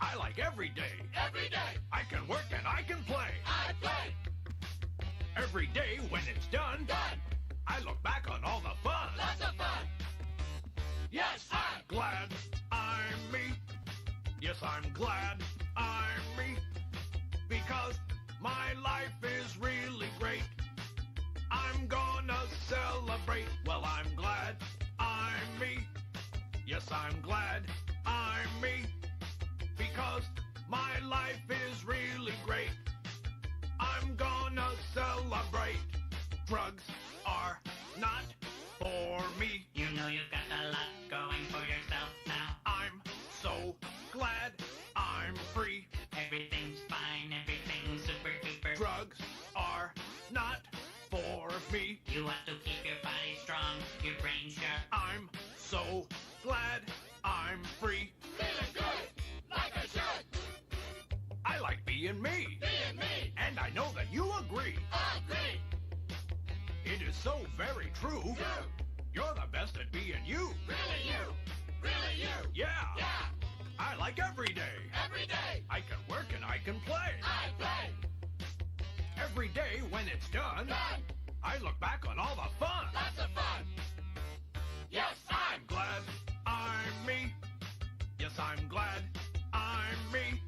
I like every day. Every day. I can work and I can play. I play. Every day when it's done, I look back on all the fun. Lots of fun. Yes, I'm glad I'm me. Yes, I'm glad I'm me. Because my life is really great. I'm gonna celebrate. Well, I'm glad I'm me. Yes, I'm glad I'm me. Because my life is really great. I'm gonna celebrate. Drugs are not for me. You know you've got a lot going for yourself now. I'm so glad I'm free. Everything's fine, everything's super duper. Drugs are not for me. You want to keep your body strong, your brain sharp. I'm so glad I'm free. Feeling good, like I should. I like being me. Being me. And I know that you agree. Agree. It is so very true. You. You're the best at being you. Really you. Really you. Yeah. Yeah. I like every day. Every day. I can work and I can play. I play. Every day when it's done, Done. I look back on all the fun. Lots of fun. Yes, I'm Glad I'm me. Yes, I'm glad I'm me.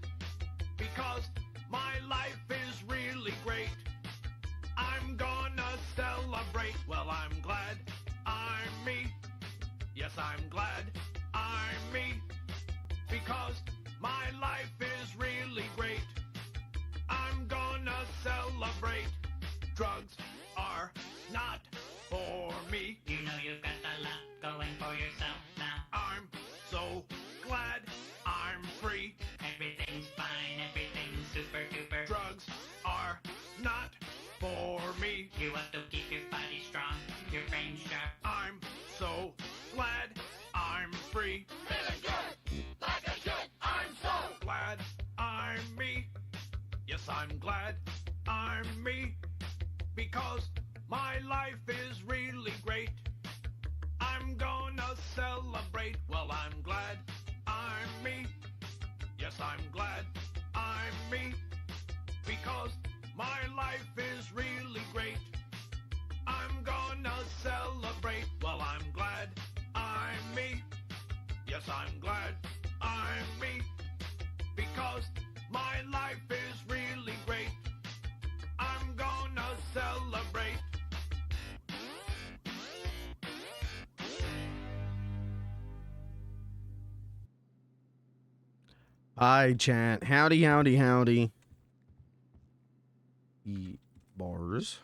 Because my life is really great. I'm gonna celebrate. Well, I'm glad I'm me. Yes, I'm glad I'm me. Because my life is really great. I'm gonna celebrate. Drugs are not for me. You know you've got a lot going for yourself now. I'm so glad I'm free. Everything's fine, everything's super duper. Drugs are not for me. You want to keep your body strong, your brain sharp. I'm so glad I'm free. feeling good, like I should. I'm so Glad I'm me. Yes, I'm glad I'm me. Because my life is really great. I'm gonna celebrate. Well, I'm glad I'm me. Yes, I'm glad I'm me. Because my life is really great. I'm gonna celebrate. Well, I'm glad I'm me. Yes, I'm glad I'm me. Because my life is really great. I'm gonna celebrate. Hi, chat. Howdy, howdy, howdy. Bars.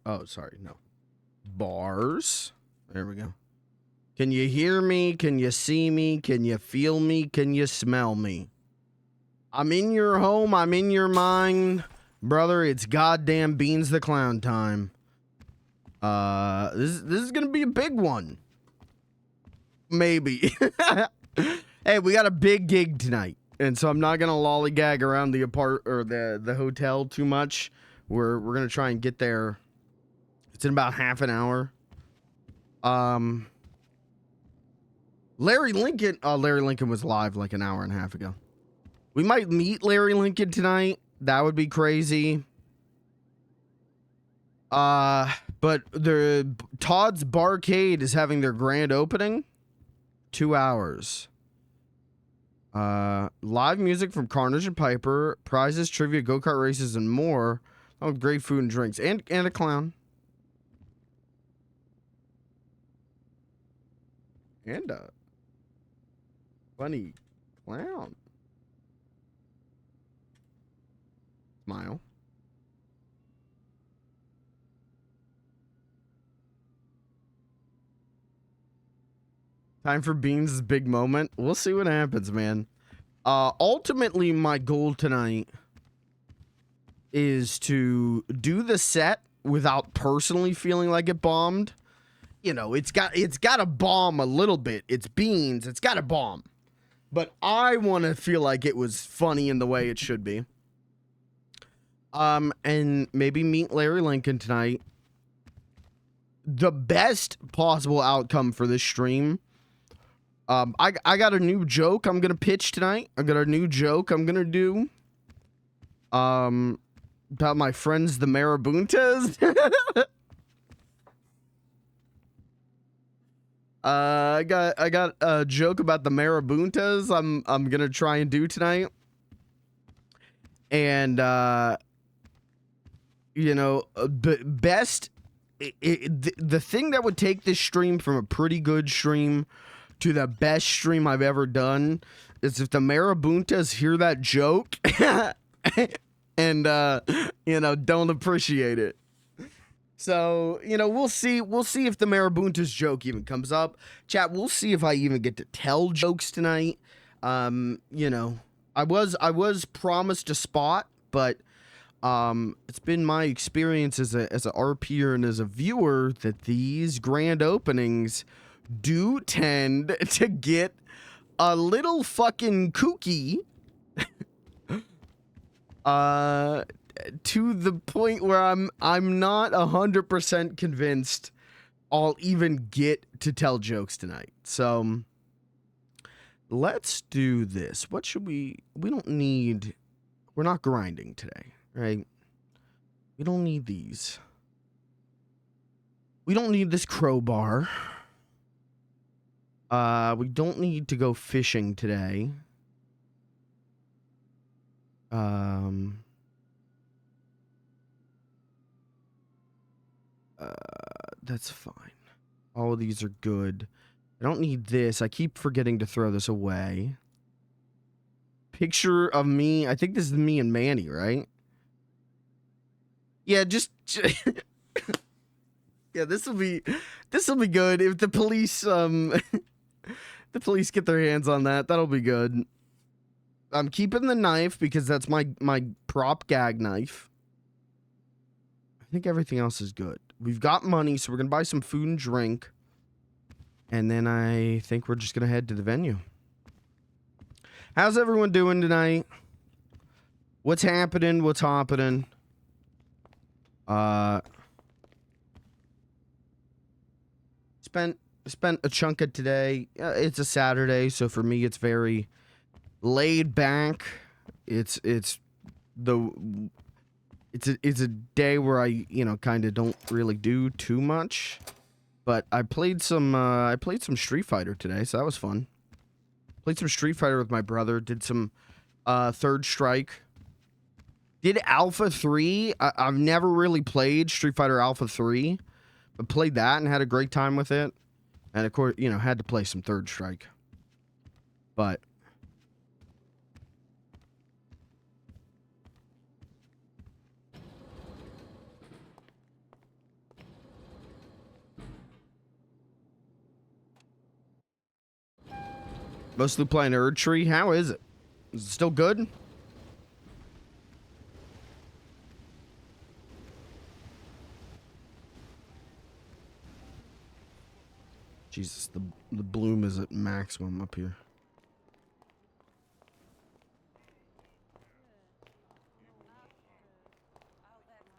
Oh, sorry, no. Bars. There we go. Can you hear me? Can you see me? Can you feel me? Can you smell me? I'm in your home. I'm in your mind. Brother, it's goddamn Beans the Clown time. This is gonna be a big one. Maybe. Hey, we got a big gig tonight, and so I'm not gonna lollygag around the the hotel too much. We're gonna try and get there. It's in about half an hour. Larry Lincoln was live like an hour and a half ago. We might meet Larry Lincoln tonight. That would be crazy. But the Todd's Barcade is having their grand opening. 2 hours. Live music from Carnage and Piper, prizes, trivia, go-kart races, and more. Oh, great food and drinks, and a clown. And a funny clown. Smile. Time for Beans' big moment. We'll see what happens, man. Ultimately, my goal tonight is to do the set without personally feeling like it bombed. You know, it's got to bomb a little bit. It's Beans. It's got to bomb. But I want to feel like it was funny in the way it should be. And maybe meet Larry Lincoln tonight. The best possible outcome for this stream I got a new joke I'm gonna pitch tonight. I got a new joke I'm gonna do. About my friends the Marabuntas. I got a joke about the Marabuntas I'm gonna try and do tonight. And you know, best the thing that would take this stream from a pretty good stream to the best stream I've ever done is if the Marabuntas hear that joke and you know, don't appreciate it. So, you know, we'll see if the Marabuntas joke even comes up. Chat, we'll see if I even get to tell jokes tonight. You know, I was promised a spot, but it's been my experience as a RPer and as a viewer that these grand openings do tend to get a little fucking kooky. To the point where I'm not 100% convinced I'll even get to tell jokes tonight. So let's do this. What should we're not grinding today, right? We don't need these. We don't need this crowbar. We don't need to go fishing today. That's fine. All of these are good. I don't need this. I keep forgetting to throw this away. Picture of me. I think this is me and Manny, right? Yeah, just yeah, this will be good if the police the police get their hands on that. That'll be good. I'm keeping the knife because that's my prop gag knife. I think everything else is good. We've got money, so we're going to buy some food and drink. And then I think we're just going to head to the venue. How's everyone doing tonight? What's happening? What's happening? Spent a chunk of today. It's a Saturday, so for me it's very laid back. It's a day where I, you know, kind of don't really do too much, but I played some Street Fighter today, so that was fun. Played some Street Fighter with my brother, did some Third Strike. Did Alpha 3. I've never really played Street Fighter Alpha 3, but played that and had a great time with it. And of course, you know, had to play some Third Strike. But mostly playing Erd Tree. How is it? Is it still good? Jesus, the bloom is at maximum up here.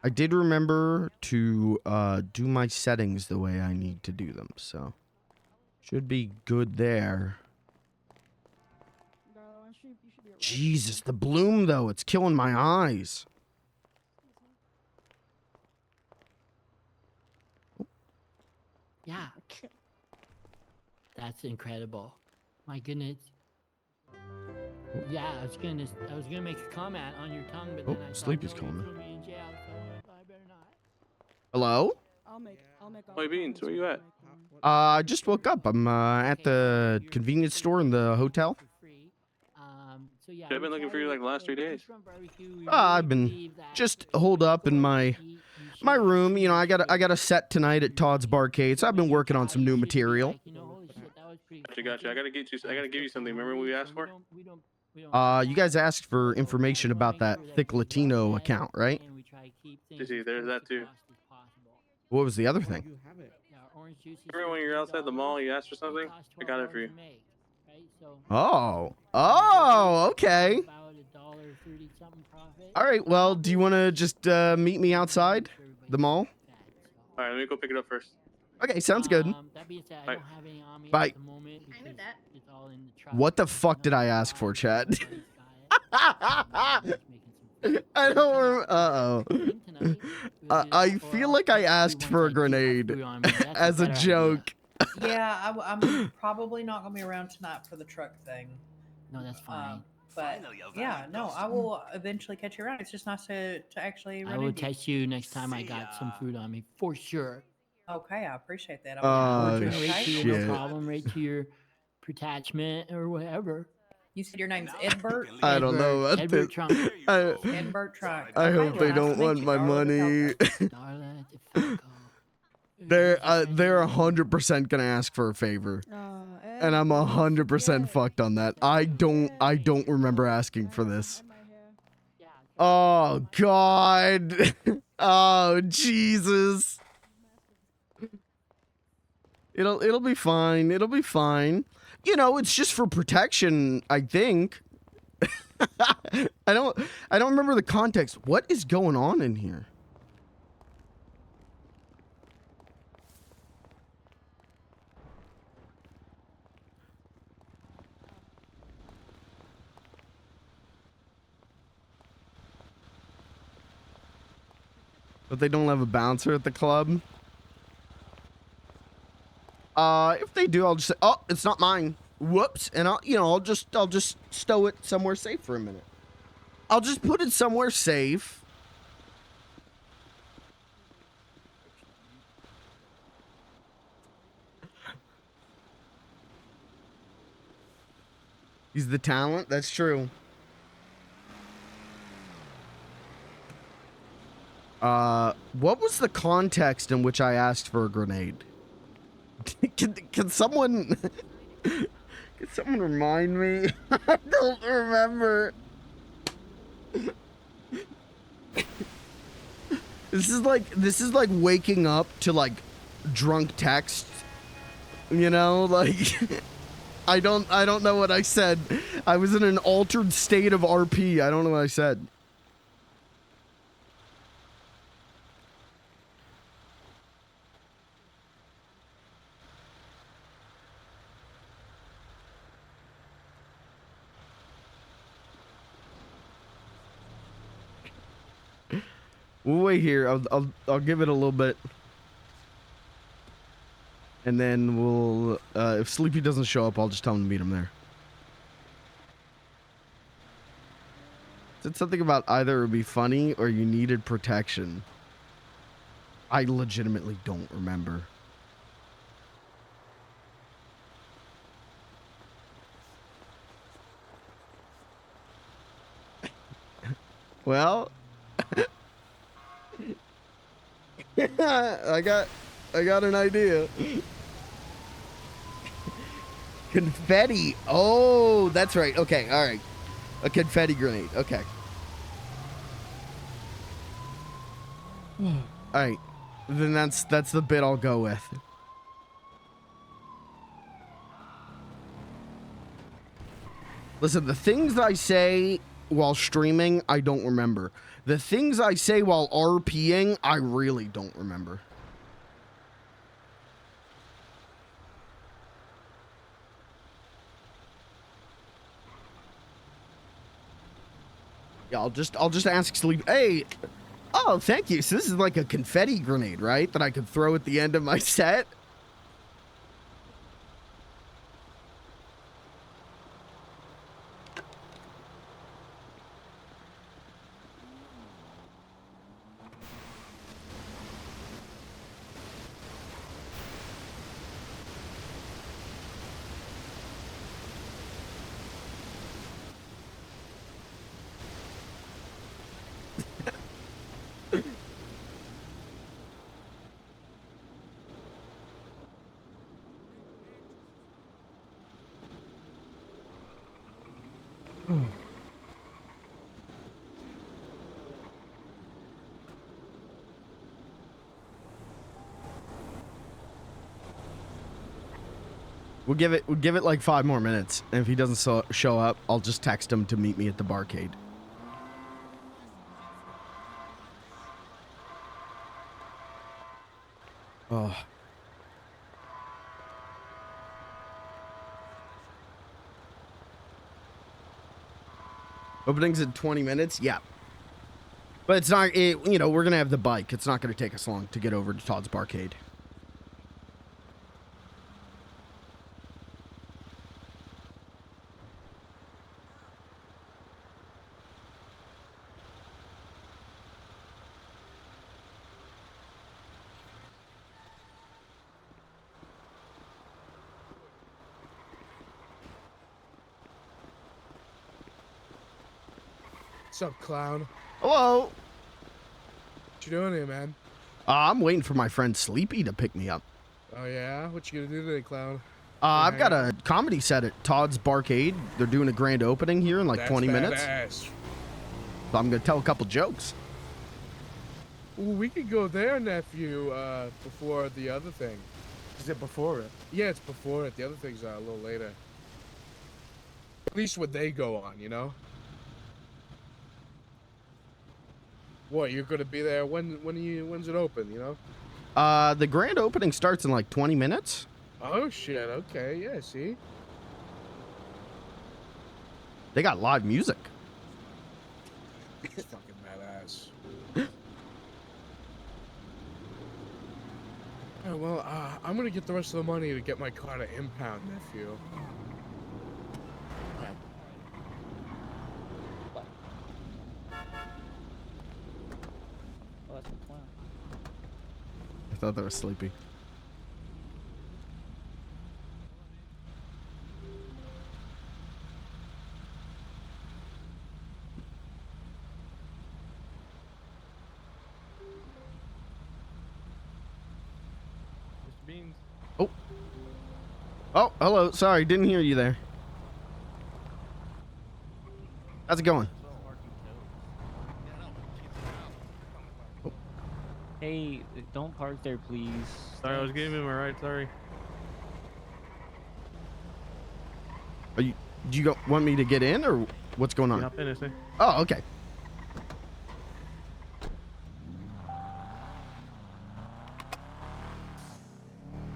I did remember to do my settings the way I need to do them, so should be good there. Jesus, the bloom though, it's killing my eyes. Yeah. That's incredible. My goodness. Yeah, I was gonna make a comment on your tongue, but then I Sleep is thought, calling me. you'll put me in jail, so I better not. Hello? Hey Beans, where you at? I just woke up. I'm at the convenience store in the hotel. So yeah, I've been looking for you like the last 3 days. I've been just holed up in my room. You know, I got a set tonight at Todd's Barcade, so I've been working on some new material. Gotcha. I gotta give you something. Remember what we asked for? You guys asked for information about that Thick Latino account, right? See, there's that too. What was the other thing? Remember when you're outside the mall, you asked for something? I got it for you. Oh, okay. All right, well, do you want to just meet me outside the mall? All right, let me go pick it up first. Okay, sounds good. That being said, I Bye. don't have any on me Bye. at the moment. I knew because that. It's all in the truck. What the There's fuck did no I ask for, car, Chad? nobody's got it. I don't. Uh-oh. I feel like I asked for a grenade as a joke. Yeah, I'm probably not gonna be around tonight for the truck thing. No, that's fine. But yeah, no, I will eventually catch you around. It's just nice to actually I run will into you. text you next time I got some food on me for sure. Okay, I appreciate that. I'll Oh, return it right to you, no shit. problem, right to your attachment or whatever. You said your name's Edbert? I don't know. Edbert Trump. Edbert Trunk. I hope they nice don't to meet want you, my Darla money. Darla DeFalco. They're 100% gonna ask for a favor, and I'm 100% fucked on that. I don't remember asking for this. Oh God. Oh Jesus. It'll be fine. It'll be fine. You know, it's just for protection, I think. I don't remember the context. What is going on in here? But they don't have a bouncer at the club. If they do, I'll just say, "Oh, it's not mine. Whoops!" And I'll just stow it somewhere safe for a minute. I'll just put it somewhere safe. He's the talent. That's true. What was the context in which I asked for a grenade? Can someone remind me? I don't remember. This is like waking up to like drunk text. You know, like I don't know what I said. I was in an altered state of RP. I don't know what I said. We'll wait here. I'll give it a little bit, and then we'll. If Sleepy doesn't show up, I'll just tell him to meet him there. Said something about either it would be funny or you needed protection. I legitimately don't remember. Well. I got an idea. Confetti. Oh, that's right. Okay, all right. A confetti grenade. Okay. All right. Then that's the bit I'll go with. Listen, the things I say while streaming, I don't remember. The things I say while RPing, I really don't remember. Yeah, I'll just ask Sleep. Hey, oh, thank you. So this is like a confetti grenade, right? That I could throw at the end of my set. We'll give it like 5 more minutes, and if he doesn't show up, I'll just text him to meet me at the barcade. Oh. Opening's in 20 minutes? Yeah. But it's not, you know, we're going to have the bike. It's not going to take us long to get over to Todd's Barcade. What's up, clown? Hello. What you doing here, man? I'm waiting for my friend Sleepy to pick me up. Oh, yeah? What you gonna do today, clown? I've got a comedy set at Todd's Barcade. They're doing a grand opening here in like 20 minutes. Badass. So I'm going to tell a couple jokes. Ooh, we could go there, nephew, before the other thing. Is it before it? Yeah, it's before it. The other thing's a little later. At least when they go on, you know? What, you're gonna be there? When's it open, you know? The grand opening starts in like 20 minutes. Oh, shit. Okay, yeah, see? They got live music. It's fucking badass. Oh, well, I'm gonna get the rest of the money to get my car to impound, nephew. Oh, that's a clown. I thought they were sleepy. Mr. Beans. Oh, hello. Sorry, didn't hear you there. How's it going? Hey, don't park there, please. Sorry, I was getting in my ride. Sorry. Do you want me to get in, or what's going on? Hop in, I say. Oh, okay.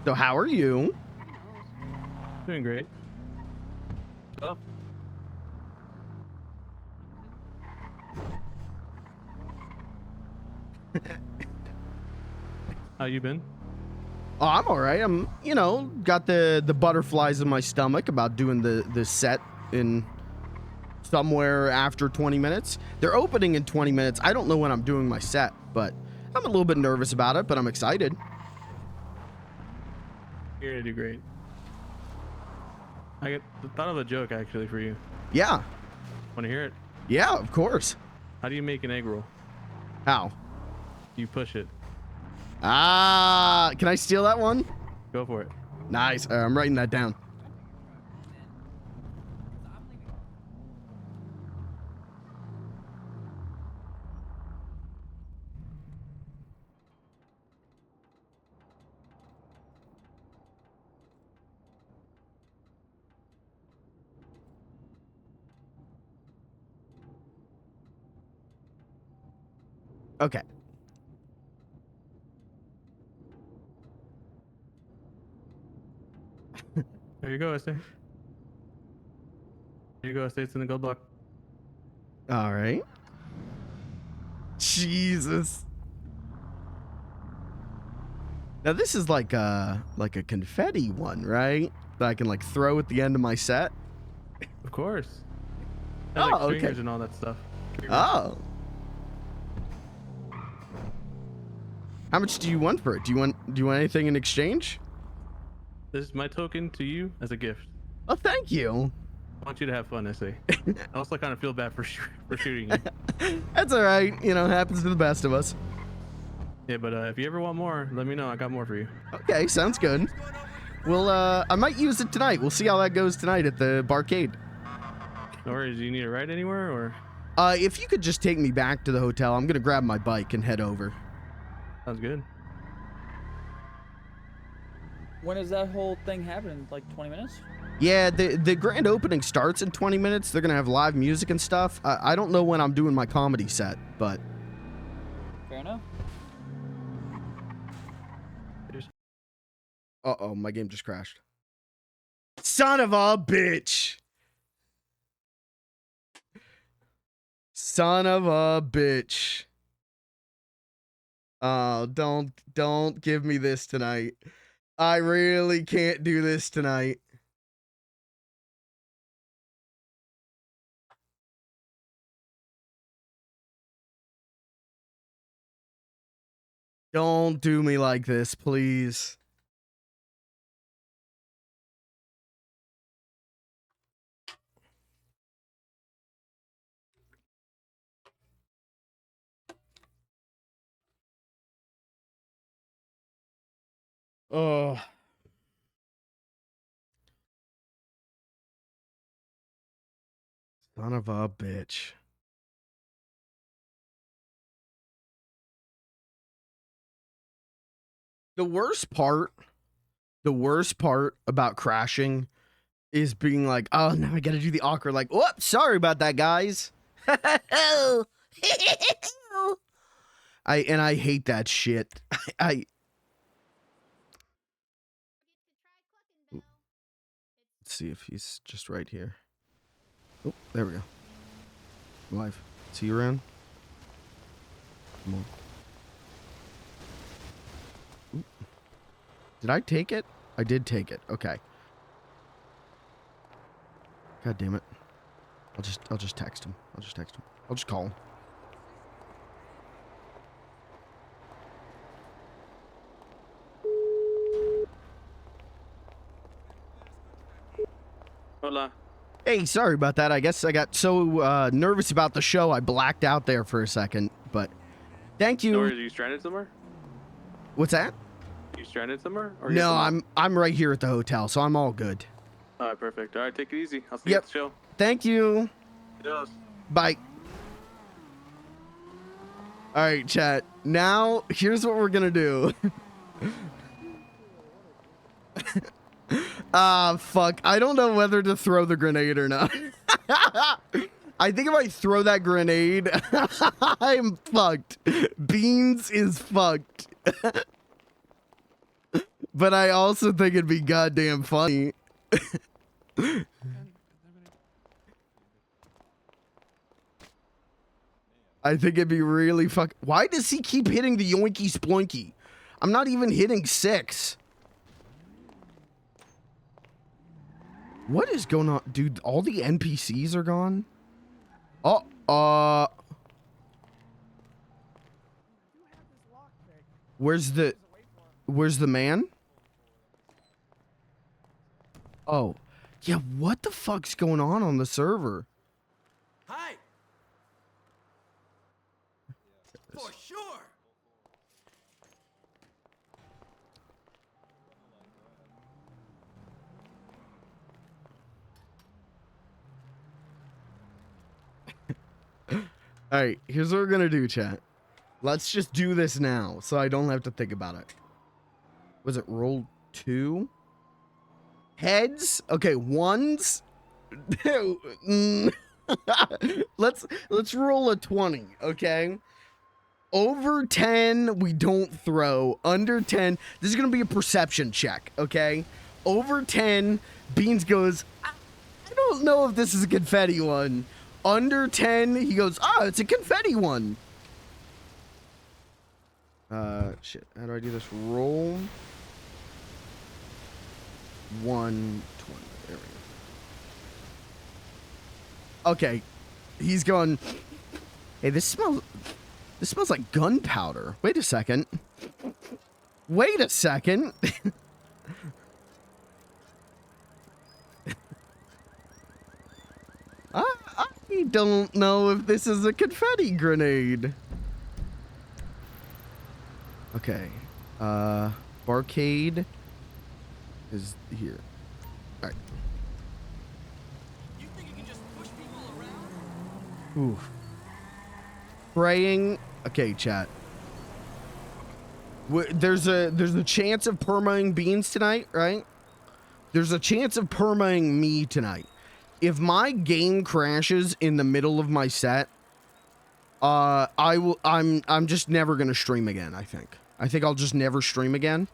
So how are you? Doing great. Oh. How you been? Oh, I'm all right. I'm, you know, got the butterflies in my stomach about doing the set in somewhere after 20 minutes. They're opening in 20 minutes. I don't know when I'm doing my set, but I'm a little bit nervous about it, but I'm excited. You're gonna do great. I thought of a joke actually for you. Yeah. Want to hear it? Yeah, of course. How do you make an egg roll? How? You push it. Ah, can I steal that one? Go for it. Nice. I'm writing that down. Okay. There you go, I say. There you go, I say. It's in the gold block. All right. Jesus. Now this is like a confetti one, right? That I can like throw at the end of my set. Of course. It Oh, has, like, okay. stringers and all that stuff. Oh. How much do you want for it? Do you want anything in exchange? This is my token to you as a gift. Oh, thank you. I want you to have fun, I say. I also kind of feel bad for shooting you. That's all right. You know, happens to the best of us. Yeah, but if you ever want more, let me know. I got more for you. Okay, sounds good. Well, I might use it tonight. We'll see how that goes tonight at the barcade. No worries. Do you need a ride anywhere, or? If you could just take me back to the hotel, I'm gonna grab my bike and head over. Sounds good. When is that whole thing happening? Like 20 minutes? Yeah, the grand opening starts in 20 minutes. They're gonna have live music and stuff. I don't know when I'm doing my comedy set, but. Fair enough. Uh-oh, my game just crashed. Son of a bitch! Son of a bitch. Oh, don't give me this tonight. I really can't do this tonight. Don't do me like this, please. Oh. Son of a bitch. The worst part about crashing is being like, oh, now I gotta do the awkward, like, whoops, sorry about that, guys. I hate that shit. Let's see if he's just right here. Oh, there we go. Live. See you around? Come on. Oop. Did I take it? I did take it. Okay. God damn it. I'll just text him. I'll just call him. Hola. Hey, sorry about that. I guess I got so nervous about the show I blacked out there for a second. But thank you. Or are you stranded somewhere? What's that? You stranded somewhere? Or No, I'm right here at the hotel, so I'm all good. All right, perfect. All right, take it easy. I'll see you at the show. Thank you. Yes. Bye. All right, chat. Now, here's what we're gonna do. Fuck. I don't know whether to throw the grenade or not. I think if I throw that grenade, I'm fucked. Beans is fucked. But I also think it'd be goddamn funny. I think it'd be really Why does he keep hitting the yoinky sploinky? I'm not even hitting 6. What is going on? Dude, all the NPCs are gone? Oh, Where's the man? Oh. Yeah, what the fuck's going on the server? Hi. For sure. Alright, here's what we're gonna do, chat. Let's just do this now, so I don't have to think about it. Was it roll 2? Heads? Okay, ones? let's roll a 20, okay? Over 10, we don't throw. Under 10, this is gonna be a perception check, okay? Over 10, Beans goes, I don't know if this is a confetti one. Under 10, he goes, it's a confetti one. Shit. How do I do this? Roll 120. There we go. Okay. He's going, hey, this smells like gunpowder. Wait a second. Wait a second. I don't know if this is a confetti grenade. Okay. Barcade is here. All right. You think you can just push people around? Oof. Praying. Okay, chat. There's a chance of permaing Beans tonight, right? There's a chance of permaing me tonight. If my game crashes in the middle of my set, I'm just never gonna stream again, I think. I think I'll just never stream again.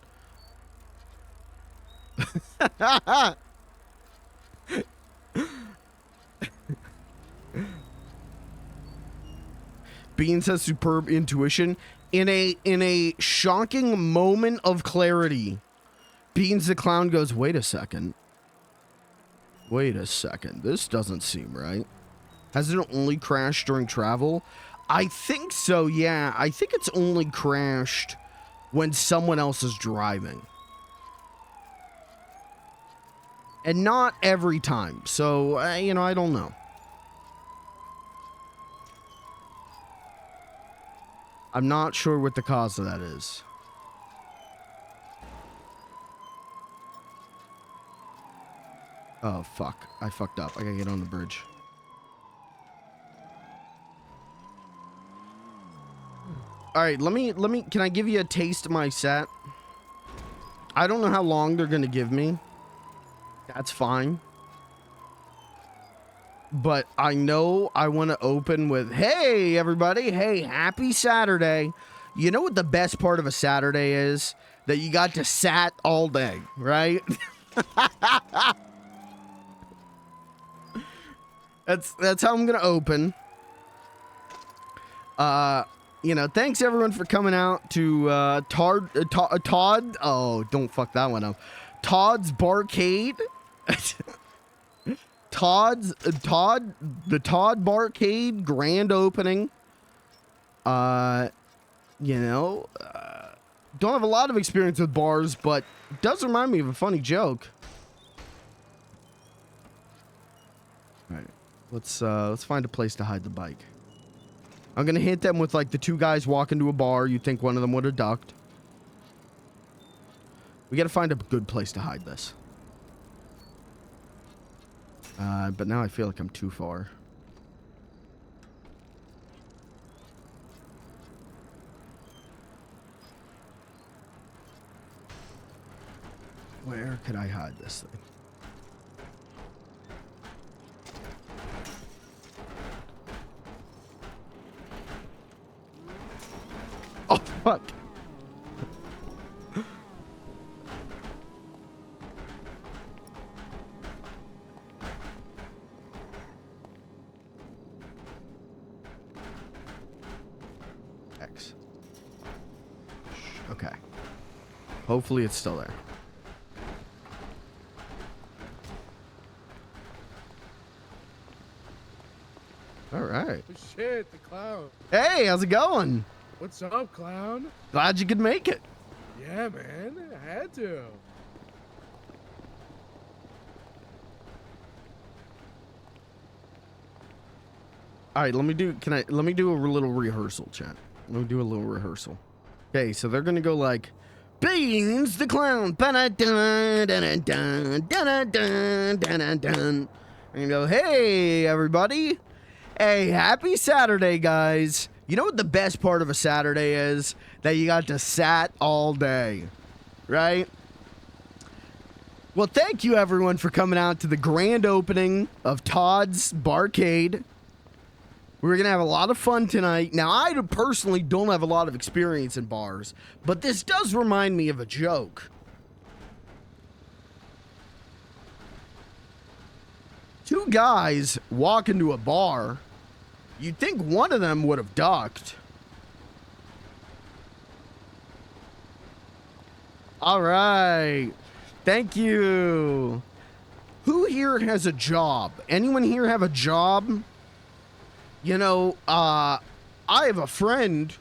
Beans has superb intuition. In a shocking moment of clarity, Beans the Clown goes, wait a second. Wait a second. This doesn't seem right. Has it only crashed during travel? I think so, yeah. I think it's only crashed when someone else is driving. And not every time. So, you know, I don't know. I'm not sure what the cause of that is. Oh, fuck. I fucked up. I gotta get on the bridge. Alright, let me, can I give you a taste of my set? I don't know how long they're gonna give me. That's fine. But I know I want to open with, hey, everybody. Hey, happy Saturday. You know what the best part of a Saturday is? That you got to sat all day, right? That's how I'm going to open. You know, thanks everyone for coming out to Todd. Oh, don't fuck that one up. Todd's Barcade. the Todd Barcade grand opening. You know, don't have a lot of experience with bars, but it does remind me of a funny joke. All right, let's find a place to hide the bike. I'm gonna hit them with like the two guys walk into a bar. You think one of them would have ducked? We gotta find a good place to hide this. But now I feel like I'm too far. Where could I hide this thing? Oh, fuck. X. Okay. Hopefully it's still there. All right. Oh, shit, the clown. Hey, how's it going? What's up, clown? Glad you could make it. Yeah, man. I had to. All right, let me do a little rehearsal, chat. Let me do a little rehearsal. Okay, so they're gonna go like, Beans the Clown, and go, hey everybody, hey, happy Saturday, guys. You know what the best part of a Saturday is? That you got to sat all day, right? Well, thank you everyone for coming out to the grand opening of Todd's Barcade. We're going to have a lot of fun tonight. Now, I personally don't have a lot of experience in bars, but this does remind me of a joke. Two guys walk into a bar. You'd think one of them would have ducked. All right. Thank you. Who here has a job? Anyone here have a job? You know, I have a friend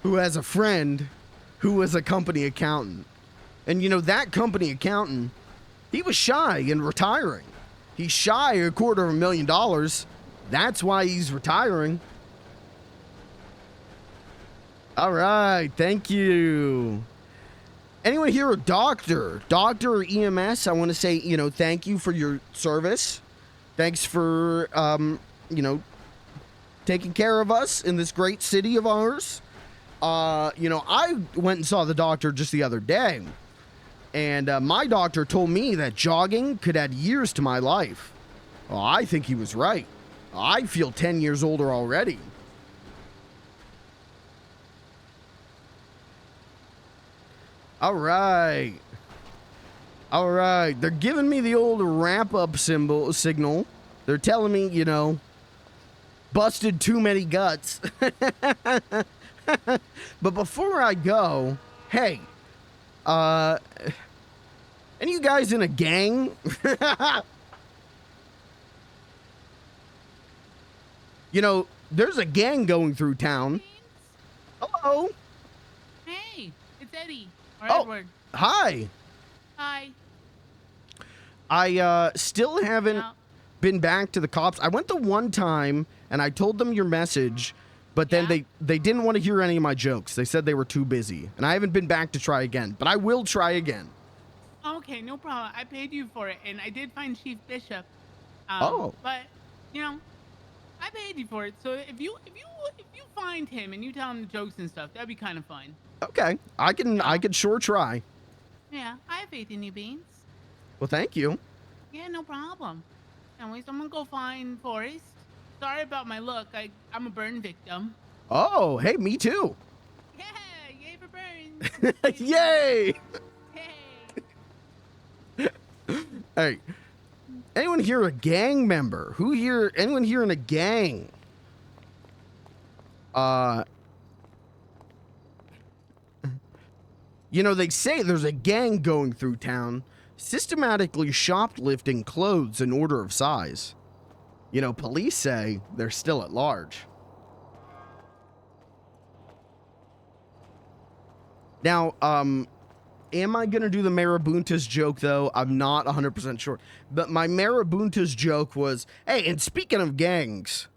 who has a friend who was a company accountant. And, you know, that company accountant, he was shy in retiring. He's shy $250,000. That's why he's retiring. All right. Thank you. Anyone here a doctor? Doctor or EMS? I want to say, you know, thank you for your service. Thanks for, you know, taking care of us in this great city of ours. You know, I went and saw the doctor just the other day. And my doctor told me that jogging could add years to my life. Well, I think he was right. I feel 10 years older already. All right. All right. They're giving me the old wrap-up signal. They're telling me, you know, busted too many guts. But before I go, hey, any of you guys in a gang? You know, there's a gang going through town. Hello. Hey, it's Eddie. Or Oh, Edward. hi. Hi. I still haven't been back to the cops. I went the one time and I told them your message, but then they didn't want to hear any of my jokes. They said they were too busy, and I haven't been back to try again, but I will try again. Okay, no problem. I paid you for it, and I did find Chief Bishop. But you know, I paid you for it. So if you find him and you tell him the jokes and stuff, that'd be kind of fun. Okay, I can sure try. Yeah, I have faith in you, Beans. Well, thank you. Yeah, no problem. Anyways, I'm gonna go find Forrest. Sorry about my look. I'm a burn victim. Oh, hey, me too. Yeah, yay for burns. Yay! Hey. Hey, anyone here a gang member? Anyone here in a gang? You know, they say there's a gang going through town, systematically shoplifting clothes in order of size. You know, police say they're still at large. Now, am I going to do the Marabuntas joke, though? I'm not 100% sure. But my Marabuntas joke was, hey, and speaking of gangs,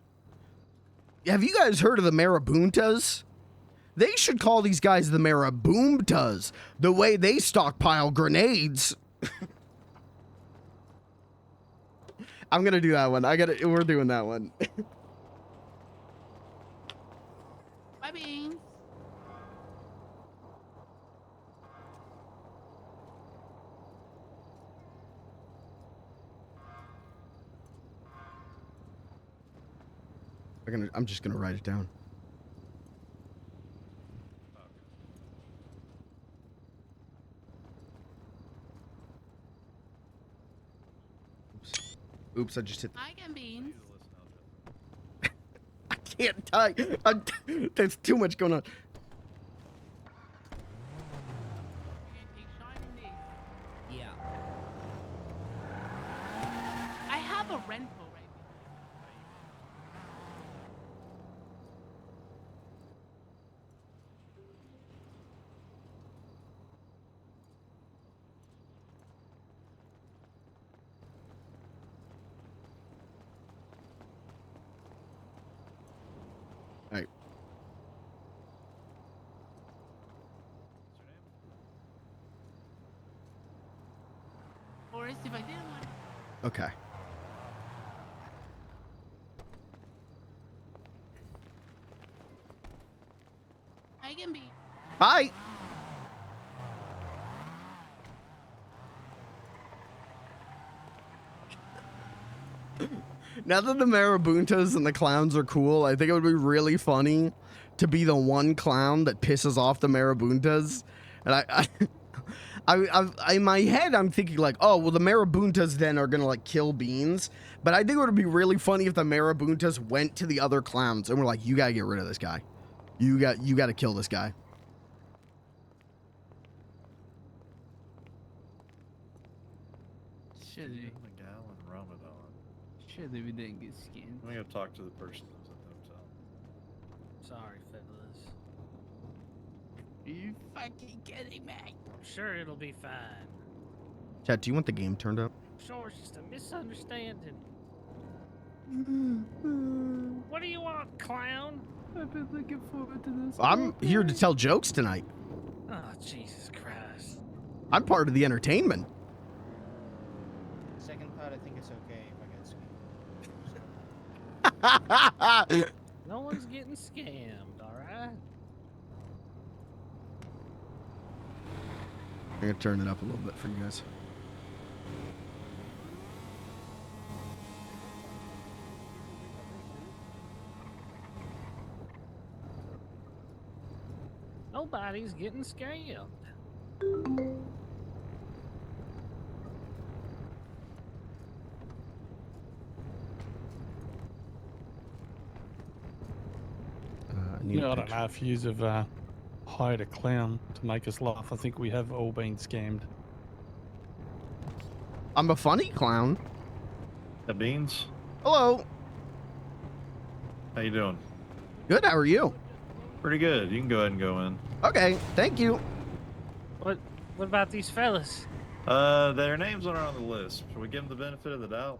have you guys heard of the Marabuntas? They should call these guys the Marabuntas, the way they stockpile grenades. I'm going to do that one. We're doing that one. Bye, Beans. I'm just gonna write it down. Oops, I just hit. I can Beans. I can't type. There's too much going on. Yeah. I have a rental right All right. Forrest, if I didn't want. Okay. I can be. Hi. Now that the Marabuntas and the clowns are cool, I think it would be really funny to be the one clown that pisses off the Marabuntas. And I in my head, I'm thinking like, oh, well, the Marabuntas then are gonna like kill Beans. But I think it would be really funny if the Marabuntas went to the other clowns and were like, you gotta get rid of this guy. You got to kill this guy. Shit, shit, we didn't get skinned. I'm gonna talk to the person who's at the hotel. Sorry, fellas. Are you fucking kidding me? I'm sure it'll be fine. Chat, do you want the game turned up? Sure, it's just a misunderstanding. What do you want, clown? I've been looking forward to this. I'm here to tell jokes tonight. Oh, Jesus Christ. I'm part of the entertainment. Second part, I think it's okay if I get scammed. No one's getting scammed, alright? I'm gonna turn it up a little bit for you guys. Nobody's getting scammed. Need a I don't picture. know if you have hired a clown to make us laugh. I think we have all been scammed. I'm a funny clown. The beans. Hello. How you doing? Good. How are you? Pretty good. You can go ahead and go in. Okay. Thank you. What about these fellas? Their names aren't on the list. Should we give them the benefit of the doubt?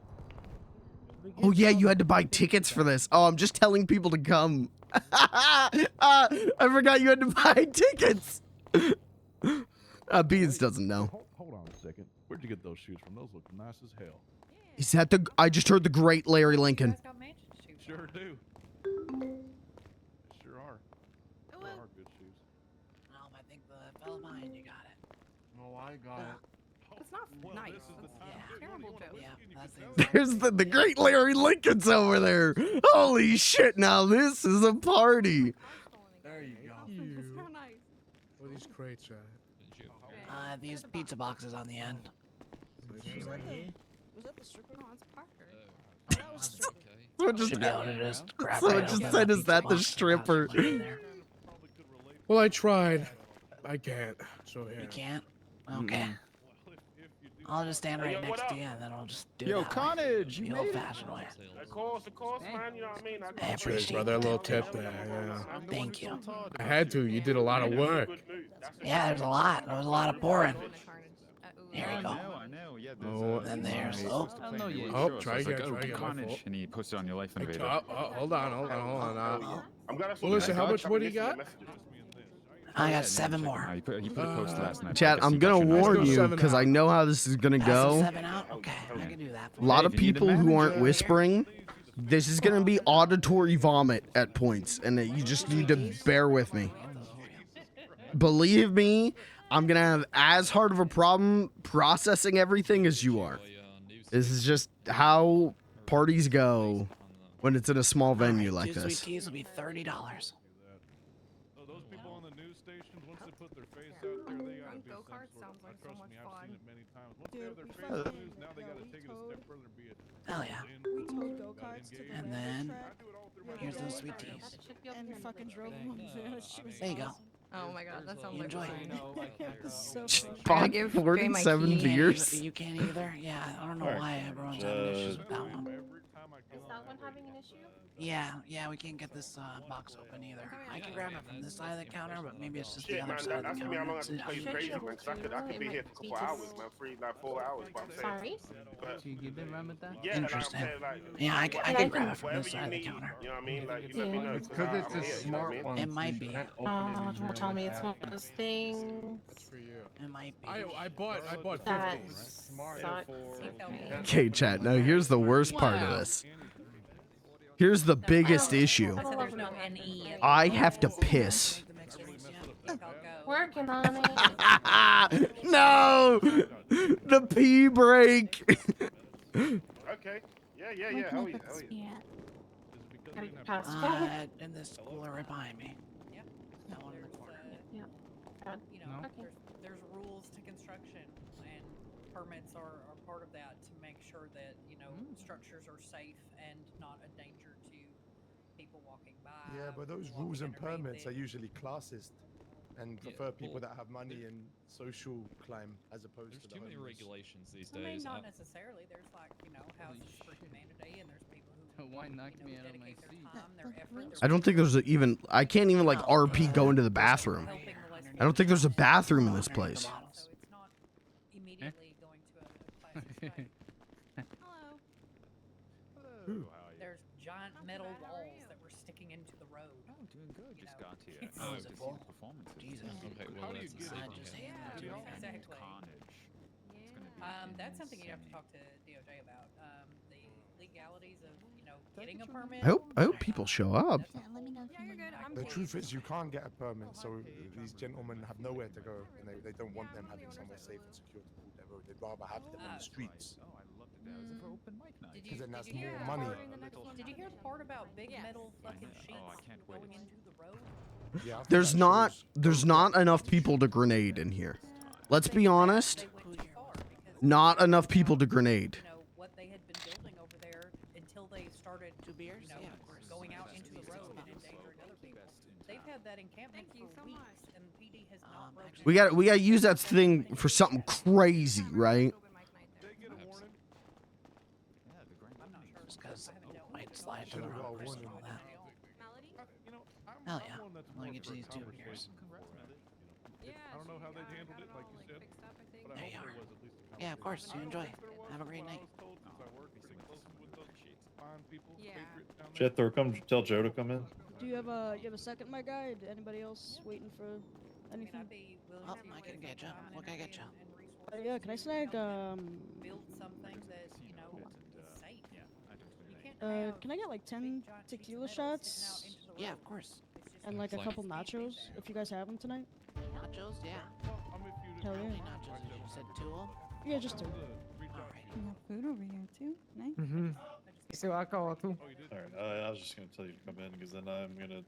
Oh yeah, you had to buy tickets for this. Oh, I'm just telling people to come. I forgot you had to buy tickets. Beans doesn't know. Hold on a second. Where'd you get those shoes from? Those look nice as hell. Is that the? I just heard the great Larry Lincoln. Sure do. Sure are. Sure are good shoes. I think the fella behind you got it. Oh, I got it. It's not nice. Terrible joke. Yeah, There's the great Larry Lincoln's over there. Holy shit! Now this is a party. There you go. What are these crates at? these pizza boxes on the end. Was that the stripper? No, it's Parker. Someone just, Should be able to just grab someone right just out said, the "Is that the pizza box. stripper?" Well, I tried. I can't. So here. You can't? Okay. I'll just stand right next to you and then I'll just do Yo, that Carnage, you the made it. old-fashioned way. Of course, man. You know what I mean? I appreciate brother, a it. little tip there. Yeah. Thank you. I had to. You did a lot of work. Yeah, there's a lot. There was a lot of pouring. Here you go. I know. Yeah. Oh, Then there's oh, try again. Try again. Carnage, and he posted on your life Oh, invader. hold on. Well, listen, how much wood you got? I got 7 more. He put a post last night. Chat, I'm gonna warn you because I know how this is gonna go. 7 out? Okay, I can do that. A lot of people who aren't whispering, this is gonna be auditory vomit at points, and you just need to bear with me. Believe me, I'm gonna have as hard of a problem processing everything as you are. This is just how parties go when it's in a small venue like Two this. sweet teas will be $30. Those people on the news stations, once they put their face out there, they gotta be Go-kart sounds like so much fun. seen it many times. Once they have their face in the news, now they gotta take it a step further, be it Hell yeah. We towed go-karts to the And then here's those sweet teas. and fucking drove them. There you go. Oh my god, that sounds You like enjoy. it was so Just funny. bought give 47 Jay my key. beers. You can't either? Yeah, I don't know why everyone's having issues with that one. Is that one having an issue? Yeah, we can't get this box open either. I can grab it from this side of the counter, but maybe it's just the Shit, other man, side of that's the me. How long I counter. can play you crazy, man? 'Cause I could be here for a couple hours, man. 4 hours, but I'm saying. Sorry? But, You been run with that? yeah, Interesting. Like, I'm saying, like, Yeah, I can grab it from whatever this you side of the need, counter. you know what I mean? Like, you let me know. It's 'cause it's a I'm here, you know what I mean? one. It might be. Don't tell me it's one of those things That's for you. It might be. I bought that 50. sucks. Okay, chat. Now here's the worst part of this. Here's the biggest issue. There's no NE. I have to piss. Working on it. No! The pee break. Okay. Yeah. Hell yeah. In this cooler right behind me. That one in the corner. Yeah. You know, there's rules to construction, and permits are part of that to make sure that, you know, structures are safe and not a danger to people walking by. Yeah, but those rules and permits are usually classist and prefer people that have money and social climb as opposed to the homeless. Regulations these I mean, days. not necessarily. There's like, you know, houses for humanity, and there's people who Why knock you know, me out of my dedicate their seat? time, their effort, their I don't think there's even. I can't even like RP go into the bathroom. I don't think there's a bathroom in this place. So it's not immediately going to a classic site. There's giant metal walls that were sticking into the road. Oh, doing good. You Just know. got here. Oh, Oh, is to it see full? the performances. Jesus. Okay, well, How do you that's get I it? just Yeah, handed it to you you. know, exactly. Carnage. That's something you have to talk to DOJ about. The legalities of, you know, getting a permit. I hope people show up. The truth is, you can't get a permit, so these gentlemen have nowhere to go, and they don't want them having somewhere safe and secure to pull their road. They'd rather have them on the streets. Oh, I love the day. It's for open mic night. Because then that's did you hear more the money. part- Did you hear the part about big metal fucking sheets Oh, I can't wait. going into the road? Yeah, I think There's that not. shows- There's not enough people to grenade in here. Let's be honest. Not enough people to grenade. You know, what they had been building over there until they started, 2 beers? you know, Yeah, of course. going out into the road and endangering other people. had that encampment for weeks, and PD has not broken We got to use that thing for something crazy, right? Just because might slide to the wrong person and all that. Hell yeah. I'll get you these 2 beers. I don't know how they handled it, like you said. But There I you hope are. there was at least a Yeah, of course. You enjoy. Have a great night. Jethro, come tell Joe to come in. Do you have a second, my guy? Anybody else waiting for anything? Oh, I can get you. What can I get you? Yeah, can I snag build something that you know is safe. You can't can I get like 10 tequila shots? Yeah, of course. And like a couple nachos, if you guys have them tonight. Nachos, yeah. Hell How yeah. many nachos did you said 2 of them? Yeah, just 2. We have food over here too. Nice. Mm-hmm. So alcohol too. Alright, I was just gonna tell you to come in because then I'm gonna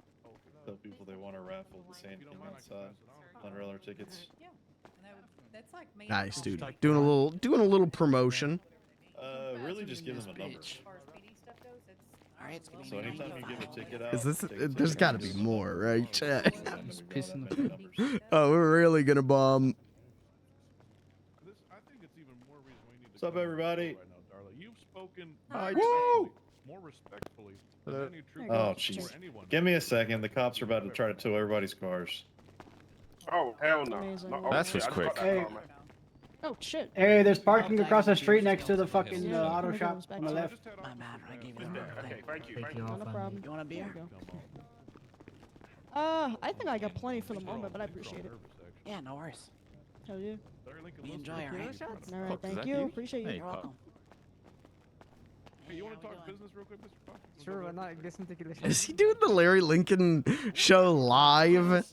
tell people they want to raffle the sand king outside. $100 tickets. Yeah, and that's like me. Nice, dude. Doing a little promotion. Really just give them a number. Alright, it's gonna be So anytime you give a ticket out, Is this? take a There's ticket got to out. be more, right? Chat? Just pissing the Oh, we're really gonna bomb. What's up, everybody? Right now, Darla. You've spoken Hi. more respectfully than Hello. any trooper Oh, or jeez. anyone. Give me a second. The cops are about to try to tow everybody's cars. Oh, hell no. Amazing. No, That was shit, I quick. caught that Hey. car, man. Oh shit. Hey, there's parking across the street next to the fucking Yeah, auto let me shop go on the left. My bad. I gave you the wrong Okay, thing. thank you. Thank you. Not a problem. You want a beer? There you go. I think I got plenty for the moment, but I appreciate it. Yeah, no worries. Hell yeah. We enjoy, alright? Alright, thank you. Appreciate you. You're welcome. Hey, you want to talk business real quick, Mr. Fox? Sure, why not? Get some tequila shots. Is he doing the Larry Lincoln show live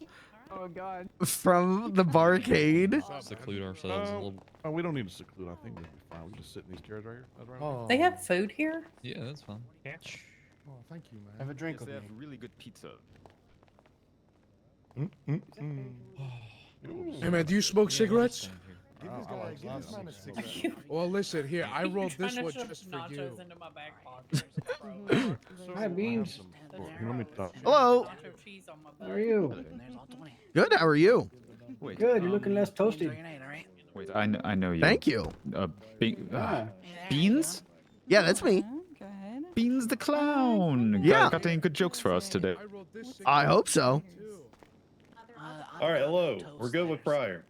Oh god. from the barcade? Seclude ourselves a little. Oh, we don't need to seclude. I think we'll be fine. We just sit in these chairs right here. That's right. Oh, They have food here. Yeah, that's fine. oh, thank you, man. Have a drink Yes, with they me. have really good pizza. Hey man, do you smoke cigarettes? Give this man a cigarette. Well, listen here. I You're rolled trying this to one shove just for nachos you. into my back pocket. Hi, Beans. Let me talk. Hello. Nacho cheese on my How are you? There's all 20. Good. How are you? Wait, Good. You're looking less Enjoy toasty. your night, alright? wait, I know you. Thank you. Ah. Beans? Yeah, that's me. Go ahead. Beans the clown. Yeah. Got any good jokes for us today? I rolled this I hope so. All right, hello. We're good with Pryor.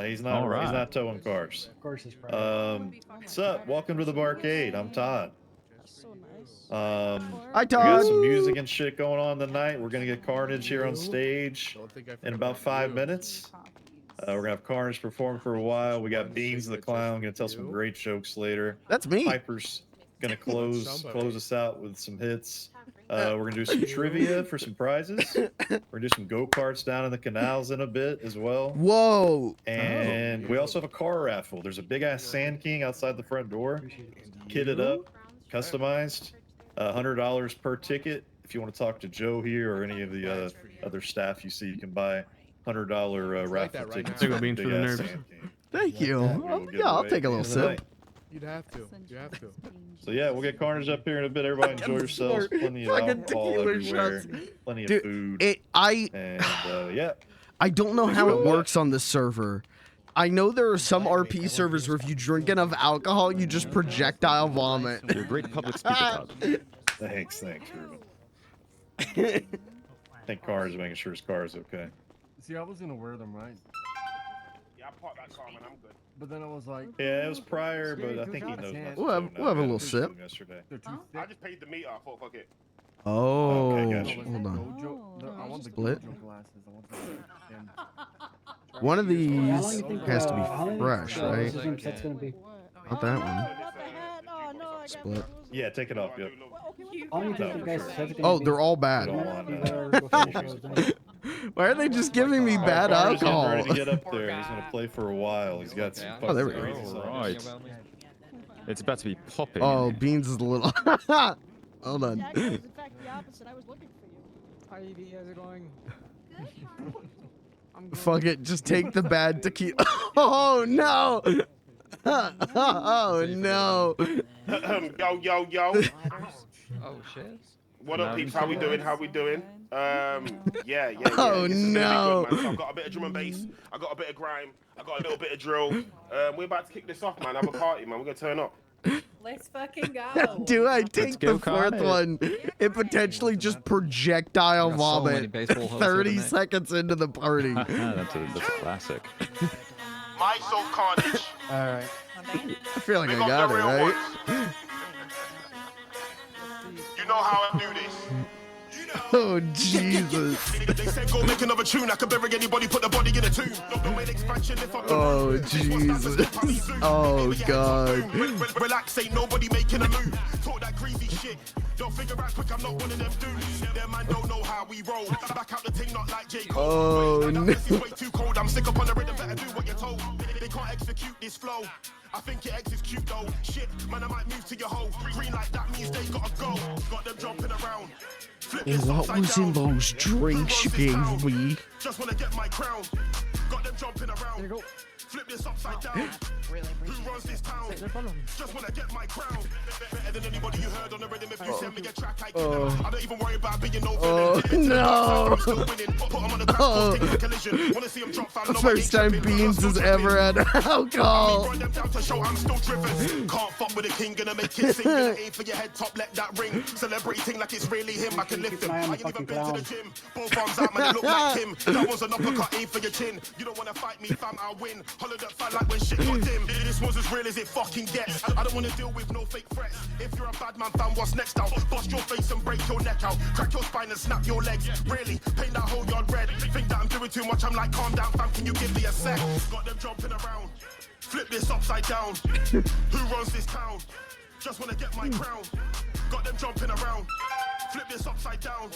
He's not. All right. He's not towing cars. Of course, it's Friday. What's up? Welcome to the barcade. I'm Todd. That's so nice. Hi, We got Todd. some music and shit going on tonight. We're gonna get Carnage here on stage Don't think I in forgot about 5 you. minutes. We're gonna have Carnage perform for a while. We got Beans the Clown gonna tell some great jokes later. That's me. Piper's gonna close Somebody. us out with some hits. We're gonna do some trivia for some prizes. We're gonna do some go-karts down in the canals in a bit as well. Whoa. And we also have a car raffle. There's a big ass Sand King outside the front door, kitted up, customized, $100 per ticket. If you want to talk to Joe here or any of the other staff you see, you can buy $100 raffle that right tickets. now. for the Beans big for the ass nerves. Sand King. Thank you. We'll give Yeah, I'll away take a little at the end of the sip. night. You'd have to. You have to. So yeah, we'll get Carnage up here in a bit. Everybody enjoy yourselves. Plenty of Fucking alcohol tequila everywhere. shots. Plenty of Dude, food. I Yeah. don't know how it works on this server. I know there are some RP servers where if you drink enough alcohol, you just projectile vomit. You're a great public speaker, Todd. Thanks, Ruben. I think Carnage is making sure his car is okay. See, I was gonna wear them, right? Yeah, I parked that car, man. I'm good. But then I was like, Yeah, it was prior, but I think he knows not to We'll have- do we'll have a now. little I sip. him Yesterday. they're too I thick. just paid the meter. I thought, fuck it. Oh, Okay, gotcha. hold on. I want the Split. Gojo glasses. I want the and One of How long these do you think, has to how be long fresh, do you think, right? this room set's gonna be? Not that one. Not the hat. Oh no, I got Split. Yeah, take it off. Yep. How long do you think No, you for guys sure. set's gonna Oh, be? they're all bad. We don't want Why are they just giving me bad Carnage's getting alcohol? ready to get up there. He's gonna play for a while. He's got some Oh, there we fucking go. crazy songs. Right. It's about to be popping. Oh, Beans is a little. Hold on. Jack, it was in fact the opposite. I was looking for you. Hi, Evie. How's it going? I'm Fuck it, just take the bad tequila. Oh no! Oh no! Yo. Oh shit. What up, peeps? How we doing? How we doing? Yeah. Oh, This is no. gonna be good, man. So I've got a bit of drum and bass. I got a bit of grime. I got a little bit of drill. We're about to kick this off, man. Have a party, man. We're gonna turn up. Let's fucking go. Do I take Let's go, the fourth Carnage. one and potentially just projectile Got so many vomit baseball hooks 30 here tonight. seconds into the party? that's a classic. My soul carnage. All right. I feel like We I got the it, real right? ones. You know how I do this. Oh, Jesus. They said go make another tune. I could bury anybody, put the body in a tomb. No main expansion if I'm Oh, Jesus. Oh, God. Relax, ain't nobody making a move. Talk that crazy shit. Don't figure out quick, I'm not one of them dudes. Them man don't know how we roll. Back out the thing, not like J. Cole. Oh, no. This is way too cold. I'm sick up on the rhythm, better do what you're told. They can't execute this flow. I think it execute though. Shit, man, I might move to your hole. Green light, that means they gotta go. Got them jumping around. What was in those drinks you gave me? Just wanna get my crown. Got them jumping around. There you go. Flip this upside down. Who runs this town? Just wanna get my crown. Better than anybody you heard on the rhythm. If you send me a track, I kill them. I don't even worry about being over. Oh, no. Oh. First time Beans has ever had alcohol. Run them down to show I'm still driven. Can't fuck with a king, gonna make it sing. Gonna aim for your head top, let that ring. Celebrating like it's really him, I can lift him. I ain't even been to the gym. Both arms out, man, they look like him. That was an uppercut, aim for your chin. You don't wanna fight me, fam, I'll win. Hollow that fan like when shit got dim. This one's as real as it fucking gets. I don't wanna deal with no fake threats. If you're a bad man, fam, what's next out? Bust your face and break your neck out. Crack your spine and snap your legs. Really, paint that whole yard red. Think that I'm doing too much, I'm like, calm down, fam, can you give me a sec? Got them jumping around. Flip this upside down. Who runs this town? Just wanna get my crown. Got them jumping around. Flip this upside down.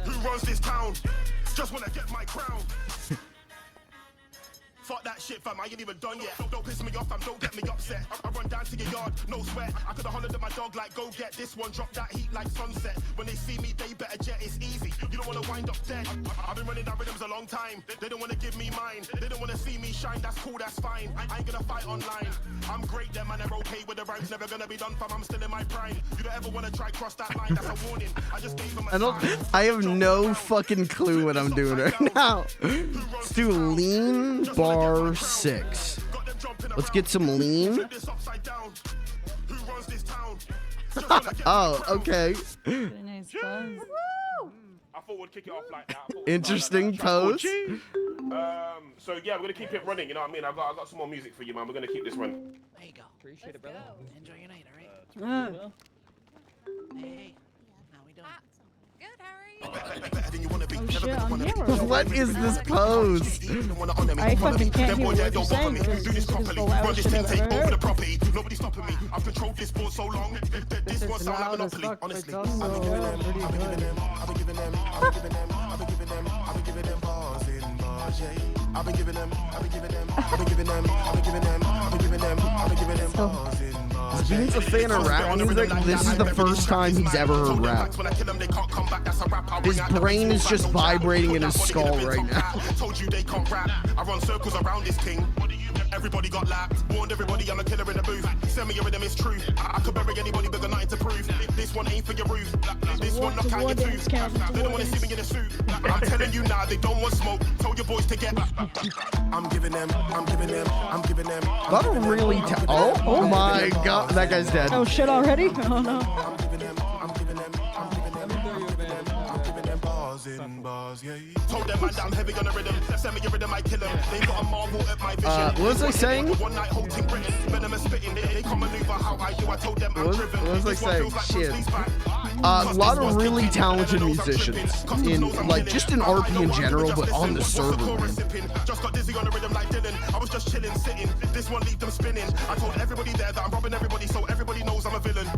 Who runs this town? Just wanna get my crown. Fuck that shit, fam, I ain't even done yet. Don't piss me off, fam, don't get me upset. I run down to your yard, no sweat. I could've hollered at my dog like, go get this one, drop that heat like sunset. When they see me, they better jet, it's easy. You don't wanna wind up dead. I've been running down rhythms a long time. They don't wanna give me mine. They don't wanna see me shine, that's cool, that's fine. I ain't gonna fight online. I'm great, them man, they're okay with the rhymes. Never gonna be done, fam, I'm still in my prime. You don't ever wanna try cross that line, that's a warning. I just gave them a sign. I have no fucking clue what I'm doing right now. Let's do lean bar 6. Let's get some lean. Oh, okay. Nice buzz. I thought we'd kick it off like that. Interesting pose. So yeah, we're gonna keep it running. You know what I mean? I got some more music for you, man. We're gonna keep this running. There you go. Appreciate it, brother. Enjoy your night, all right? Hey, how we doing? Good, how are you? Oh shit, I'm here. What is this pose? I fucking can't hear what you're saying because this is the loudest shit I've ever heard. Nobody's stopping me. I've controlled this board so long. This one sound like Monopoly. Honestly, I've been giving them bars in bars, yeah. I've been giving them bars in bars. Is Beans a fan of rap music? This is the first time he's ever heard rap. His brain is just vibrating in his skull right now. Told you they can't rap. I run circles around this king. Everybody got lapped. Warned everybody I'm a killer in the booth. Send me a rhythm, it's true. I could bury anybody, but got nothing to prove. This one ain't for your roof. This one knock out your tooth. They don't wanna see me in a suit. I'm telling you now, they don't want smoke. Tell your boys to get. I'm giving them. I don't really oh my god, that guy's dead. Oh shit already? Oh no. Told them man that I'm heavy on the rhythm. Send me a rhythm, I kill them. They got a marvel at my vision. What was I saying? One night holding Britain. Venomous spitting. They can't maneuver how I do. I told them I'm driven. What was I saying? Shit. A lot of really talented musicians in like just in RP in general, but on the server. Man. Just got dizzy on the rhythm like Dylan. I was just chilling, sitting. This one leave them spinning. I told everybody there that I'm robbing everybody, so everybody knows I'm a villain.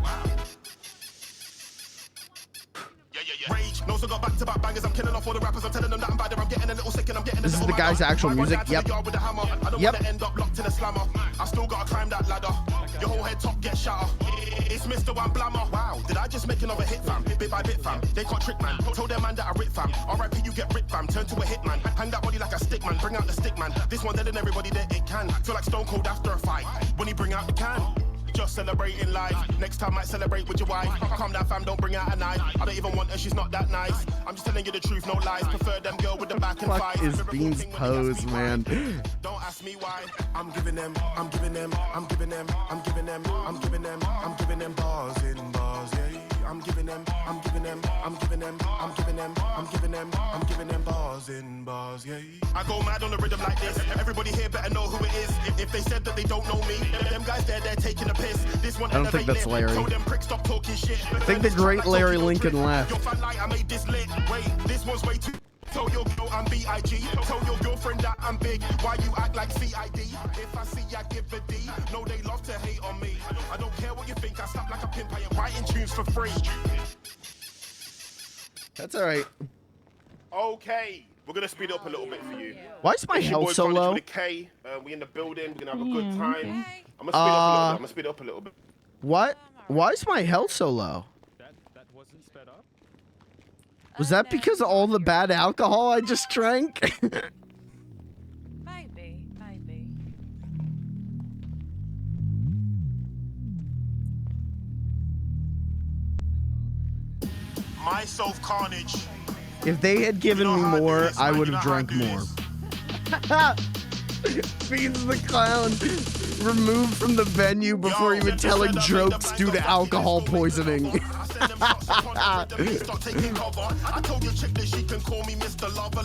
Rage, knows I got back-to-back bangers. I'm killing off all the rappers. I'm telling them that I'm bad. I'm getting a little sick and I'm getting a This is the guy's actual music. Yep. I don't wanna end up locked in a slammer. I still gotta climb that ladder. Your whole head top gets shatter. It's Mr. One Blammer. Wow, did I just make another hit, fam? Bit by bit, fam. They can't trick, man. Told their man that I rip, fam. R.I.P. you get ripped, fam. Turn to a hit, man. Hang that body like a stick, man. Bring out the stick, man. This one dead and everybody that it can. Feel like Stone Cold after a fight when he bring out the can. just celebrating life. Next time might celebrate with your wife. Calm down, fam, don't bring out a knife. I don't even want her, she's not that nice. I'm just telling you the truth, no lies. Prefer them girl with the back and Fuck fight. is Bean's pose, man? Don't ask me why. I'm giving them bars in bars, yeah. I'm giving them bars in bars, yeah. I go mad on the rhythm like this. Everybody here better know who it is. If they said that they don't know me, them guys they're taking a piss. This one I don't think that's Larry. Told them pricks stop talking shit. I think the great Larry Lincoln left. Your fan light, I made this lit. Wait, this one's way too. Tell your girl I'm B.I.G. Tell your girlfriend that I'm big. Why you act like C.I.D.? If I see I give a D. No, they love to hate on me. I don't care what you think. I slap like a pimp. I am writing tunes for free. That's all right. Okay, we're gonna speed up a little bit for you. Why is my health so low? With a K. We in the building. We're gonna have a good time. I'm gonna speed up a little bit. What? Why is my health so low? That wasn't sped up? Was that because of all the bad alcohol I just drank? Maybe. Myself Carnage. If they had given me more, I would have drank more. Beans the clown removed from the venue before even telling jokes due to alcohol poisoning. I told your chick that she can call me Mr. Lover.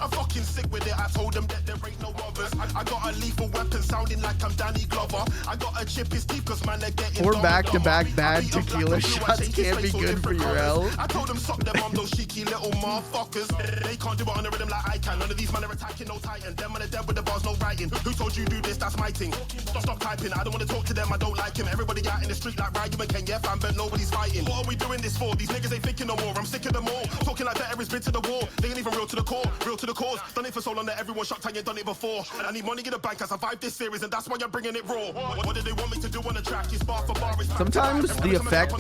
I'm fucking sick with it. I told them that there ain't no others. I got a lethal weapon sounding like I'm Danny Glover. I got a chip his teeth cause man they're getting. Or back-to-back bad tequila shots can't be good for your health. I told them suck them on those cheeky little motherfuckers. They can't do it on the rhythm like I can. None of these men are attacking no titan. Them man are dead with the bars no writing. Who told you do this? That's my thing. Stop typing. I don't want to talk to them. I don't like him. Everybody out in the street like Ryan and Ken. Yeah, fam, but nobody's fighting. What are we doing this for? These niggas ain't thinking no more. I'm sick of them all. Talking like veterans been to the war. They ain't even real to the core, real to the cause. Done it for so long that everyone shocked I ain't done it before. I need money in the bank. I survived this series and that's why I'm bringing it raw. What do they want me to do on the track? It's bar for bar. Sometimes the effect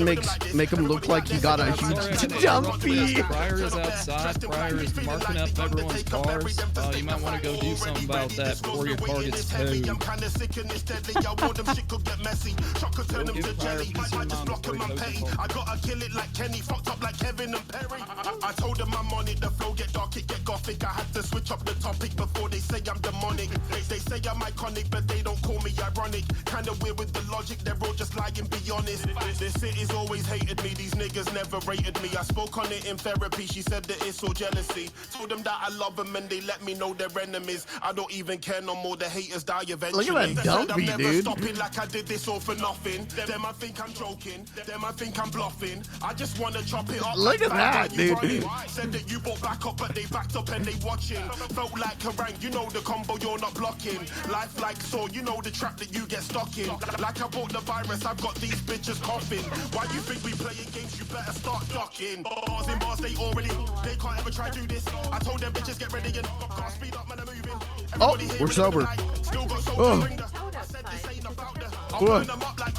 make him look like he got a huge dumpy. Pryor is outside. Pryor is marking up everyone's bars. You might want to go do something about that before your car gets towed. I'm kind of sick and it's deadly. I want them shit could get messy. Shock could turn them to jelly. I just block them, I'm petty. I gotta kill it like Kenny. Fucked up like Kevin and Perry. I told them I'm on it. The flow get dark, it get gothic. I had to switch up the topic before they say I'm demonic. They say I'm iconic, but they don't call me ironic. Kinda weird with the logic, they're all just lying, be honest. The city's always hated me, these niggas never rated me. I spoke on it in therapy, she said that it's all jealousy. Told them that I love them and they let me know they're enemies. I don't even care no more, the haters die eventually. Look at that dumpy, I'm never dude. stopping like I did this all for nothing. Them I think I'm joking, them I think I'm bluffing. I just wanna chop it up. Look at that, dude. Said that you bought back up, but they backed up and they watching. Felt like Kerrang, you know the combo you're not blocking. Life like Saw, you know the trap that you get stuck in. Like I bought the virus, I've got these bitches coughing. Why you think we playing games? You better start ducking. Bars in bars, they can't ever try do this. I told them bitches get ready and gotta speed up, man, I'm moving. Oh, we're sober. Oh. I'll burn them up like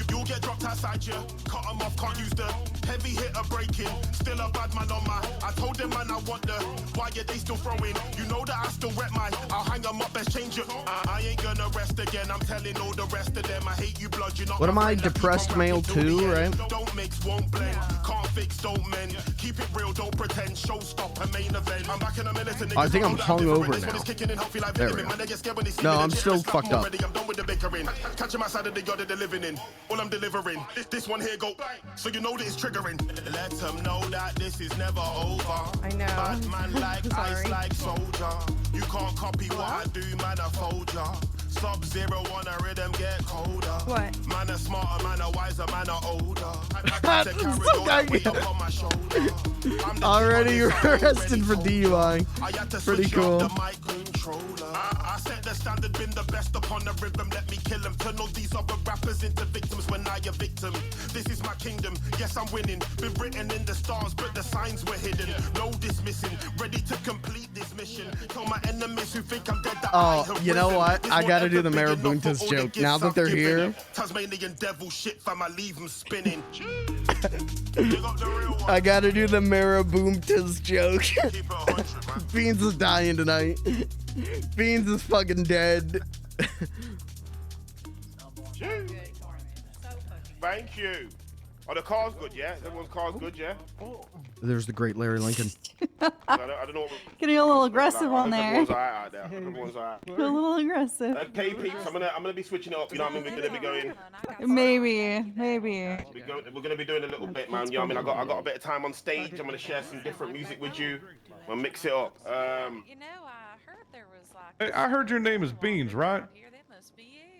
you'll get dropped outside you. Cut them off, can't use the heavy hitter breaking. Still a bad man on my. I told them man I want the. Why are they still throwing? You know that I still rep my. I'll hang them up, best change it. I ain't gonna rest again. I'm telling all the rest of them. I hate you, blood. You're not. What am I, depressed male too, right? Don't mix, won't blend. Can't fix, don't mend. Keep it real, don't pretend. Showstopper, main event. I'm back in a minute. I think I'm hungover now. There we go. No, I'm still fucked up. I'm done with the bickering. Catching my side of the yard that they're living in. All I'm delivering. This one here go. So you know that it's triggering. Let them know that this is never over. I know. Bad man like ice like soldier. You can't copy what I do, man, I fold ya. Sub-Zero on a rhythm get colder. What? Man a smarter, man a wiser, man a older. I to carry all that weight up on my shoulder. Already arrested for DUI. Pretty cool. I set the standard, been the best upon the rhythm. Let me kill them. Turn all these other rappers into victims when I a victim. This is my kingdom. Yes, I'm winning. Been written in the stars, but the signs were hidden. No dismissing. Ready to complete this mission. Tell my enemies who think I'm dead that Oh, you know what? I gotta do the Marabuntas joke. Now that they're here. Tasmanian devil shit, fam, I leave them spinning. I gotta do the Marabuntas joke. Beans is dying tonight. Beans is fucking dead. Thank you. Oh, the car's good, yeah? Everyone's car's good, yeah? There's the great Larry Lincoln. I don't know what Getting a little aggressive on there. Everyone's alright out there. Everyone's alright. A little aggressive. Okay, peeps, I'm gonna be switching it up. You know what I mean? We're gonna be going. Maybe. We're gonna be doing a little bit, man. You know what I mean? I got a bit of time on stage. I'm gonna share some different music with you. We'll mix it up. You know, I heard there was like. Hey, I heard your name is Beans, right?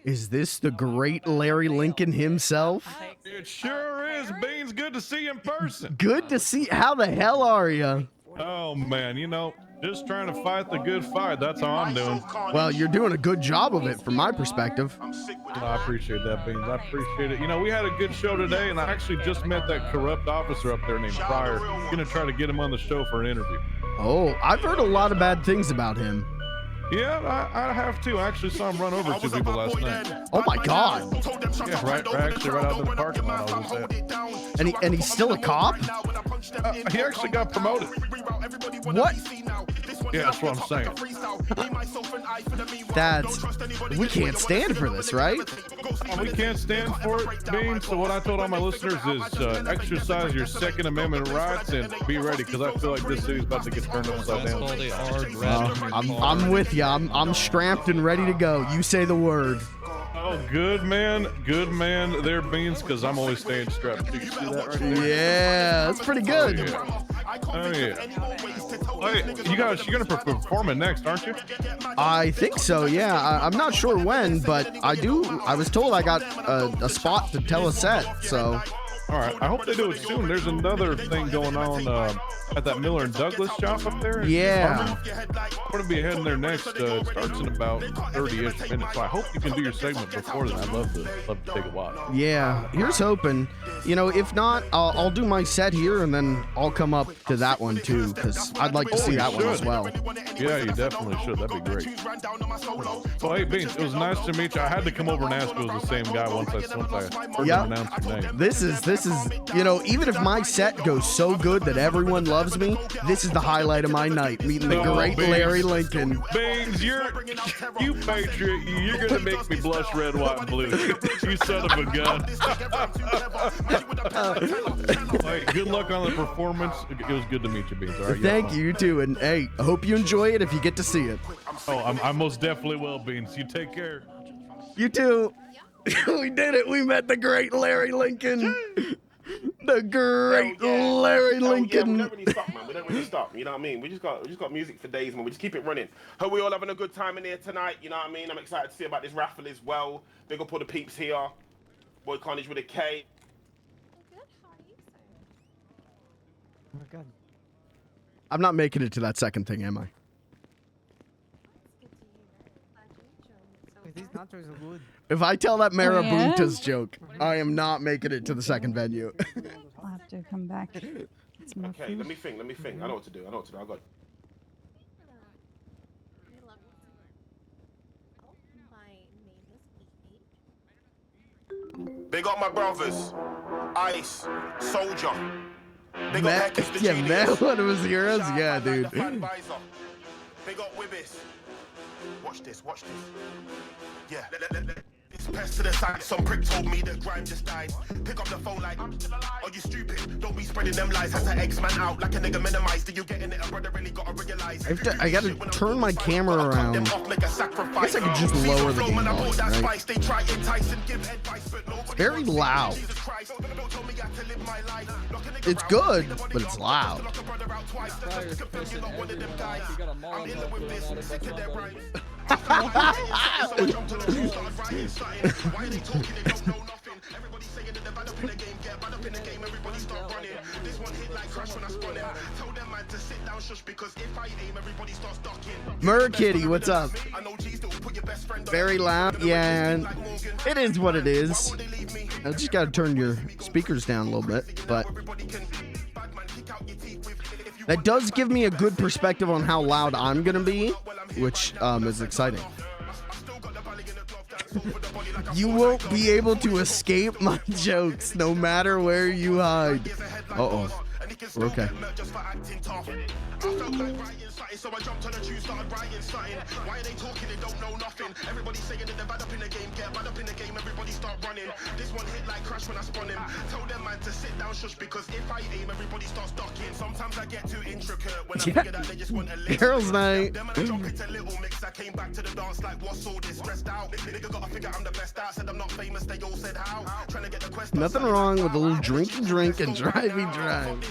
Is this the great Larry Lincoln himself? It sure is, Beans. Good to see you in person. Good to see. How the hell are you? Oh man, you know, just trying to fight the good fight. That's all I'm doing. Well, you're doing a good job of it from my perspective. I appreciate that, Beans. I appreciate it. You know, we had a good show today, and I actually just met that corrupt officer up there named Pryor. Gonna try to get him on the show for an interview. Oh, I've heard a lot of bad things about him. Yeah, I have too. I actually saw him run over 2 people last night. Oh my God! Yeah, right out in the parking lot. I was saying. And he's still a cop? He actually got promoted. What? Yeah, that's what I'm saying. We can't stand for this, right? We can't stand for it, Bean. So what I told all my listeners is exercise your Second Amendment rights and be ready, because I feel like this city's about to get turned upside down. I'm with you. I'm strapped and ready to go. You say the word. Oh, good man there, Beans, because I'm always staying strapped. You see that right here? Yeah, that's pretty good. Oh yeah. Hey, you're gonna perform it next, aren't you? I think so. Yeah, I'm not sure when, but I was told I got a spot to tell a set. So. All right. I hope they do it soon. There's another thing going on at that Miller and Douglas shop up there. Yeah. I'm going to be heading there next. It starts in about 30-ish minutes. So I hope you can do your segment before then. I'd love to take a watch. Yeah. Here's hoping. You know, if not, I'll do my set here and then I'll come up to that one too, because I'd like to see that one as well. Yeah, you definitely should. That'd be great. Well, hey, Beans, it was nice to meet you. I had to come over and ask if it was the same guy once I heard him announce your name. This is, you know, even if my set goes so good that everyone loves me, this is the highlight of my night, meeting the great Beans, Larry Lincoln. Beans, you patriot, you're gonna make me blush red, white, and blue. You son of a gun. Hey, good luck on the performance. It was good to meet you, Beans. All right, Thank you, too. And hey, I hope you enjoy it if you get to see it. Oh, I most definitely will, Beans. You take care. You too. We did it. We met the great Larry Lincoln. The great Larry Lincoln. We don't really stop, man. We don't really stop. You know what I mean? We just got music for days, man. We just keep it running. Hope we all having a good time in here tonight. You know what I mean? I'm excited to see about this raffle as well. Big up all the peeps here. Boy Carnage with a K. I'm not making it to that second thing, am I? These nachos are good. If I tell that Marabunta's joke, I am not making it to the second venue. I'll have to come back. Okay, let me think. I know what to do. I got it. Big up my brothers. Ice. Soldier. Big up Heckers the Genius. Man, one of his heroes? Yeah, dude. Big up Wibbis. Watch this. Yeah. This pest to the side. Some prick told me that Grime just died. Pick up the phone like, are you stupid? Don't be spreading them lies. Has to X man out like a nigga minimized. Do you getting it? A brother really gotta realize. I gotta turn my camera around. I guess I could just lower the game volume, right? It's very loud. It's good, but it's loud. Merkitty, what's up? Very loud. Yeah, it is what it is. I just gotta turn your speakers down a little bit, but that does give me a good perspective on how loud I'm gonna be, which is exciting. You won't be able to escape my jokes no matter where you hide. Uh-oh. We're okay. started, so I jumped on a tune, started writing something. Why are they talking? They don't know nothing. Everybody saying that they're bad up in the game, get bad up in the game, everybody start running. This one hit like Crash when I spun him. Tell them man to sit down, shush, because if I aim, everybody starts ducking. Sometimes I get too intricate when I figure that they just want a lick. Girls' night. Then when I jump into Little Mix, I came back to the dance like what's all this stressed out. Nigga gotta figure I'm the best out. Said I'm not famous, they all said how. Trying to get the quest. Nothing wrong with a little drink and drivey drive.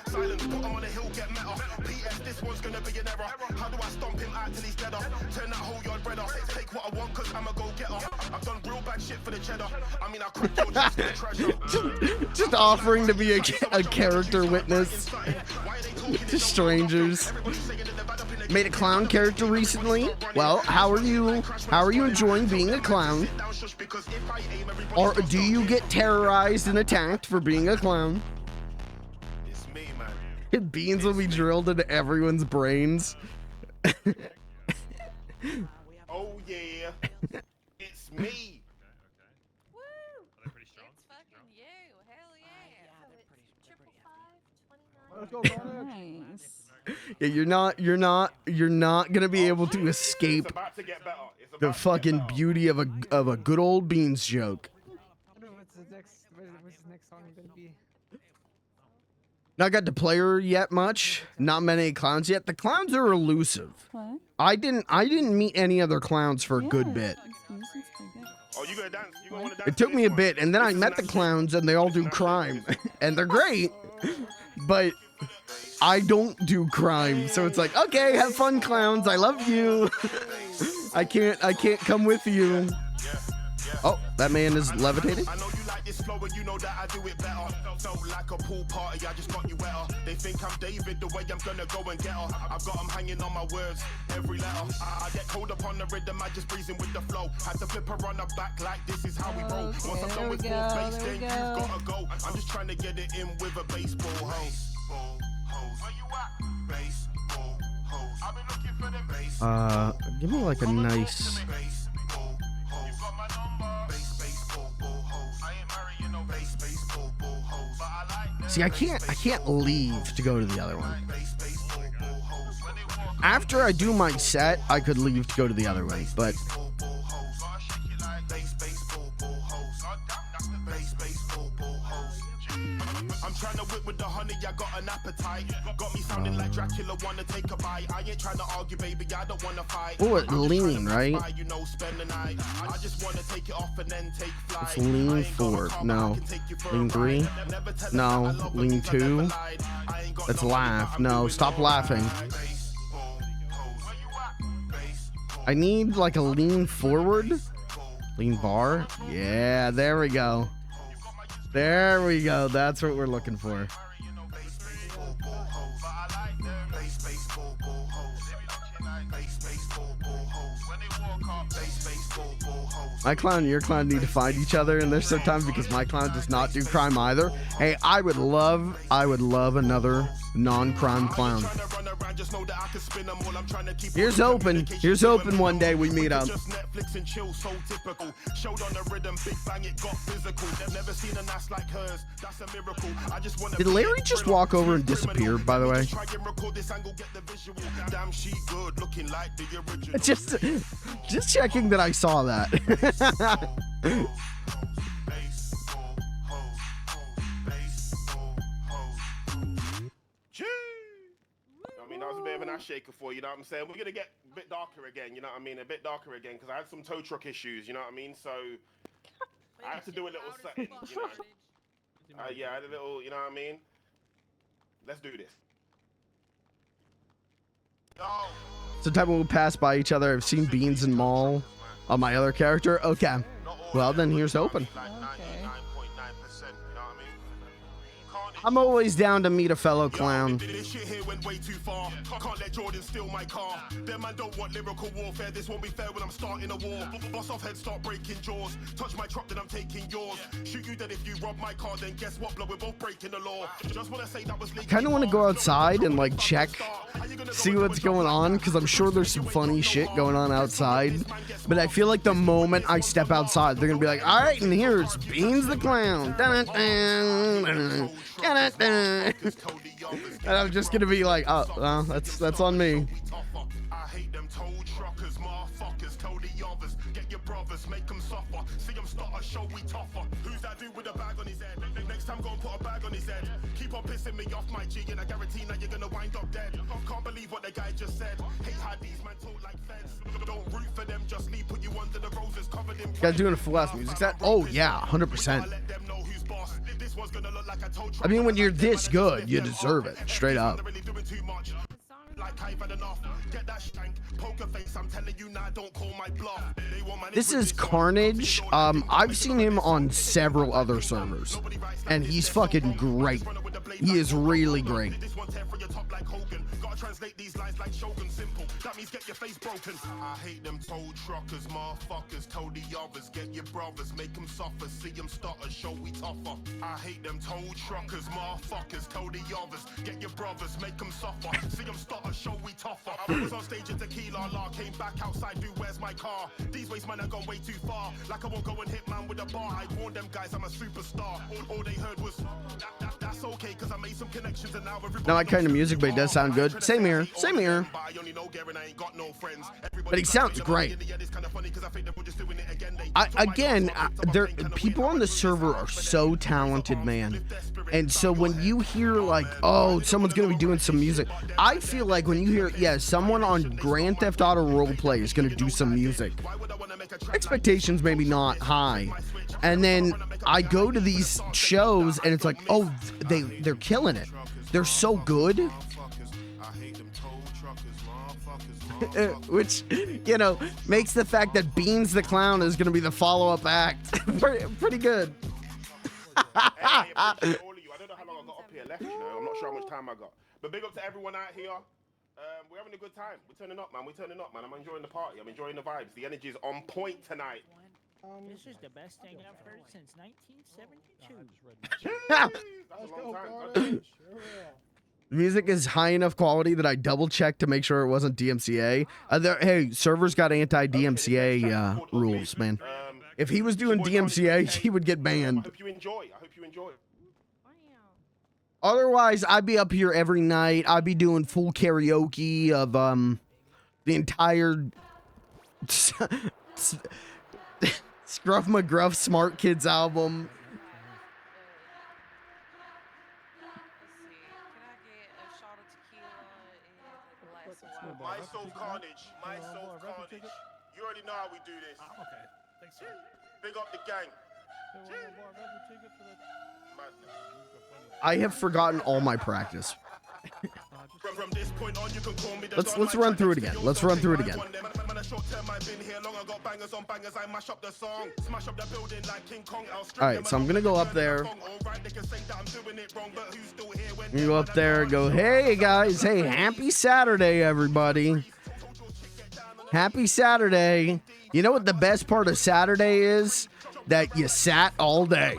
Silence, put him on a hill, get meta. PS, this one's gonna be an error. How do I stomp him out till he's dead off? Turn that whole yard bread off. Take what I want, cause I'm a go-getter. I've done real bad shit for the cheddar. I mean, I cracked your chest for the treasure. Just offering to be a character witness to strangers. Made a clown character recently. Well, how are you enjoying being a clown? Or do you get terrorized and attacked for being a clown? Beans will be drilled into everyone's brains. Oh yeah, it's me. Woo! It's fucking you. Hell yeah. Nice. Yeah, you're not gonna be able to escape the fucking beauty of a good old Beans joke. What's his next song gonna be? Not got to play her yet much. Not many clowns yet. The clowns are elusive. What? I didn't meet any other clowns for a good bit. Oh, you gonna dance? You gonna dance? It took me a bit, and then I met the clowns, and they all do crime, and they're great. But I don't do crime, so it's like, okay, have fun, clowns. I love you. I can't come with you. Oh, that man is levitating. I know you like this flow and you know that I do it better. Felt like a pool party, I just got you wetter. They think I'm David, the way I'm gonna go and get her. I've got them hanging on my words, every letter. I get cold upon the rhythm, I just breezing with the flow. Had to flip her on her back like this is how we roll. Once I'm done with full bass, then you've gotta go. I'm just trying to get it in with a baseball hose. Where you at? Baseball hose. I've been looking for them baseball. Give me like a nice. See, I can't leave to go to the other one. After I do my set, I could leave to go to the other one, but I'm trying to whip with the honey, I got an appetite. Got me sounding like Dracula, wanna take a bite. I ain't trying to argue, baby, I don't wanna fight. Oh, it's lean, right? You know, spend the night. I just wanna take it off and then take flight. It's lean 4. No. Lean 3. No. Lean 2. That's laugh. No, stop laughing. I need like a lean forward. Lean bar. Yeah, there we go. There we go. That's what we're looking for. My clown and your clown need to find each other in this sometime because my clown does not do crime either. Hey, I would love another non-crime clown. Here's hoping one day we meet up. Did Larry just walk over and disappear, by the way? Just checking that I saw that. I mean, that was a bit of an ass shaker for you, you know what I'm saying? We're gonna get a bit darker again, you know what I mean? A bit darker again, because I had some tow truck issues, you know what I mean? So I had to do a little setting, you know. Yeah, I had a little, you know what I mean? Let's do this. Sometimes we'll pass by each other. I've seen Beans and Maul on my other character. Okay. Well, then here's hoping. I'm always down to meet a fellow clown. This shit here went way too far. Can't let Jordan steal my car. Them man don't want lyrical warfare. This won't be fair when I'm starting a war. Boss off head, start breaking jaws. Touch my truck, then I'm taking yours. Shoot you dead if you rob my car, then guess what, blood? We're both breaking the law. Just wanna say that was legal. Kind of want to go outside and like check, see what's going on, because I'm sure there's some funny shit going on outside. But I feel like the moment I step outside, they're gonna be like, all right, and here's Beans the Clown. And I'm just gonna be like, oh, well, that's on me. I hate them toll truckers, motherfuckers, tell the others, get your brothers, make them suffer, see them start a show, we tougher. Who's that dude with a bag on his head? Next time go and put a bag on his head. Keep on pissing me off, my G, and I guarantee now you're gonna wind up dead. Can't believe what the guy just said. Hate how these men talk like feds. Don't root for them, just leave, put you under the roses, covered in. Guys doing a full ass music set? Oh yeah, 100%. I mean, when you're this good, you deserve it, straight up. This is Carnage. I've seen him on several other servers, and he's fucking great. He is really great. Translate these lines like Shogun simple. That means get your face broken. I hate them toll truckers, motherfuckers. Tell the others, get your brothers, make them suffer. See them start a show, we tougher. I hate them toll truckers, motherfuckers. Tell the others, get your brothers, make them suffer. See them start a show, we tougher. I was on stage in Tequila, La came back outside, dude, where's my car? These ways, man, have gone way too far. Like I won't go and hit man with a bar. I warned them guys, I'm a superstar. All they heard was, that's okay, cause I made some connections and now everybody. Not my kind of music, but it does sound good. Same here, same here. But he sounds great. People on the server are so talented, man. And so when you hear like, oh, someone's gonna be doing some music, I feel like when you hear, yeah, someone on Grand Theft Auto Roleplay is gonna do some music, expectations maybe not high. And then I go to these shows and it's like, oh, they're killing it. They're so good. Which, you know, makes the fact that Beans the Clown is going to be the follow-up act pretty good. Hey, I appreciate all of you. I don't know how long I got up here left, you know. I'm not sure how much time I got. But big up to everyone out here. We're having a good time. We're turning up, man. We're turning up, man. I'm enjoying the party. I'm enjoying the vibes. The energy is on point tonight. This is the best thing I've heard since 1972. That's a long time. The music is high enough quality that I double-checked to make sure it wasn't DMCA. Hey, servers got anti-DMCA rules, man. If he was doing DMCA, he would get banned. I hope you enjoy. I hope you enjoy. Otherwise, I'd be up here every night. I'd be doing full karaoke of the entire Scruff McGruff Smart Kids album. My soul carnage. My soul carnage. You already know how we do this. Okay. Thanks, sir. Big up the gang. I have forgotten all my practice. Let's run through it again. Let's run through it again. Alright, so I'm gonna go up there. You go up there and go, hey guys, hey, happy Saturday, everybody. Happy Saturday. You know what the best part of Saturday is? That you sat all day.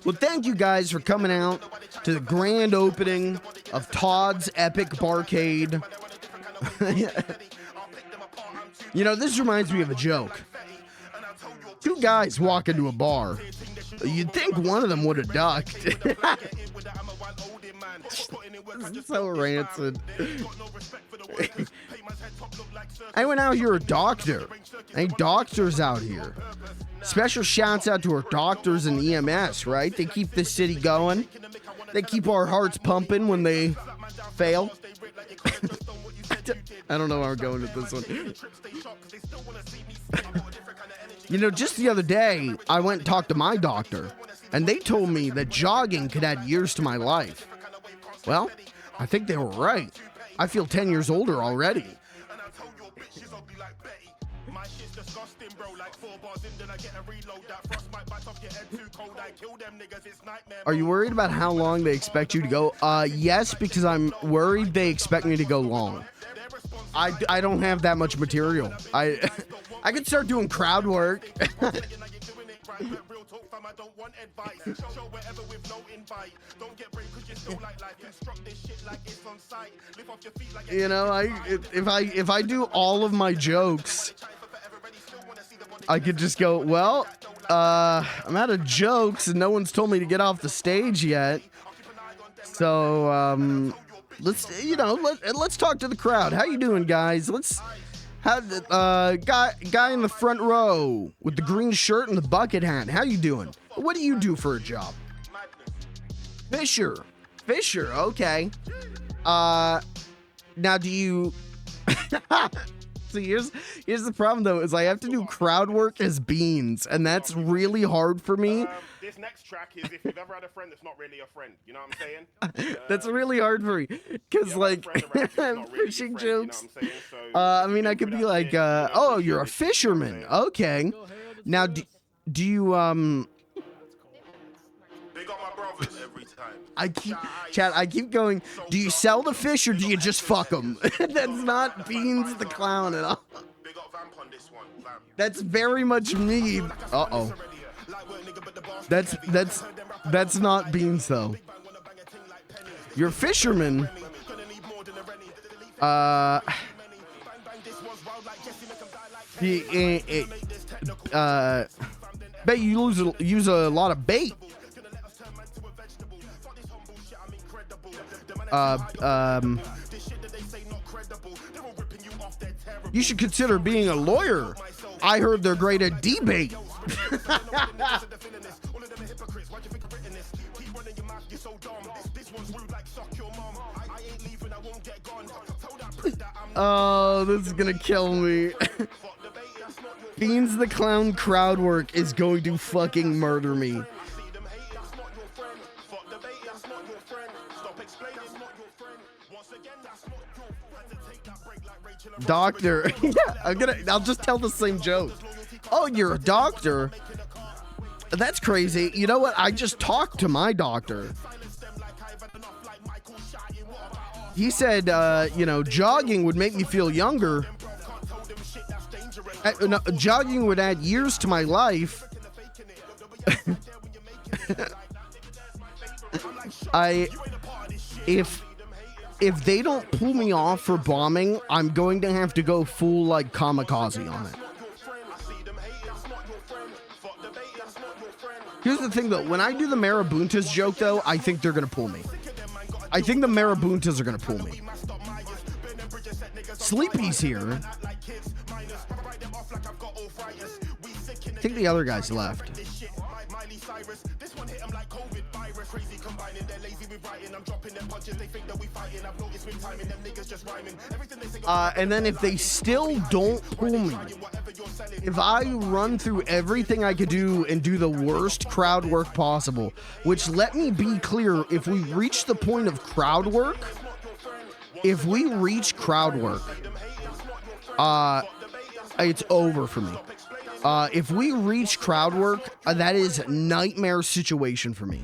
Well, thank you guys for coming out to the grand opening of Todd's Epic Barcade. You know, this reminds me of a joke. Two guys walk into a bar. You'd think one of them would have ducked. So rancid. I went out here a doctor. Hey, doctors out here. Special shouts out to our doctors and EMS, right? They keep this city going. They keep our hearts pumping when they fail. I don't know where I'm going with this one. You know, just the other day, I went and talked to my doctor, and they told me that jogging could add years to my life. Well, I think they were right. I feel 10 years older already. Are you worried about how long they expect you to go? Yes, because I'm worried they expect me to go long. I don't have that much material. I could start doing crowd work. You know, if I do all of my jokes I could just go, well, I'm out of jokes and no one's told me to get off the stage yet. So, let's talk to the crowd. How you doing, guys? Let's have guy in the front row with the green shirt and the bucket hat. How you doing? What do you do for a job? Fisher, okay. Now do you... So here's the problem though, is I have to do crowd work as Beans, and that's really hard for me. This next track is if you've ever had a friend that's not really a friend. You know what I'm saying? That's really hard for me, because like fishing jokes. I mean, I could be like, oh, you're a fisherman. Okay. Now, do you Big up my brothers every time. I keep going, do you sell the fish or do you just fuck them? That's not Beans the Clown at all. Big up Vamp on this one. Vamp. That's very much me. Uh-oh. That's not Beans though. You're a fisherman. Bet you use a lot of bait. You should consider being a lawyer. I heard they're great at debate. Oh, this is gonna kill me. Beans the Clown crowd work is going to fucking murder me. Doctor. Yeah, I'll just tell the same joke. Oh, you're a doctor? That's crazy. You know what? I just talked to my doctor. He said, jogging would make me feel younger. No, jogging would add years to my life. If they don't pull me off for bombing, I'm going to have to go full like kamikaze on it. Here's the thing though, when I do the Marabuntas joke though, I think they're gonna pull me. I think the Marabuntas are gonna pull me. Sleepy's here. I think the other guys left. And then if they still don't pull me, if I run through everything I could do and do the worst crowd work possible, which, let me be clear, if we reach the point of crowd work, it's over for me. If we reach crowd work, that is a nightmare situation for me.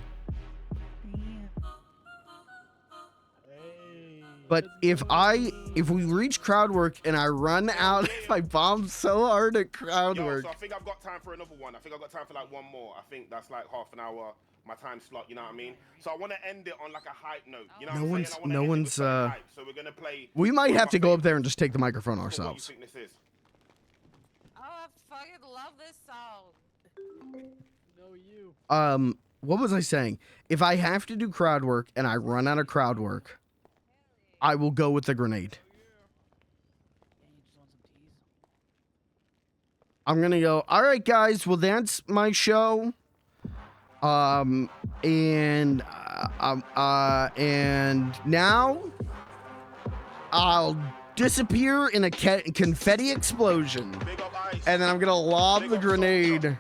But if we reach crowd work and I run out, if I bomb so hard at crowd work. So I think I've got time for another one. I think I've got time for like one more. I think that's like half an hour, my time slot, you know what I mean? So I want to end it on like a hype note. You know what I'm saying? No one's, so we're going to play. We might have to go up there and just take the microphone ourselves. What do you think this is? Oh, I fucking love this song. No, you. What was I saying? If I have to do crowd work and I run out of crowd work, I will go with the grenade. I'm gonna go, all right, guys, well, that's my show. And now I'll disappear in a confetti explosion. And then I'm gonna lob the grenade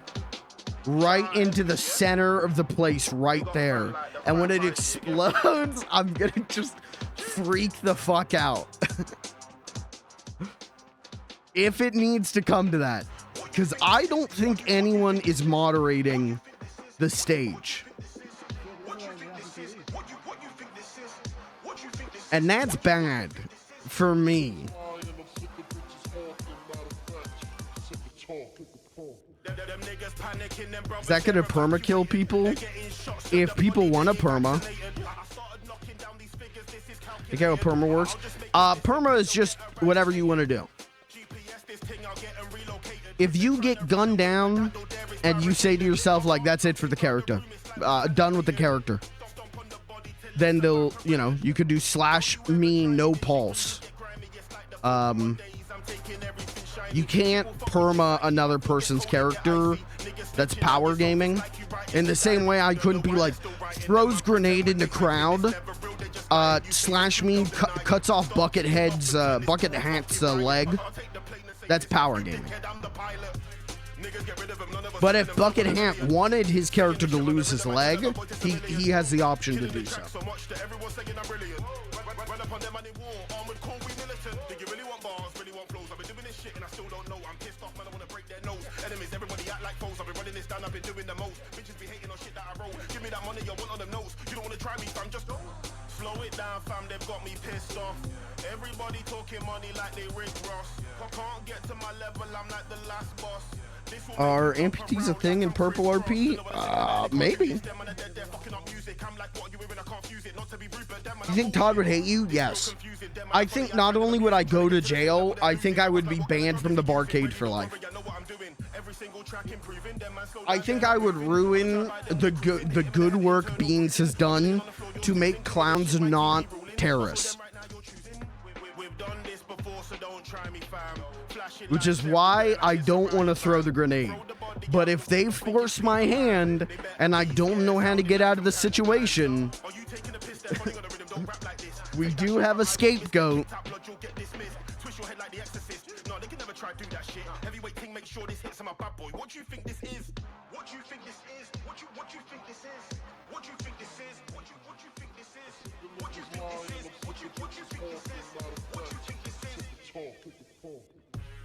right into the center of the place right there. And when it explodes, I'm gonna just freak the fuck out. If it needs to come to that. Because I don't think anyone is moderating the stage. And that's bad for me. Is that gonna perma kill people? If people want a perma. Okay, how perma works. Perma is just whatever you want to do. if you get gunned down and you say to yourself, like, that's it for the character, done with the character, then they'll, you know, you could do /me no pulse. You can't perma another person's character that's power gaming. In the same way I couldn't be like, throws grenade in the crowd, /me cuts off Bucket Hat's leg. That's power gaming. But if Bucket Hat wanted his character to lose his leg, he has the option to do so. Slow it down, fam, they've got me pissed off. Everybody talking money like they Rick Ross. Can't get to my level, I'm like the last boss. Are amputees a thing in PurpleRP? Maybe. You think Todd would hate you? Yes. I think not only would I go to jail, I think I would be banned from the barcade for life. I think I would ruin the good work Beans has done to make clowns not terrorists. Which is why I don't want to throw the grenade. But if they force my hand and I don't know how to get out of the situation, we do have a scapegoat. What do you think this is? What do you think this is? What do you think this is? What do you think this is? What do you think this is? What do you think this is? What do you think this is? What do you think this is?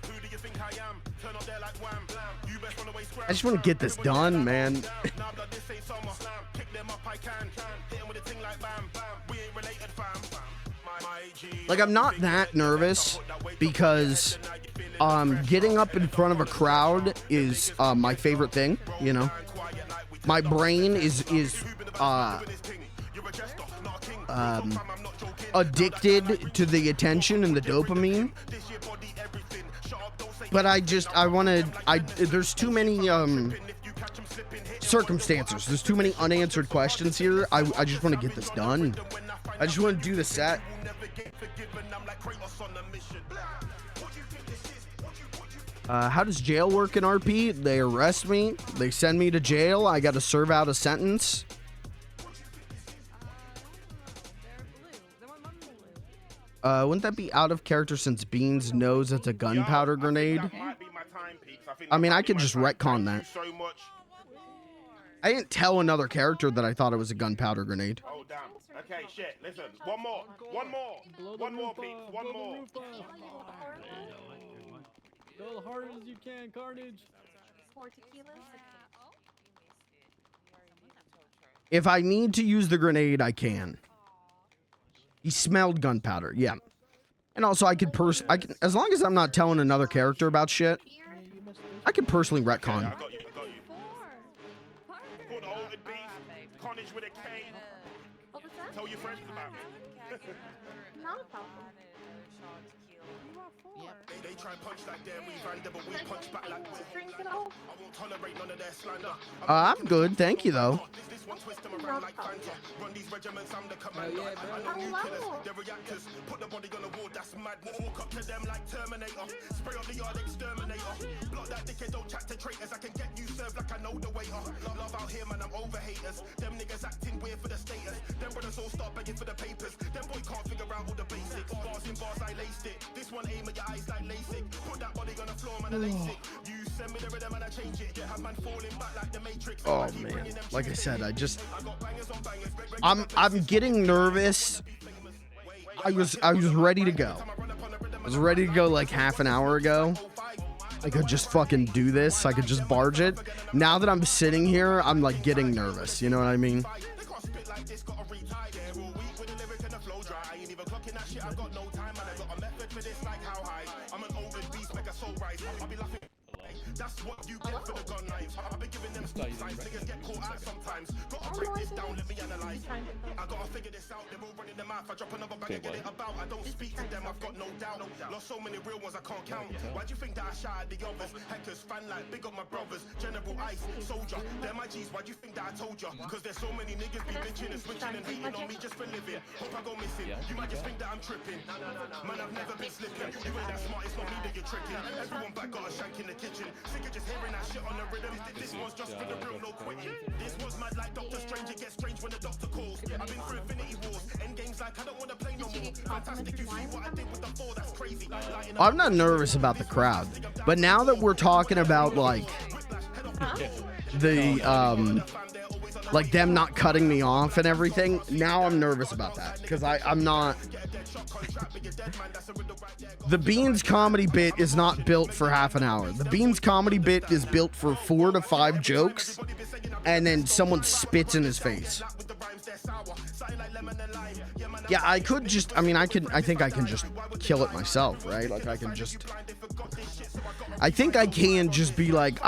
Who do you think I am? Turn up there like wham. You best run away scram. I just want to get this done, man. Kick them up I can. Hit him with a thing like bam. We ain't related, fam. Like, I'm not that nervous because getting up in front of a crowd is my favorite thing, you know. My brain is addicted to the attention and the dopamine. But there's too many circumstances. There's too many unanswered questions here. I just want to get this done. I just want to do the set. How does jail work in RP? They arrest me. They send me to jail. I got to serve out a sentence. Wouldn't that be out of character since Beans knows it's a gunpowder grenade? I mean, I could just retcon that. I didn't tell another character that I thought it was a gunpowder grenade. Oh, damn. Okay, shit. Listen. One more, please. One more. Go as hard as you can, Carnage. If I need to use the grenade, I can. He smelled gunpowder, yeah. And also, I could as long as I'm not telling another character about shit, I could personally retcon. I got you. Good old beast. Carnage with a K. Tell your friends about me. Not a problem. They try and punch like they're Revander, but we punch back like we're I won't tolerate none of their slander. I'm good, thank you though. This one twist them around like Fanta. Run these regiments, I'm the commander. I know you killers, they're reactors. Put the body on the wall, that's mad. Walk up to them like Terminator. Spray on the yard, exterminator. Block that dickhead, don't chat to traitors. I can get you served like I know the waiter. Love out here, man, I'm over haters. Them niggas acting weird for the status. Them brothers all start begging for the papers. Them boy can't figure out all the basics. Bars in bars, I laced it. This one aim at your eyes like LASIK. Put that body on the floor, man, I lace it. You send me the rhythm and I change it. You have man falling back like the Matrix. Oh man, like I said, I'm getting nervous. I was ready to go. I was ready to go like half an hour ago. I could just fucking do this. I could just barge it. Now that I'm sitting here, I'm like getting nervous. You know what I mean? That's what you get for the gun knives. I've been giving them stop signs, niggas get caught out sometimes. Gotta break this down, let me analyze. I gotta figure this out, they're all running their mouth. I drop another bag and get it about. I don't speak to them, I've got no doubt. Lost so many real ones I can't count. Why do you think that I shot at the others? Hackers, fan like, big up my brothers. General Ice, soldier, they're my G's. Why do you think that I told you? Cause there's so many niggas be bitching and switching and hating on me just for living. Hope I go missing. You might just think that I'm tripping. Man, I've never been slipping. You ain't that smart, it's not me that you're tricking. Everyone back got a shank in the kitchen. Sick of just hearing that shit on the rhythm. This one's just for the real, no quitting. This was mad like Doctor Strange. It gets strange when the doctor calls. I've been through Infinity Wars. End games like I don't want to play no more. Fantastic, you see what I did with the 4, that's crazy. I'm not nervous about the crowd, but now that we're talking about like the like them not cutting me off and everything, now I'm nervous about that because I'm not. The Beans comedy bit is not built for half an hour. The Beans comedy bit is built for 4 to 5 jokes, and then someone spits in his face. Yeah, I could just. I mean, I think I can just kill it myself, right? Like I can just. I think I can just be like.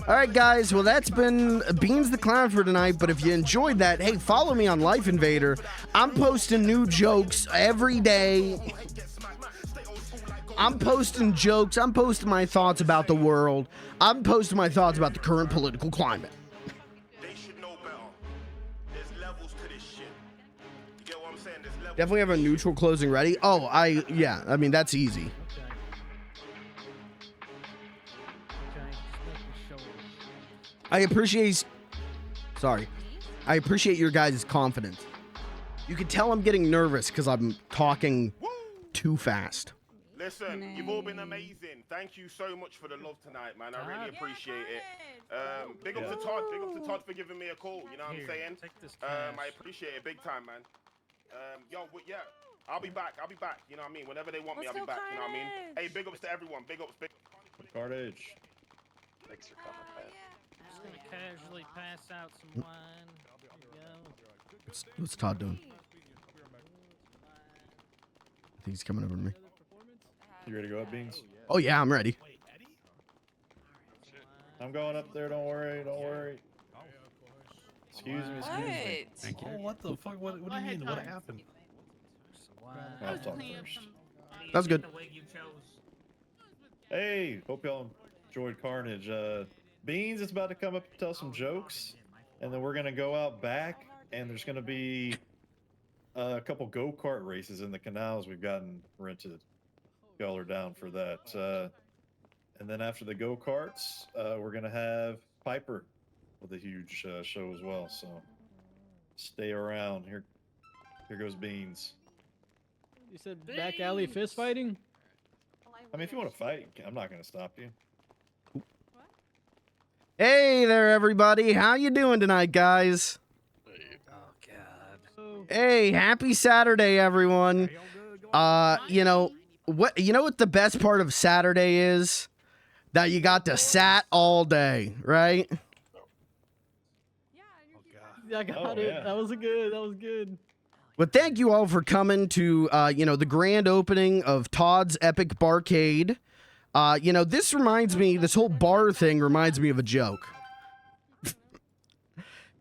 All right, guys. Well, that's been Beans the Clown for tonight. But if you enjoyed that, hey, follow me on Life Invader. I'm posting new jokes every day. I'm posting jokes. I'm posting my thoughts about the world. I'm posting my thoughts about the current political climate. Definitely have a neutral closing ready. Oh, yeah. I mean, that's easy. I appreciate your guys' confidence. You can tell I'm getting nervous because I'm talking too fast. Listen, you've all been amazing. Thank you so much for the love tonight, man. I really appreciate it. Big up to Todd. Big up to Todd for giving me a call. You know what I'm saying? I appreciate it big time, man. Yeah, I'll be back. You know what I mean? Whenever they want me, I'll be back. You know what I mean? Hey, big ups to everyone. Big ups. Carnage. Thanks for coming, man. Just gonna casually pass out some wine. There you go. What's Todd doing? I think he's coming over to me. You ready to go up, Beans? Oh yeah, I'm ready. I'm going up there. Don't worry. Excuse me. Thank you. Oh, what the fuck? What do you mean? What happened? I'll talk first. That's good. Hey, hope y'all enjoyed Carnage. Beans is about to come up and tell some jokes, and then we're gonna go out back, and there's gonna be a couple go-kart races in the canals we've gotten rented. Y'all are down for that. And then after the go-karts, we're gonna have Piper with a huge show as well. So stay around. Here goes Beans. You said back alley fist fighting? I mean, if you want to fight, I'm not gonna stop you. Hey there, everybody. How you doing tonight, guys? Hey, happy Saturday, everyone. You know what the best part of Saturday is? That you got to sat all day, right? I got it. Yeah. That was good. But thank you all for coming to the grand opening of Todd's Epic Barcade. This whole bar thing reminds me of a joke.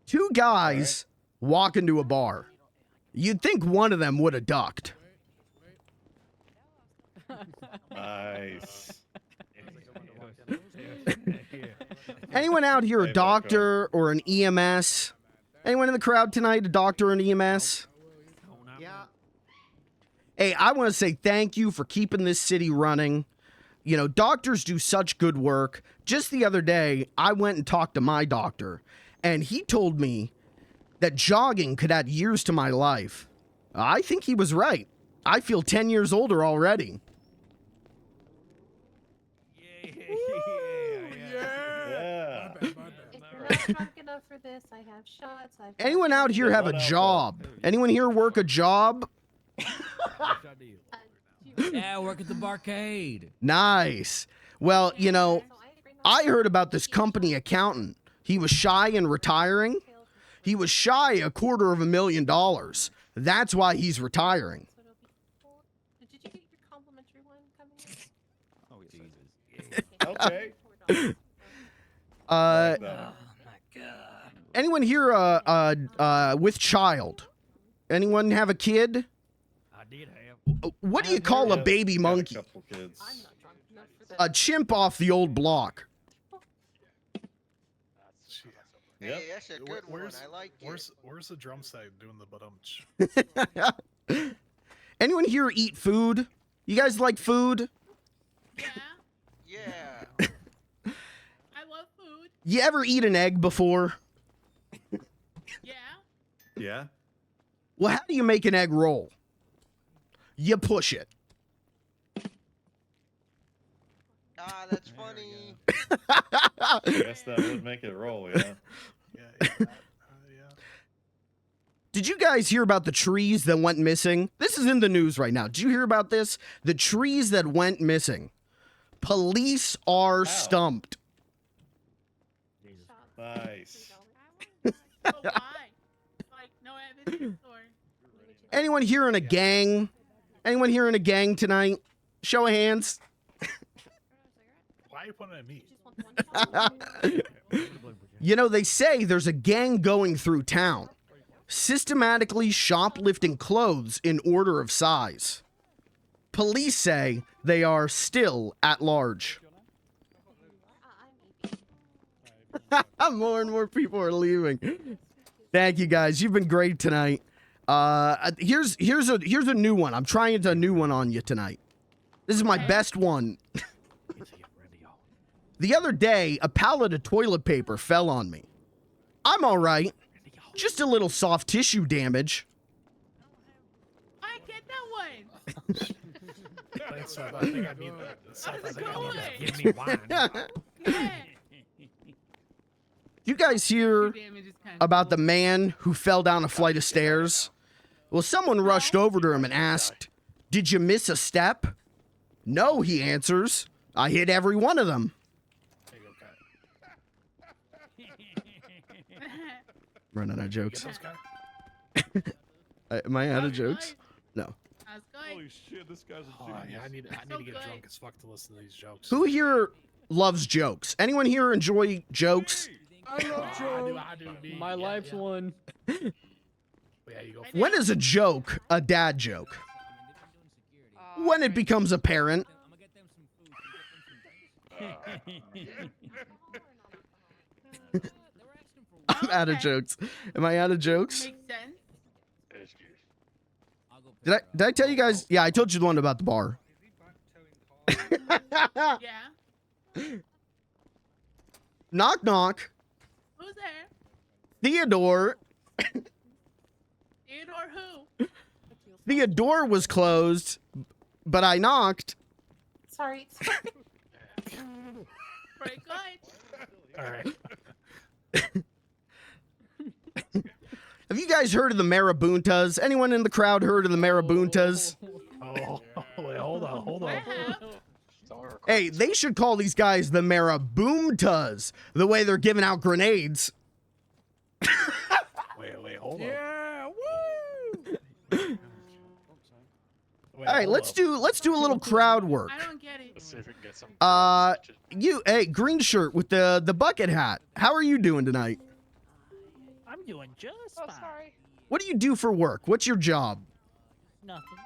2 guys walk into a bar. You'd think one of them would have ducked. Nice. Anyone out here a doctor or an EMS? Anyone in the crowd tonight a doctor or an EMS? Yeah. Hey, I want to say thank you for keeping this city running. You know, doctors do such good work. Just the other day, I went and talked to my doctor, and he told me that jogging could add years to my life. I think he was right. I feel 10 years older already. If you're not drunk enough for this, I have shots. Anyone out here have a job? Anyone here work a job? Yeah, work at the barcade. Nice. Well, I heard about this company accountant. He was shy in retiring. He was shy $250,000. That's why he's retiring. Did you get your complimentary one coming in? Oh, Jesus. Okay. Anyone here with child? Anyone have a kid? I did have. What do you call a baby monkey? Couple kids. A chimp off the old block. Yep. Hey, that's a good one. I like it. Where's the drum set doing the Anyone here eat food? You guys like food? Yeah. I love food. You ever eat an egg before? Yeah. Well, how do you make an egg roll? You push it. Ah, that's funny. I guess that would make it roll, yeah. Did you guys hear about the trees that went missing? This is in the news right now. Did you hear about this? The trees that went missing. Police are stumped. Nice. Anyone here in a gang? Anyone here in a gang tonight? Show of hands. Why are you pointing at me? You know, they say there's a gang going through town, systematically shoplifting clothes in order of size. Police say they are still at large. More and more people are leaving. Thank you guys. You've been great tonight. Here's a new one. I'm trying a new one on you tonight. This is my best one. The other day, a pallet of toilet paper fell on me. I'm all right. Just a little soft tissue damage. I get that one. Thanks, I think I need that. Give me wine. You guys hear about the man who fell down a flight of stairs? Well, someone rushed over to him and asked, "Did you miss a step?" "No," he answers. "I hit every one of them." Running out of jokes. Am I out of jokes? No. Holy shit, this guy's a genius. I need to get drunk as fuck to listen to these jokes. Who here loves jokes? Anyone here enjoy jokes? I love jokes. My life's one. When is a joke a dad joke? When it becomes apparent. I'm out of jokes. Am I out of jokes? Did I tell you guys? Yeah, I told you the one about the bar. Yeah. Knock knock. Who's there? Theodore. Theodore who? Theodore was closed, but I knocked. Sorry. Pretty good. All right. Have you guys heard of the Marabuntas? Anyone in the crowd heard of the Marabuntas? Oh, wait, hold on. Hey, they should call these guys the Marabuntas, the way they're giving out grenades. Wait, hold on. Yeah, woo! All right, let's do a little crowd work. I don't get it. Hey, green shirt with the bucket hat. How are you doing tonight? I'm doing just fine. Sorry. What do you do for work? What's your job? Nothing.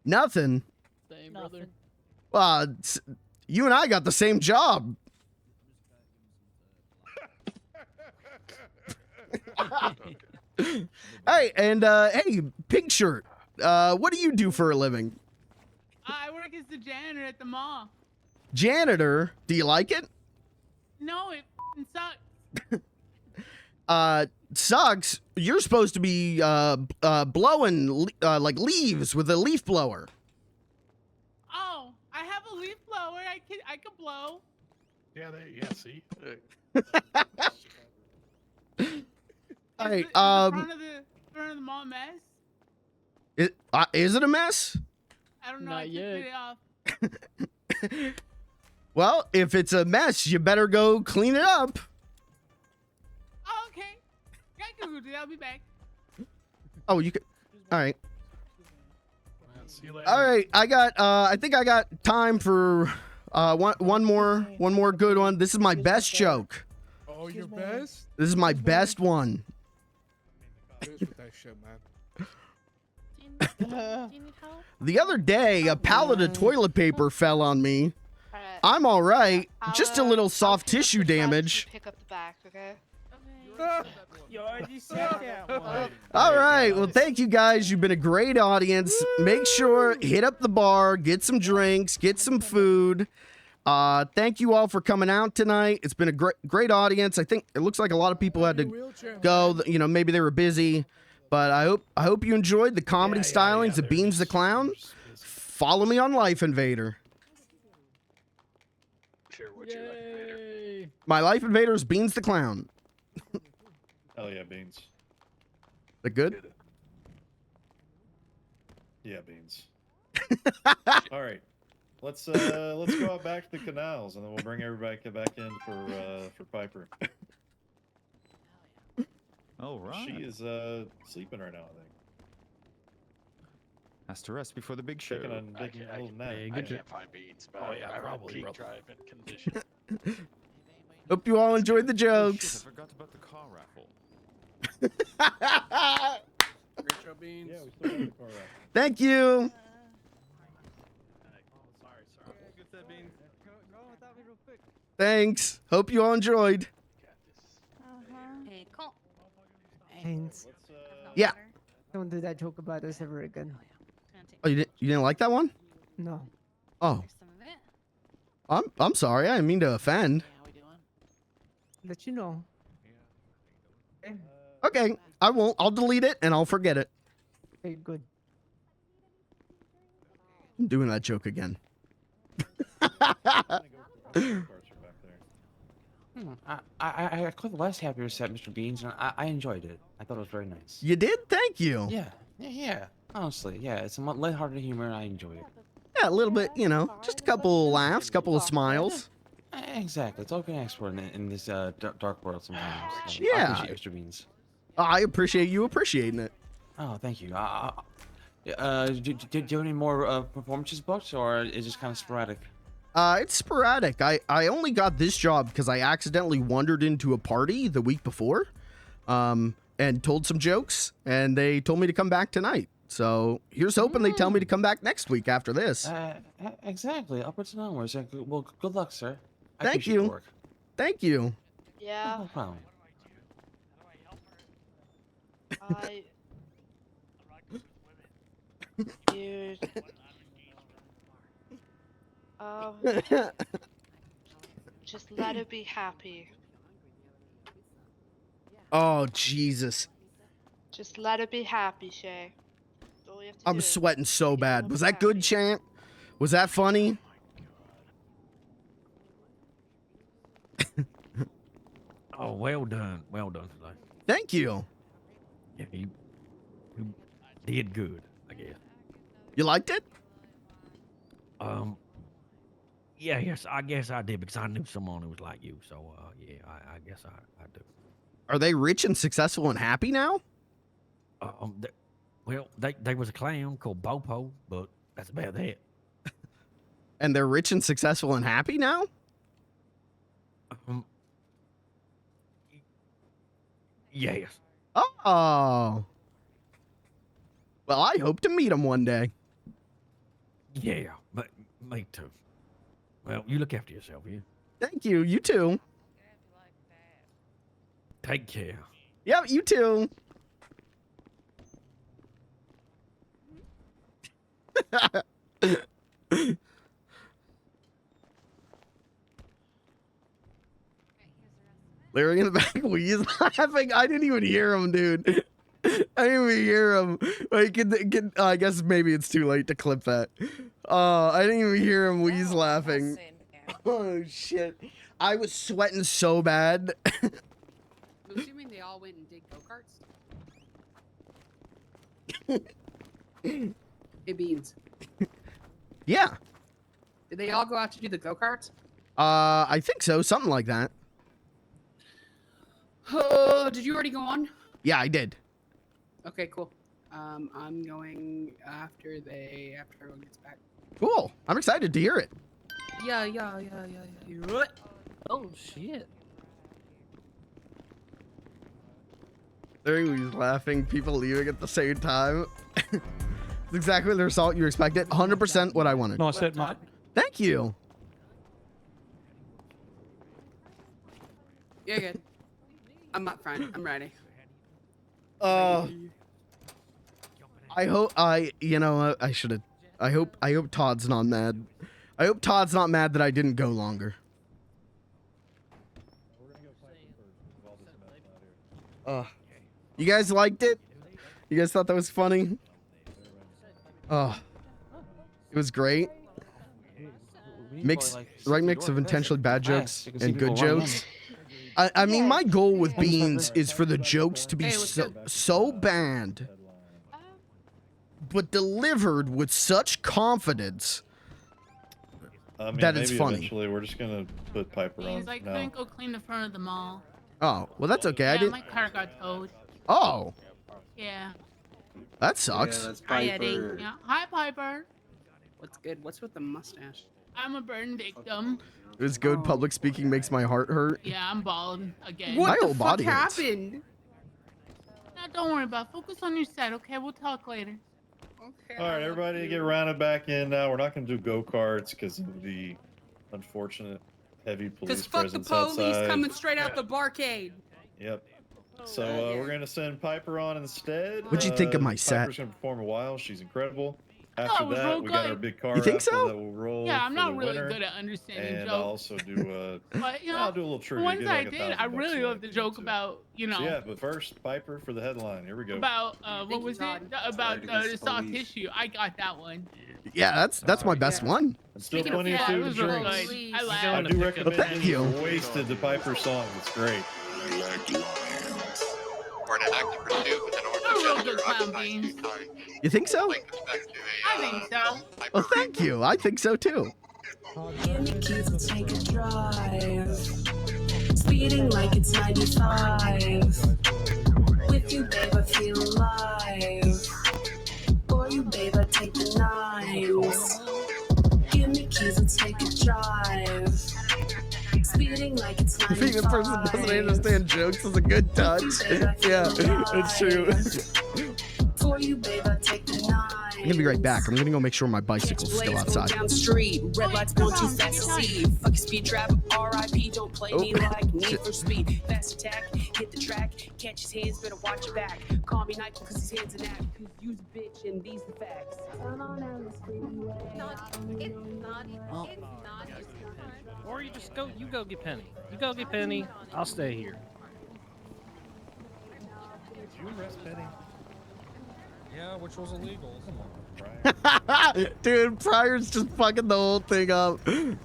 Nothing. Same, brother. You and I got the same job. Hey, and hey, pink shirt. What do you do for a living? I work as the janitor at the mall. Janitor? Do you like it? No, it sucks. Sucks. You're supposed to be blowing like leaves with a leaf blower. Oh, I have a leaf blower. I can blow. Yeah, see? All right, front of the mall mess? Is it a mess? I don't know. Not I yet. took it off. Well, if it's a mess, you better go clean it up. Oh, okay. I can do that. I'll be back. Oh, you could. All right. See you later. All right. I think I got time for One more good one. This is my best joke. Oh, your best? This is my best one. With that shit, man. The other day, a pallet of toilet paper fell on me. I'm all right. Just a little soft tissue damage. Pick up the back, okay? You already said that one. All right. Well, thank you guys. You've been a great audience. Make sure hit up the bar, get some drinks, get some food. Thank you all for coming out tonight. It's been a great audience. I think it looks like a lot of people had to go. You know, maybe they were busy, but I hope you enjoyed the comedy stylings of Beans the Clown. Follow me on Life Invader. My Life Invader is Beans the Clown. Hell yeah, Beans. That good? Yeah, Beans. All right. Let's go out back to the canals, and then we'll bring everybody back in for Piper. All right. She is sleeping right now, I think. Has to rest before the big show. Taking a little nap. I can't find Beans, but I'm in peak driving condition. Hope you all enjoyed the I jokes. forgot about the car raffle. Retro Beans. Yeah, we still have the car raffle. Thank you. Thanks. Hope you all enjoyed. Hey, cool. Haynes, Yeah. don't do that joke about us ever again. Oh, you didn't like that one? No. Oh. I'm sorry. I didn't mean to offend. Let you know. Okay. I won't. I'll delete it and I'll forget it. Okay, good. I'm doing that joke again. I caught the last half of your set, Mr. Beans, and I enjoyed it. I thought it was very nice. You did? Thank you. Yeah. Honestly, yeah, it's some lighthearted humor, and I enjoy it. Yeah, a little bit, you know, just a couple of laughs, couple of smiles. Exactly. It's all you can ask for in this dark world sometimes. So Yeah. I appreciate Mr. Beans. I appreciate you appreciating it. Oh, thank you. Do you have any more performances booked, or is it just kind of sporadic? It's sporadic. I only got this job because I accidentally wandered into a party the week before, and told some jokes, and they told me to come back tonight. So here's hoping they tell me to come back next week after this. Exactly. Upwards and onwards. Well, good luck, sir. I Thank appreciate your you. work. Thank you. Yeah. No problem. Dude. Just let her be happy. Oh, Jesus. Just let her be happy, Shay. That's all you have to I'm do. sweating so bad. Was that good, champ? Was that funny? Oh, well done today. Thank you. Yeah, you did good, I guess. You liked it? Yeah, yes, I guess I did because I knew someone who was like you. So, yeah, I guess I do. Are they rich and successful and happy now? They was a clown called Bopo, but that's about it. And they're rich and successful and happy now? Yes. Oh. Well, I hope to meet them one day. Yeah, but me too. Well, you look after yourself, yeah? Thank you. You too. Take care. Yep, you too. Larry in the back, he's laughing. I didn't even hear him, dude. I didn't even hear him. Like, I guess maybe it's too late to clip that. I didn't even hear him. He's laughing. Oh shit! I was sweating so bad. I'm assuming they all went and did go-karts. Hey, Beans. Yeah. Did they all go out to do the go-karts? I think so. Something like that. Did you already go on? Yeah, I did. Okay, cool. I'm going after everyone gets back. Cool. I'm excited to hear it. Yeah. Oh shit. There he was laughing, people leaving at the same time. It's exactly the result you expected. 100% what I wanted. No, I said my. Thank you. You're good. I'm up front. I'm ready. I hope I hope Todd's not mad. I hope Todd's not mad that I didn't go longer. You guys liked it? You guys thought that was funny? Oh, it was great. Right mix of intentionally bad jokes and good jokes. I mean, my goal with Beans is for the jokes to be so bad, but delivered with such confidence that it's funny. Eventually, we're just gonna put Piper on. Beans, I couldn't go clean the front of the mall. Oh, well, that's okay. I Yeah, didn't. my car got towed. Oh, Yeah. that sucks. Hi, Eddie. Yeah. Hi, Piper. What's good? What's with the mustache? I'm a burn victim. It was good. Public speaking makes my heart hurt. Yeah, I'm bald again. What My the whole fuck body hurts. happened? No, don't worry about it. Focus on your set, okay? We'll talk later. Okay. All right, everybody, get rounded back in now. We're not gonna do go-karts because of the unfortunate heavy police Because fuck the presence police outside. coming straight out the barcade. Yep. So we're gonna send Piper on instead. What'd you think of my set? Piper's gonna perform a while. She's incredible. it After was that, real we got good. our big car You think raffle so? that will roll. Yeah, I'm for not the really winner. good at understanding And jokes. I'll also do But, you know, I'll do a little the trivia. ones do I like did, I $1,000 really for love the that joke too. about, you know, So yeah, but first, Piper for the headline. Here we go. about, what was it? About the soft tissue. I got that one. Yeah, that's my best one. And still Speaking of plenty of that, it food and was really drinks. good. I I laughed. do recommend Thank you. Wasted the Piper song. It's great. Or an active pursuit with an You're a real good order clown, Beans. You think so? I think so. Oh, thank you. I think so too. Take a drive. Speeding like it's 95. With you, babe, I feel alive. For you, babe, I take the nines. Give me keys, let's take a drive. Speeding like it's 95. Being the person that doesn't understand jokes is a good touch. Yeah, it's true. For you, babe, I take the nines. I'm gonna be right back. I'm gonna go make sure my bicycle's still outside. Down the street, red lights going too fast to see. Fuck your speed trap, RIP, don't play me like Need for Speed. Fast attack, hit the track, catch his hands, better watch your back. Call me Nike cause his hands an act, cause you's a bitch and these the facts. Or you just go. You go get Penny. You go get Penny. I'll stay here. Did you arrest Penny? Yeah, which was illegal. Come on. Dude, Pryor's just fucking the whole thing up. I'm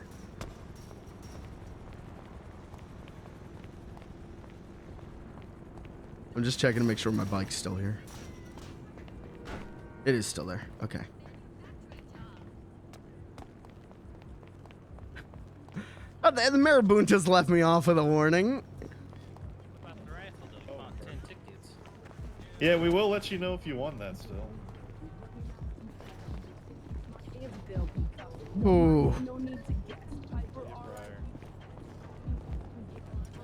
just checking to make sure my bike's still here. It is still there. Okay. Oh, the Marabunta just left me off with a warning. Yeah, we will let you know if you won that still. Ooh.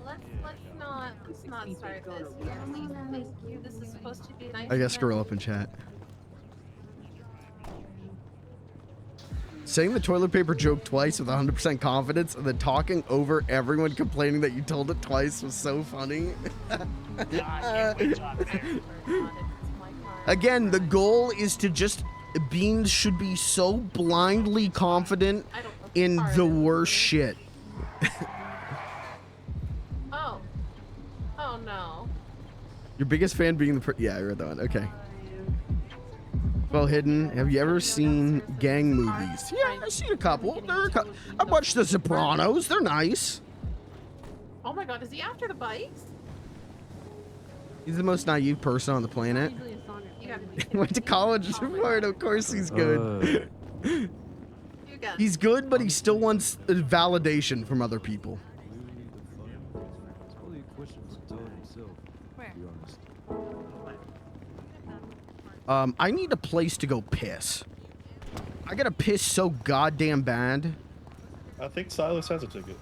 Let's not start this here. Thank you. This is supposed to be nice. I guess scroll up in chat. Saying the toilet paper joke twice with 100% confidence and then talking over everyone complaining that you told it twice was so funny. Again, the goal is to just... Beans should be so blindly confident in the worst shit. Oh no. Your biggest fan being the... Yeah, I read that one. Okay. Well, Hidden, have you ever seen gang movies? Yeah, I've seen a couple. I watched The Sopranos. They're nice. Oh my god, is he after the bikes? He's the most naive person on the planet. You gotta be Went to college in Florida. Of course he's good. You got He's good, but he still wants validation from other people. I need a place to go piss. I gotta piss so goddamn bad. I think Silas has a ticket.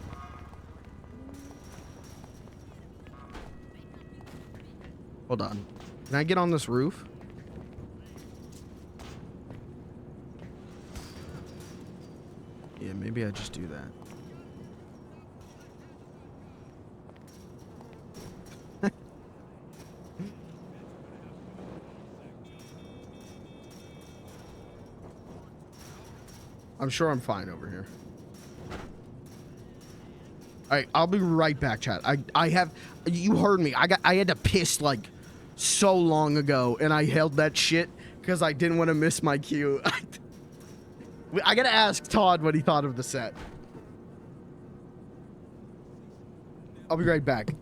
Hold on. Can I get on this roof? Yeah, maybe I just do that. I'm sure I'm fine over here. All right, I'll be right back, chat. I have, you heard me. I had to piss like so long ago, and I held that shit because I didn't want to miss my cue. I gotta ask Todd what he thought of the set. I'll be right back.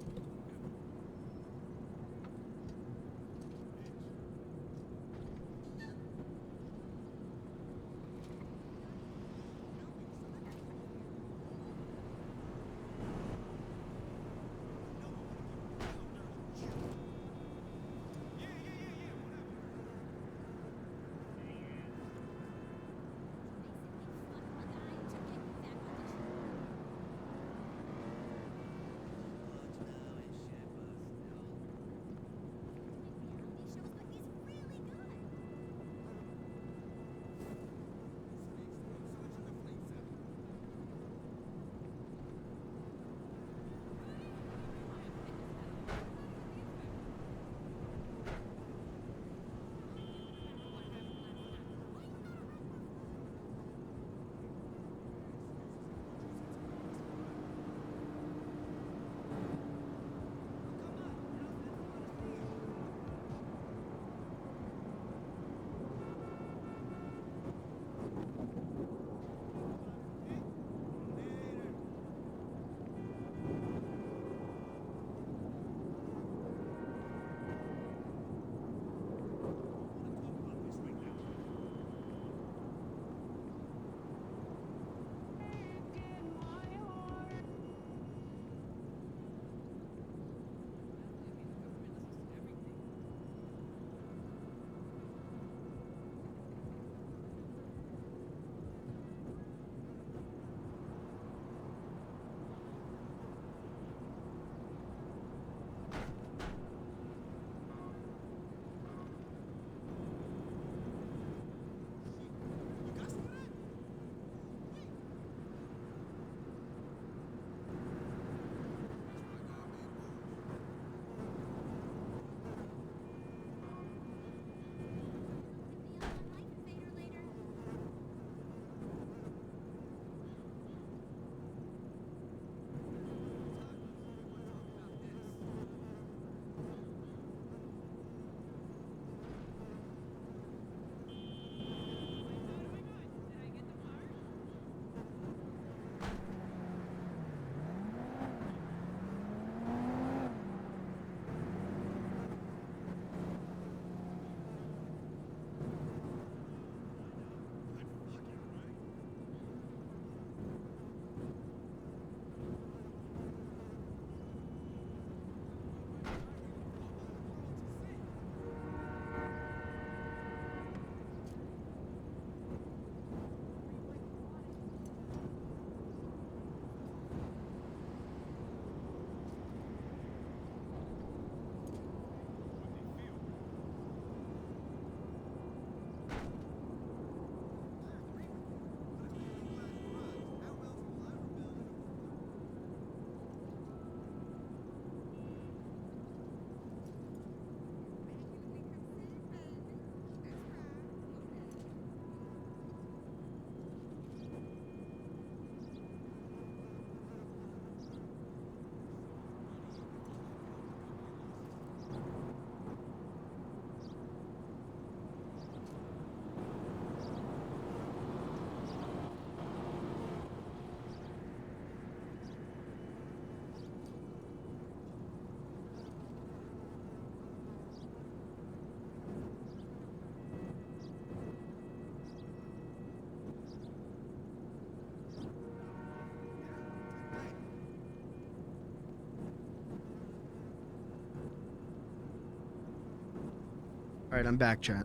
All right, I'm back, chat.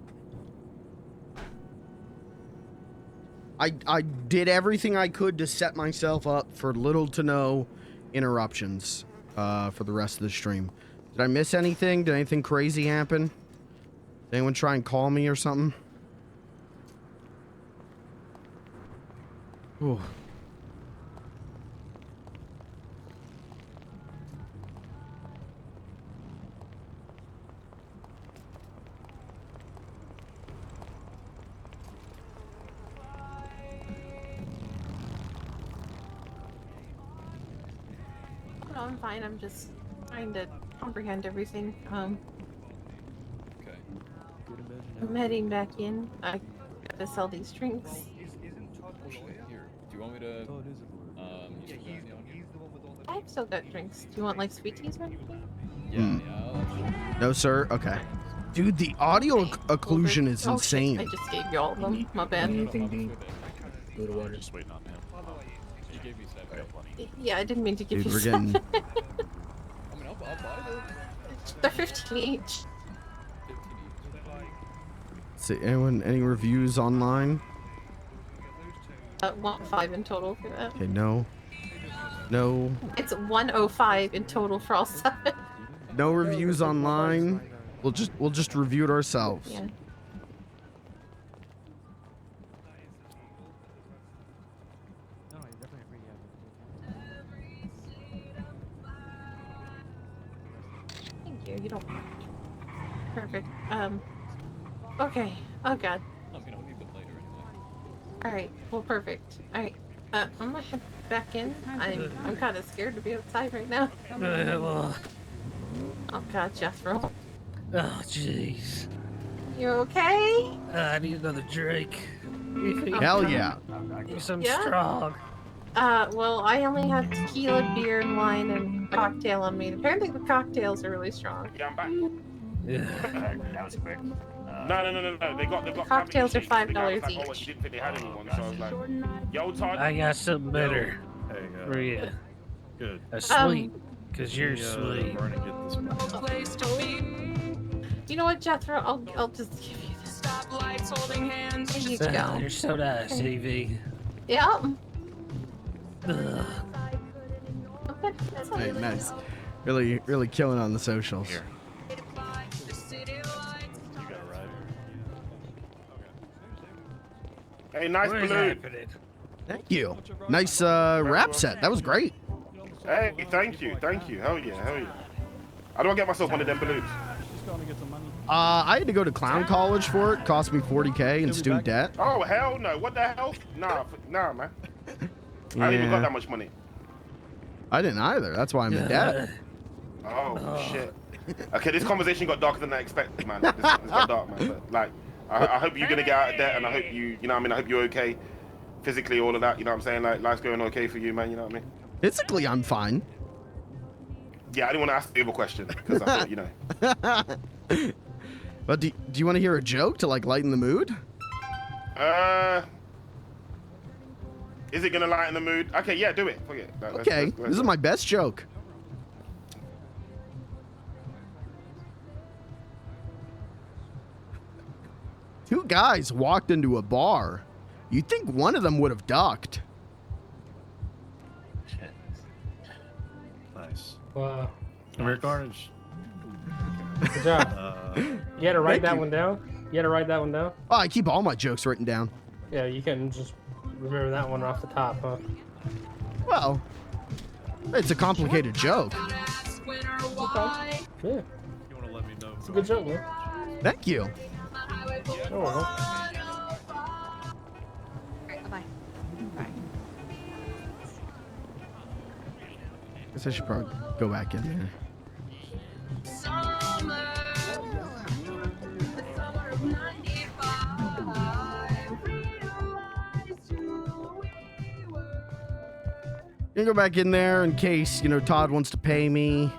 I did everything I could to set myself up for little to no interruptions for the rest of the stream. Did I miss anything? Did anything crazy happen? Did anyone try and call me or something? Ooh. No, I'm fine. I'm just trying to comprehend everything. Okay. I'm heading back in. I gotta sell these drinks. Here, do you want me to? You still got any on you? I've still got drinks. Do you want like sweet teas or anything? Yeah. No, sir. Okay. Dude, the audio occlusion is Oh, insane. shit. I just gave you all of them. My bad. Just waiting on him. He gave me 7. Yeah, I didn't mean to give Dude, you we're getting. I mean, I'll buy them. They're 15 each. See, anyone? Any reviews online? 105 in total for that. Okay, no. No. It's 105 in total for all 7. No reviews online. We'll just review it ourselves. Yeah. Thank you. You don't. Perfect. Okay. Oh god. I mean, I'll need them later anyway. All right. Well, perfect. All right. I'm gonna head back in. I'm kind of scared to be outside right now. Oh god, Jethro. Oh, jeez. You okay? I need another drink. Hell yeah. Some Yeah? strong. Well, I only have tequila, beer, and wine, and cocktail on me. Apparently, the cocktails are really strong. Yeah, I'm back. That was quick. No. They got Cocktails are cabbage $5 and shit. I was like, oh, each. you didn't think they had anyone, so I was like, yo, Todd. I got something better Hey, for you. Good. A sweet, because you're Yeah, sweet. we're gonna get this Place to be. You know what, Jethro? I'll just give you this. Stoplights holding hands. There you Ah, go. you're so nice, Evie. Yeah. Ugh. Okay, that's all. Hey, nice. Really killing on the socials. Here. You got it right. Hey, nice What is balloon. happening? Thank you. Nice rap set. That was great. Hey, thank you. Hell yeah. How do I get myself one of them balloons? I had to go to clown college for it. Cost me 40K in student debt. Oh, hell no. What the hell? Nah, man. I ain't even got that much money. I didn't either. That's why I'm in debt. Oh, shit. Okay, this conversation got darker than I expected, man. This got dark, man. But, like, I hope you're gonna get out of debt, and I hope you know what I mean? I hope you're okay physically, all of that. You know what I'm saying? Like, life's going okay for you, man. You know what I mean? Physically, I'm fine. Yeah, I didn't want to ask the other question because I thought, you know. But do you want to hear a joke to like lighten the mood? Is it gonna lighten the mood? Okay, yeah, do it. Fuck it. Okay, this is my best joke. Two guys walked into a bar. You'd think one of them would have ducked. Nice. Wow. Come here, Carnage. Good job. You had to write Thank that you. one down? You had to write that one down? Oh, I keep all my jokes written down. Yeah, you can just remember that one off the top, huh? Well, it's a complicated joke. Okay. Yeah. You want to let me know? It's a good joke, man. Thank you. You're welcome. Bye. Guess I should probably go back in there. Gonna go back in there in case, you know, Todd wants to pay me.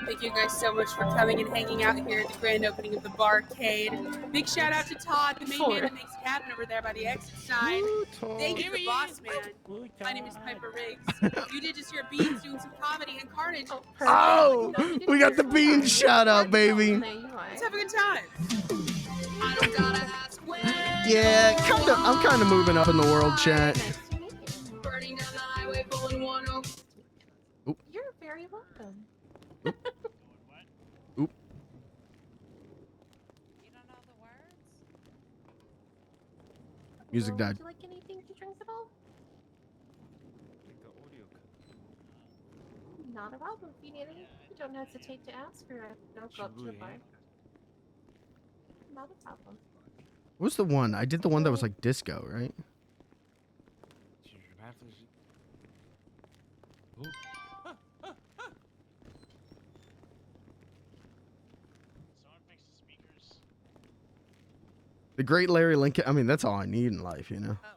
Thank you guys so much for coming and hanging out here at the grand opening of the barcade. Big shout out to Todd, the main man that makes it happen over there by the exit sign. Thank you, the boss man. My name is Piper Riggs. You did just hear Beans doing some comedy and carnage. Oh, we got the bean shout out, baby. Let's have a good time. Yeah, I'm kind of moving up in the world, chat. Burning down the highway, pulling 1 You're very welcome. Oop. Music died. Would you like anything to drink at all? Not a problem. If you need anything, don't hesitate to ask or I'll go up to the bar. Not a problem. What was the one? I did the one that was like disco, right? The great Larry Lincoln. I mean, that's all I need in life, you know. Oh,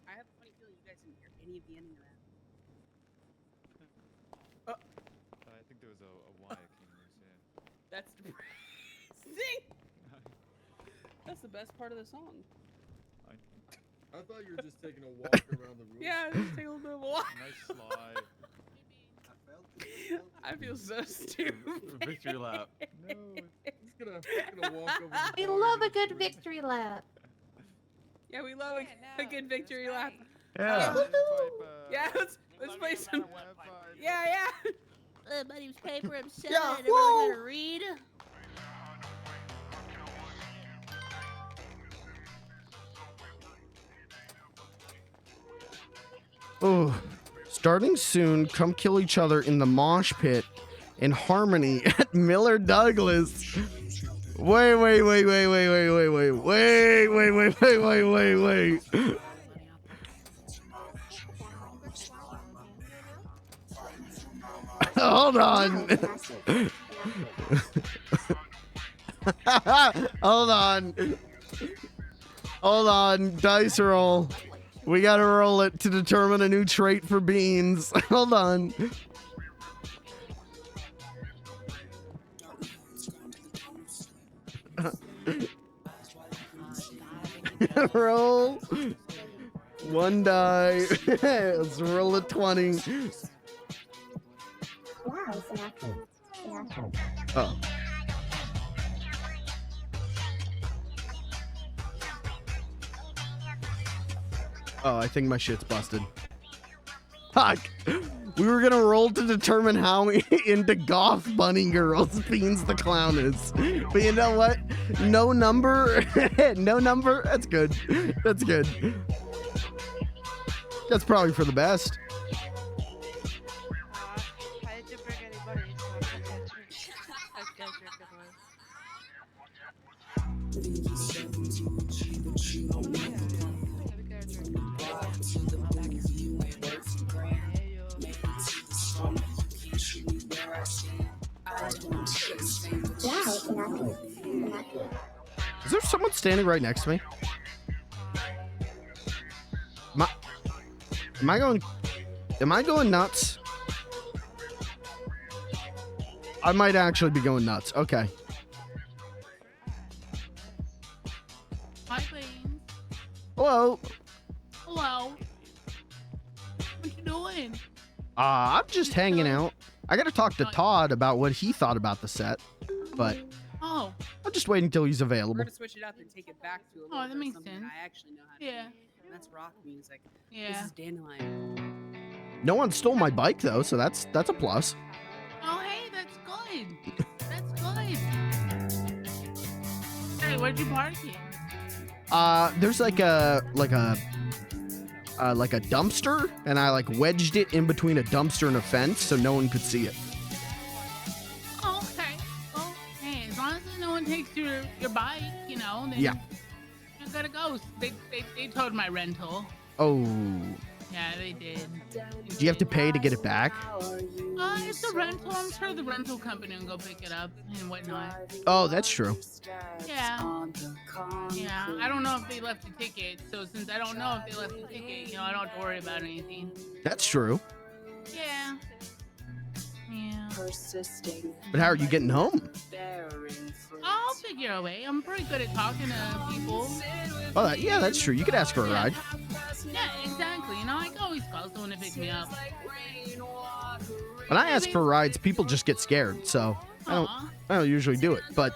I have a funny feeling you guys didn't hear any of the ending of that. I think there was a Y. That's depressing. That's the best part of the song. I thought you were just taking a walk around the room. Yeah, just take a little bit of a walk. Nice slide. I feel so stupid. Victory lap. No, it's gonna walk over. We love a good victory lap. Yeah, we love a good victory lap. Yeah. Yeah, let's play some. Yeah. My name's Piper. I'm 7. Yeah, I never know how to read. Oh, starting soon. Come kill each other in the mosh pit in Harmony at Miller Douglas. Wait. Hold on. Hold on. Dice roll. We gotta roll it to determine a new trait for Beans. Hold on. Roll. 1 die. Let's roll a 20. Oh. Oh, I think my shit's busted. Fuck. We were gonna roll to determine how into goth bunny girls Beans the Clown is. But you know what? No number. No number. That's good. That's good. That's probably for the best. I didn't bring anybody, so I can't drink Is there someone standing right next to me? Am I going nuts? I might actually be going nuts. Okay. Hi, Beans. Hello. Hello. What you doing? I'm just hanging out. I gotta talk to Todd about what he thought about the set, but Oh. I'm just waiting until he's We're available. gonna switch it up and take it back to a little that bit makes something sense. I actually know how to Yeah. do. And that's rock music. Yeah. This is Dandelion. No one stole my bike though, so that's a plus. Oh, hey, that's good. That's good. Hey, where'd you park it? There's like a dumpster, and I like wedged it in between a dumpster and a fence so no one could see it. Oh, okay. Well, hey, as long as no one takes your bike, you know, then Yeah. you gotta go. They towed my rental. Oh. Yeah, they did. Do you have to pay to get it back? It's a rental. I'm sure the rental company will go pick it up and whatnot. Oh, that's true. Yeah. Yeah. I don't know if they left a ticket, so since I don't know if they left a ticket, you know, I don't have to worry about anything. That's true. Yeah. Yeah. Persisting. But how are you getting home? I'll figure a way. I'm pretty good at talking to people. Oh, yeah, that's true. You could ask for a ride. Yeah, exactly. You know, I can always call someone to pick me up. When I ask for rides, people just get scared, so I don't usually do it. But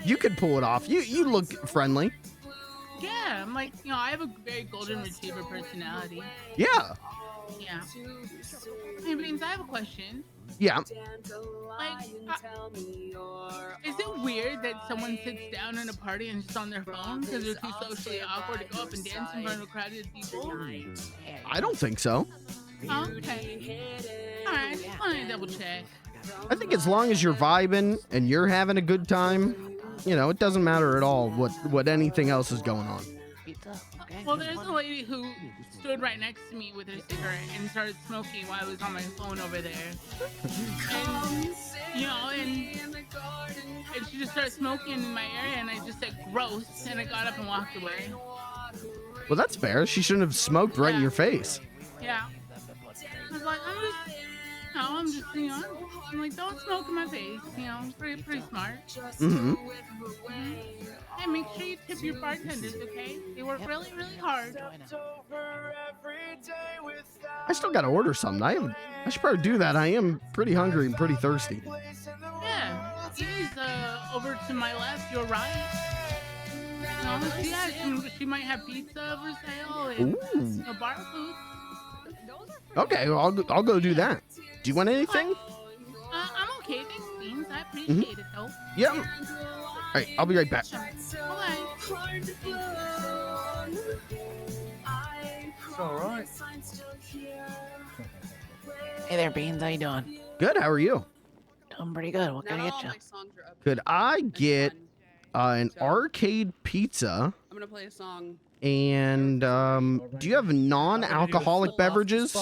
you could pull it off. You look friendly. Yeah, I'm like, you know, I have a very golden retriever personality. Yeah. Yeah. Hey, Beans, I have a question. Yeah. Like, is it weird that someone sits down in a party and just on their phone because they're too socially awkward to go up and dance in front of crowded people? I don't think so. Oh, okay. All right, just want to double check. I think as long as you're vibing and you're having a good time, you know, it doesn't matter at all what anything else is going on. Well, there's a lady who stood right next to me with her cigarette and started smoking while I was on my phone over there. And, you know, and she just started smoking in my area, and I just said, gross, and I got up and walked away. Well, that's fair. She shouldn't have smoked right in your face. Yeah. I was like, you know, I'm like, don't smoke in my face, you know, pretty smart. Mm-hmm. Hey, make sure you tip your bartenders, okay? They work really, really hard. I still got to order something. I should probably do that. I am pretty hungry and pretty thirsty. Yeah, she's over to my left, your right. She might have pizza for sale and bar food. Okay, well, I'll go do that. Do you want anything? I'm okay, thanks, Beans. I appreciate it, though. Yeah. All right, I'll be right back. Alright. Hey there, Beans. How you doing? Good. How are you? Doing pretty good. What can I get you? Could I get an arcade pizza? I'm gonna play a song. And do you have non-alcoholic beverages?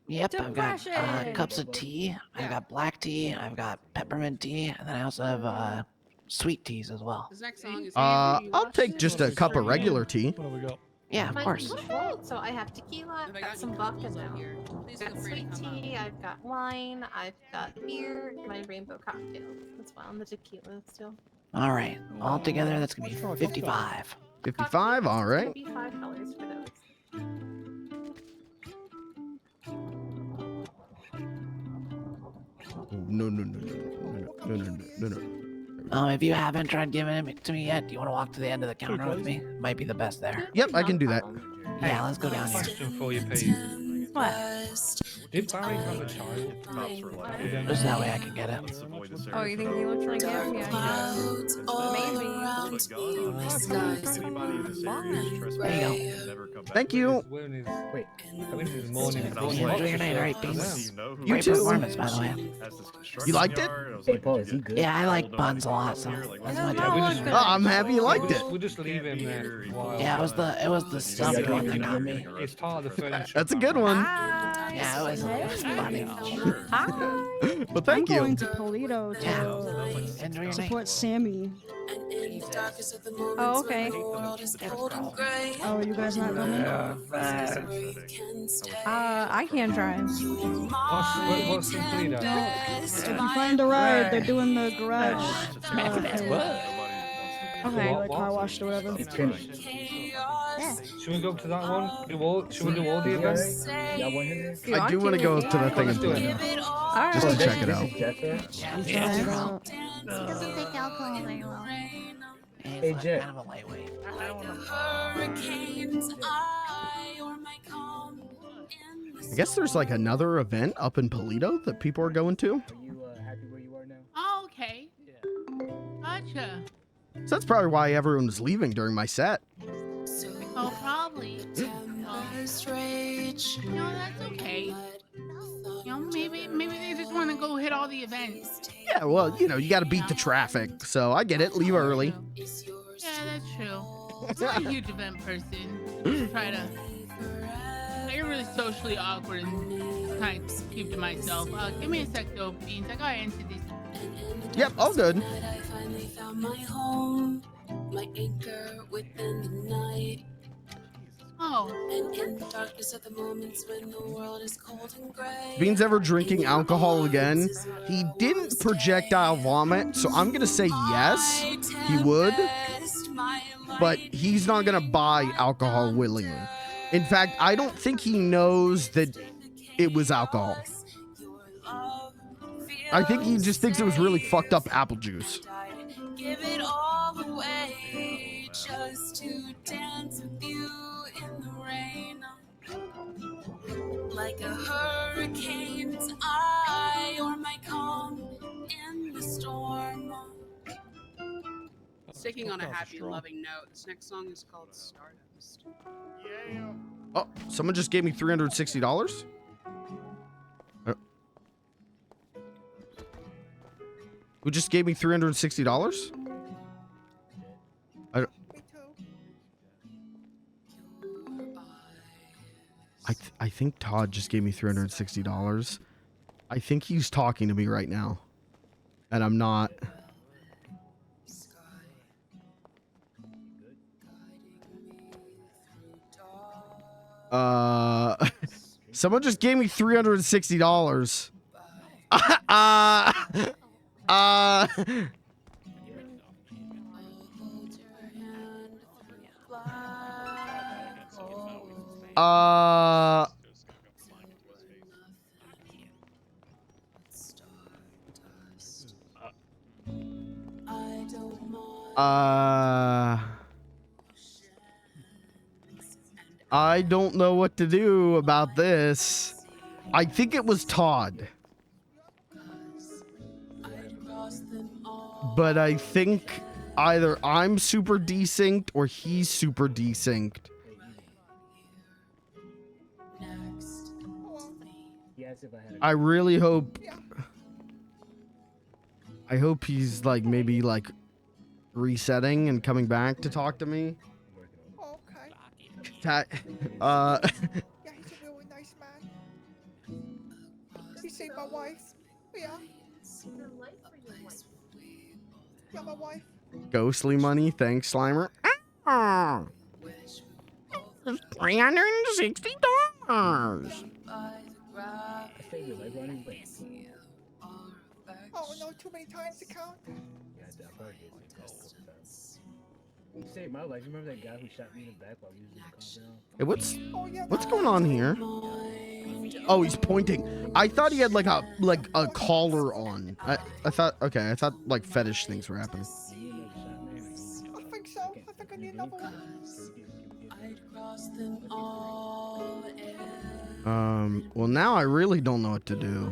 Yep, I've got cups of tea. I've got black tea. I've got peppermint tea, and then I also have sweet teas as well. This next song is I'll take just a cup of regular tea. What do we got? Yeah, of course. So I have tequila, I've got some vodka now. I've got sweet tea, I've got wine, I've got beer, my rainbow cocktails as well, and the tequila still. All right, all together that's gonna be 55. 55, all right. $55 for those. No. If you haven't tried giving it to me yet, do you want to walk to the end of the counter with me? Might be the best there. Yep, I can do that. Yeah, let's go down here. Question for you, Pete. What? Did Barry have a child? Just that way I can get it. Oh, you think he looks like him? Yeah. Maybe. There you go. Thank you. Wait. Enjoy your night, alright, Beans. You Great too. performance, by the way. You liked it? Hey, Paul, is he good? Yeah, I like buns a lot, so that's my type. Oh, I'm happy you liked it. We'll just leave him there. Yeah, it was the stuff one that got me. It's part of the furniture. That's a good one. Yeah, it was funny. Well, thank I'm you. going to Toledo to support Sammy. Oh, okay. Oh, you guys not coming? I can't drive. What's in Toledo? If you find a ride, they're doing the garage. Okay, like car wash or whatever. Should we go to that one? Should we do all the events? I do want to go to the thing and play just to check it out. He doesn't take alcohol very well. Hey, Jet. Kind of a lightweight. I guess there's like another event up in Polito that people are going to. Oh, okay. Gotcha. So that's probably why everyone was leaving during my set. Oh, probably. No, that's okay. You know, maybe they just want to go hit all the events. Yeah, well, you know, you got to beat the traffic. So I get it. Leave early. Yeah, that's true. I'm not a huge event person. I get really socially awkward and kind of keep to myself. Give me a sec though, Beans. I gotta answer this. Yep, all good. Oh. And in the darkness of the moments when the world is cold and gray. Bean's ever drinking alcohol again? He didn't projectile vomit, so I'm gonna say yes, he would. But he's not gonna buy alcohol willingly. In fact, I don't think he knows that it was alcohol. I think he just thinks it was really fucked up apple juice. Give it all away just to dance with you in the rain. Like a hurricane's eye or my calm in the storm. Sticking on a happy and loving note, this next song is called Stardust. Yeah. Oh, someone just gave me $360? Who just gave me $360? I think Todd just gave me $360. I think he's talking to me right now. And I'm not. Someone just gave me $360. I don't know what to do about this. I think it was Todd. But I think either I'm super desynced or he's super desynced. I really hope... I hope he's like maybe like resetting and coming back to talk to me. Yeah, he's a really nice man. He saved my wife. Yeah. Yeah, my wife. Ghostly money, thanks, Slimer. $360. Oh no, too many times to count. You saved my life. You remember that guy who shot me in the back while we was in the compound? Hey, what's going on here? Oh, he's pointing. I thought he had like a collar on. I thought like fetish things were happening. I think so. I think I need another one. Well, now I really don't know what to do.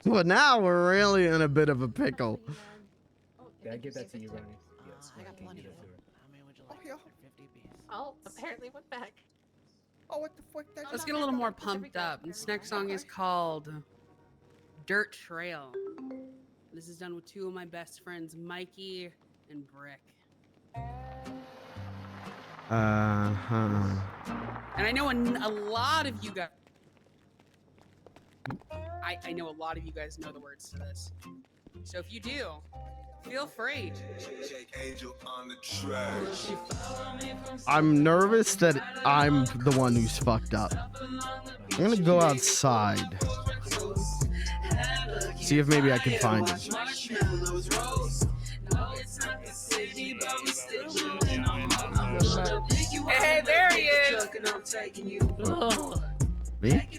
Well, now we're really in a bit of a pickle. Can I give that to you, Ronnie? I got plenty. Oh, apparently went back. Oh, what the fuck? Let's get a little more pumped up. This next song is called Dirt Trail. This is done with two of my best friends, Mikey and Brick. And I know a lot of you guys. I know a lot of you guys know the words to this. So if you do, feel free. I'm nervous that I'm the one who's fucked up. I'm gonna go outside. See if maybe I can find him. Hey, there he is. Oh. Me?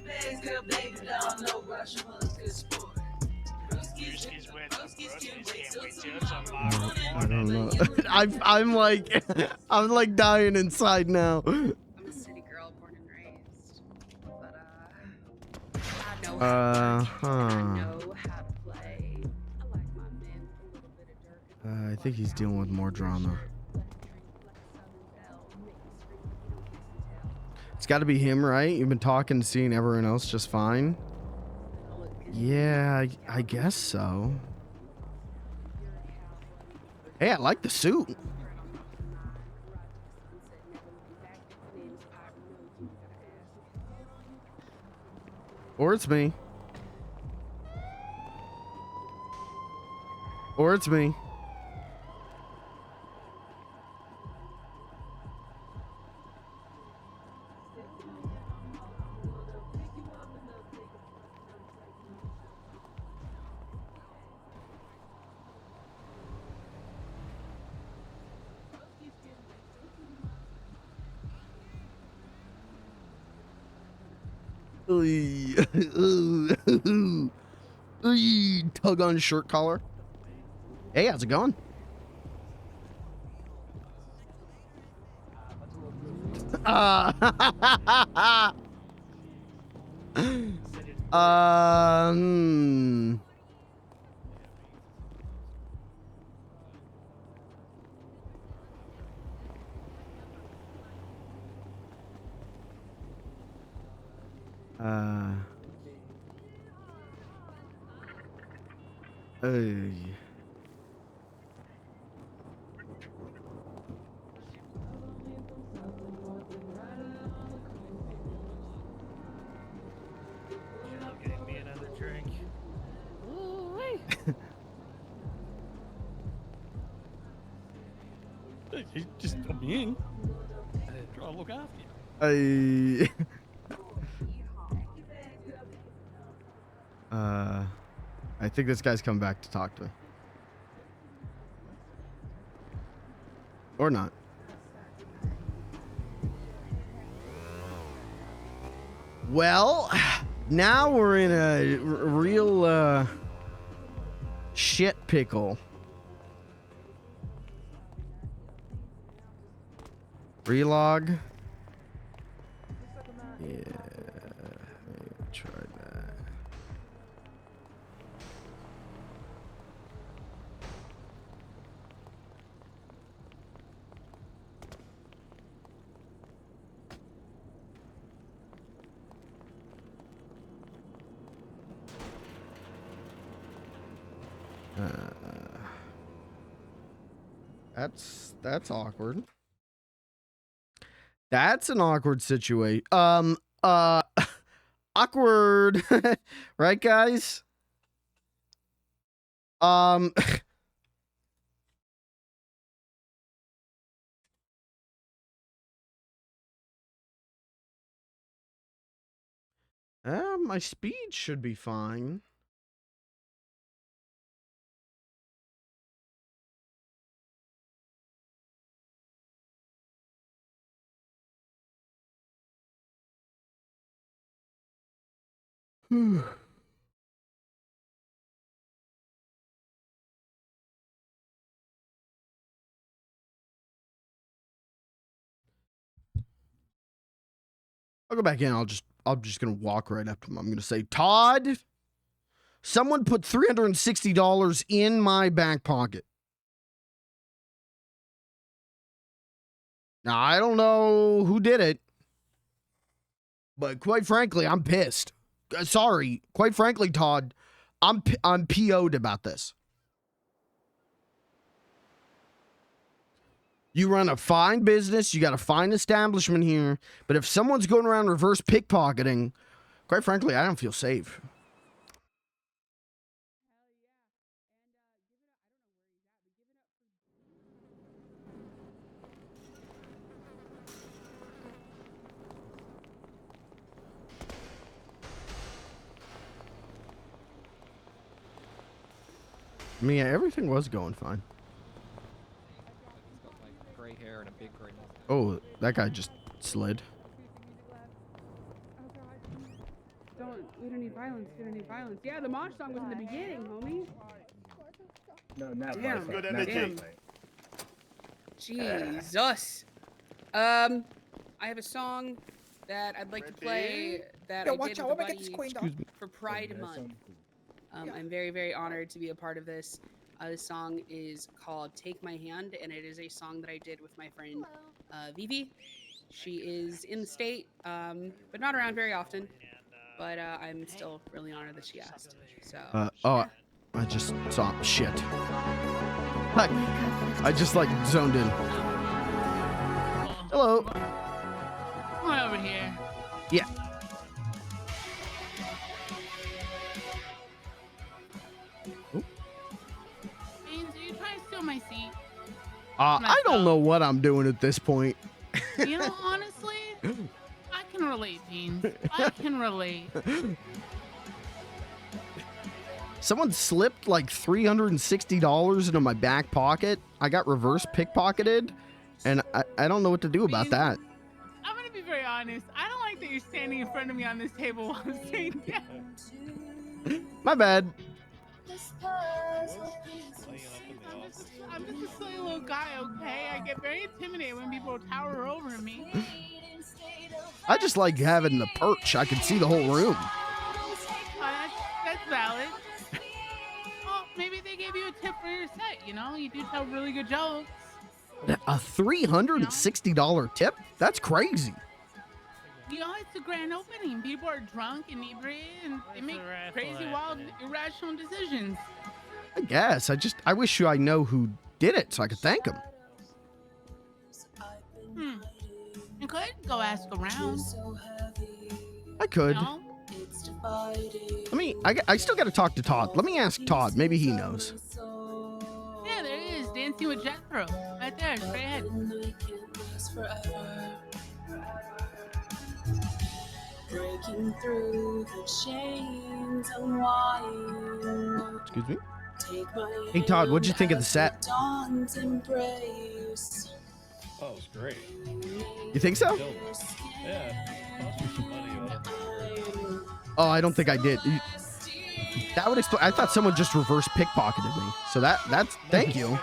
I don't know. I'm like dying inside now. I'm a city girl, born and raised, but I know how to play. I like my men with a little bit of dirt. I think he's dealing with more drama. It's got to be him, right? You've been talking, seeing everyone else just fine. Yeah, I guess so. Hey, I like the suit. Or it's me. Or it's me. Tug on shirt collar. Hey, how's it going? Um. Hey. Get me another drink. He just got me in. Try to look after you. I think this guy's come back to talk to me. Or not. Well, now we're in a real shit pickle. Relog. Yeah, try that. That's awkward. That's an awkward situation. Awkward, right, guys? My speed should be fine. I'll go back in. I'm just gonna walk right up to him. I'm gonna say, Todd, someone put $360 in my back pocket. Now I don't know who did it, but quite frankly, I'm pissed. Sorry, quite frankly, Todd, I'm PO'd about this. You run a fine business, you got a fine establishment here, but if someone's going around reverse pickpocketing, quite frankly, I don't feel safe. I mean, yeah, everything was going fine. He's got like gray hair and a big gray mustache. Oh, that guy just slid. We don't need violence. We don't need violence. Yeah, the mosh song was in the beginning, homie. No, not Damn. my Good fault. energy. Damn. Jesus. I have a song that I'd like to play that Yo, I watch did out, with a I'm gonna get buddy this queen dog. for Pride Yeah, Month. some- I'm very, very honored to be a part of this. This song is called Take My Hand, and it is a song that I did with my friend Vivi. She is in the state, but not around very often. But I'm still really honored that she asked. So. I just saw shit. Like, I just like zoned in. Hello. Come on over here. Yeah. I don't know what I'm doing at this point. You know, honestly, I can relate, Beans. I can relate. Someone slipped like $360 into my back pocket. I got reverse pickpocketed, and I don't know what to do about that. I'm gonna be very honest. I don't like that you're standing in front of me on this table while I'm sitting down. My bad. I'm just a silly little guy, okay? I get very intimidated when people tower over me. I just like having the perch. I can see the whole room. That's valid. Well, maybe they gave you a tip for your set, you know? You do tell really good jokes. A $360 tip? That's crazy. You know, it's a grand opening. People are drunk, inebriated, and they make crazy, wild, irrational decisions. I guess. I wish I know who did it so I could thank him. You could go ask around. I could. No? I still got to talk to Todd. Let me ask Todd. Maybe he knows. Yeah, there he is, dancing with Jethro. Right there, straight ahead. Breaking through the chains and wine. Excuse me? Hey Todd, what'd you think of the set? Dawn's embrace. Oh, it was great. You think so? Yeah. Oh, I don't think I did. That would explain. I thought someone just reverse pickpocketed me. So that's thank you.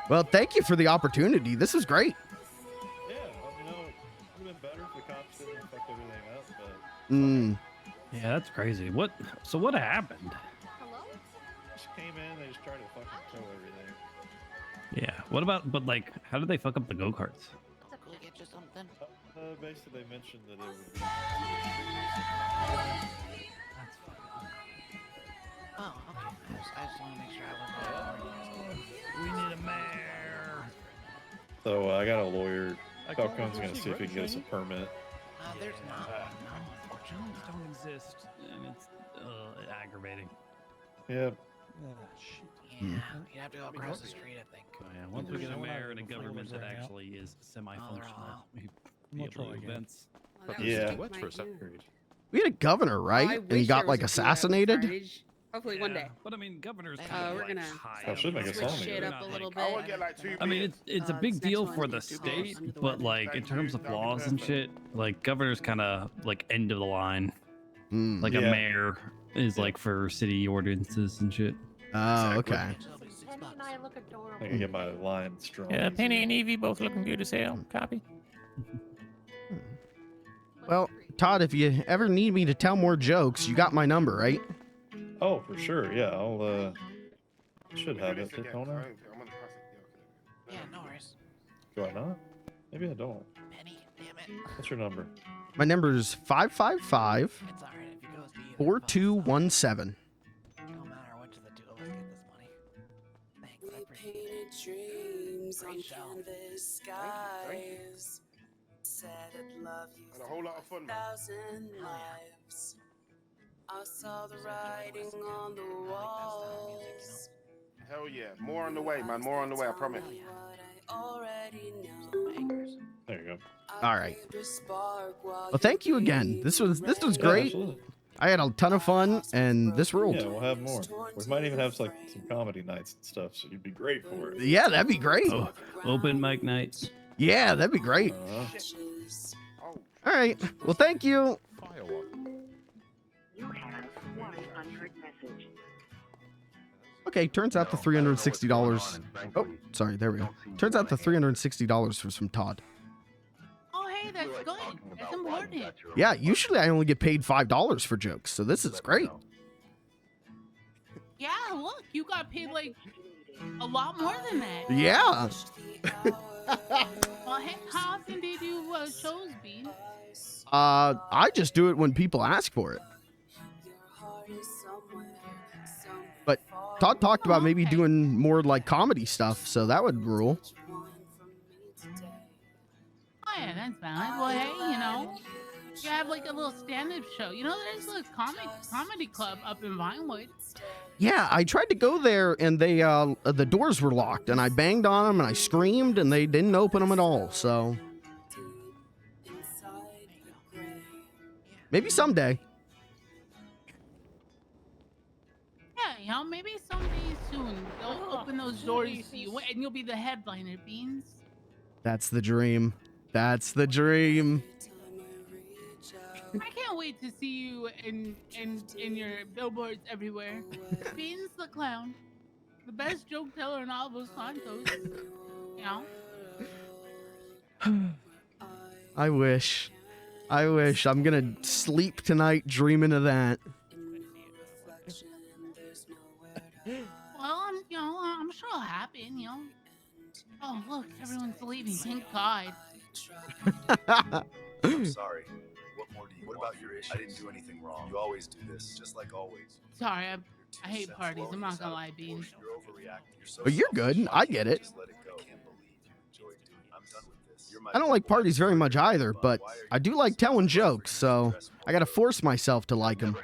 Well, thank you for the opportunity. This was great. Yeah, well, you know, it would have been better if the cops didn't fuck everything up, but... Yeah, that's crazy. So what happened? Just came in, they just tried to fucking tow everything. Yeah. What about, but like, how did they fuck up the go-karts? Basically, they mentioned that it would be... Oh, okay. I just want to make sure I wasn't. We need a mayor. So I got a lawyer. Falcon's gonna see if he can get us a permit. There's not. Opportunities don't exist, and it's aggravating. Yep. Yeah, you'd have to go across the street, I think. Oh, yeah, once we get a mayor and a government that actually is semi-functional, we be able to events. Yeah. We had a governor, right? And he got like assassinated. Hopefully one day. But I mean, governor's We're gonna switch shit up a little bit. I would get like 2 I mean, it's a big deal for the state, but like in terms of laws and shit, like governor's kind of like end of the line. Like a mayor is like for city ordinances and shit. Oh, okay. I can get my line strong. Yeah, Penny and Evie both looking good as hell. Copy. Well, Todd, if you ever need me to tell more jokes, you got my number, right? Oh, for sure. Yeah, I'll should have it. Don't I? Yeah, no worries. Do I not? Maybe I don't. Penny, damn it. What's your number? My number is 555 4217. No matter which of the two of us get this money. Thanks, I appreciate it. Dreams on canvas skies. Said I'd love you Had a whole lot of fun, man. 1,000 lives. I saw the writing on the walls. Hell yeah. More on the way, man. More on the way, I promise. Already know. There you go. All right. Well, thank you again. This was great. Absolutely. I had a ton of fun, and this ruled. Yeah, we'll have more. We might even have like some comedy nights and stuff, so you'd be great for it. Yeah, that'd be great. Oh, open mic nights. Yeah, that'd be great. All right. Well, thank you. Okay, turns out the $360. Oh, sorry. There we go. Turns out the $360 was from Todd. Oh, hey, that's good. That's important. Yeah, usually I only get paid $5 for jokes, so this is great. Yeah, look, you got paid like a lot more than that. Yeah. Well, hey, how often do you do shows, Bean? I just do it when people ask for it. But Todd talked about maybe doing more like comedy stuff, so that would rule. Oh, yeah, that's valid. Well, hey, you know, You have like a little stand-up show. You know, there's a comedy club up in Vinewood. Yeah, I tried to go there and they the doors were locked and I banged on them and I screamed and they didn't open them at all. So maybe someday. Yeah, you know, maybe someday soon they'll open those doors for you and you'll be the headliner, Beans. That's the dream. That's the dream. I can't wait to see you in your billboards everywhere. Beans the clown, the best joke teller in all of Los Santos. You know. I wish. I'm gonna sleep tonight dreaming of that. Well, I'm sure it'll happen. You know. Oh look, everyone's leaving. Thank God. I'm sorry. What more do you want? What about your issue? I didn't do anything wrong. You always do this, just like always. Sorry, I hate parties. I'm not gonna lie, Beans. You're overreacting. But you're good. I get it. Just let it go. I can't believe you enjoyed doing it. I'm done with this. I don't like parties very much either, but I do like telling jokes, so I gotta force myself to like them.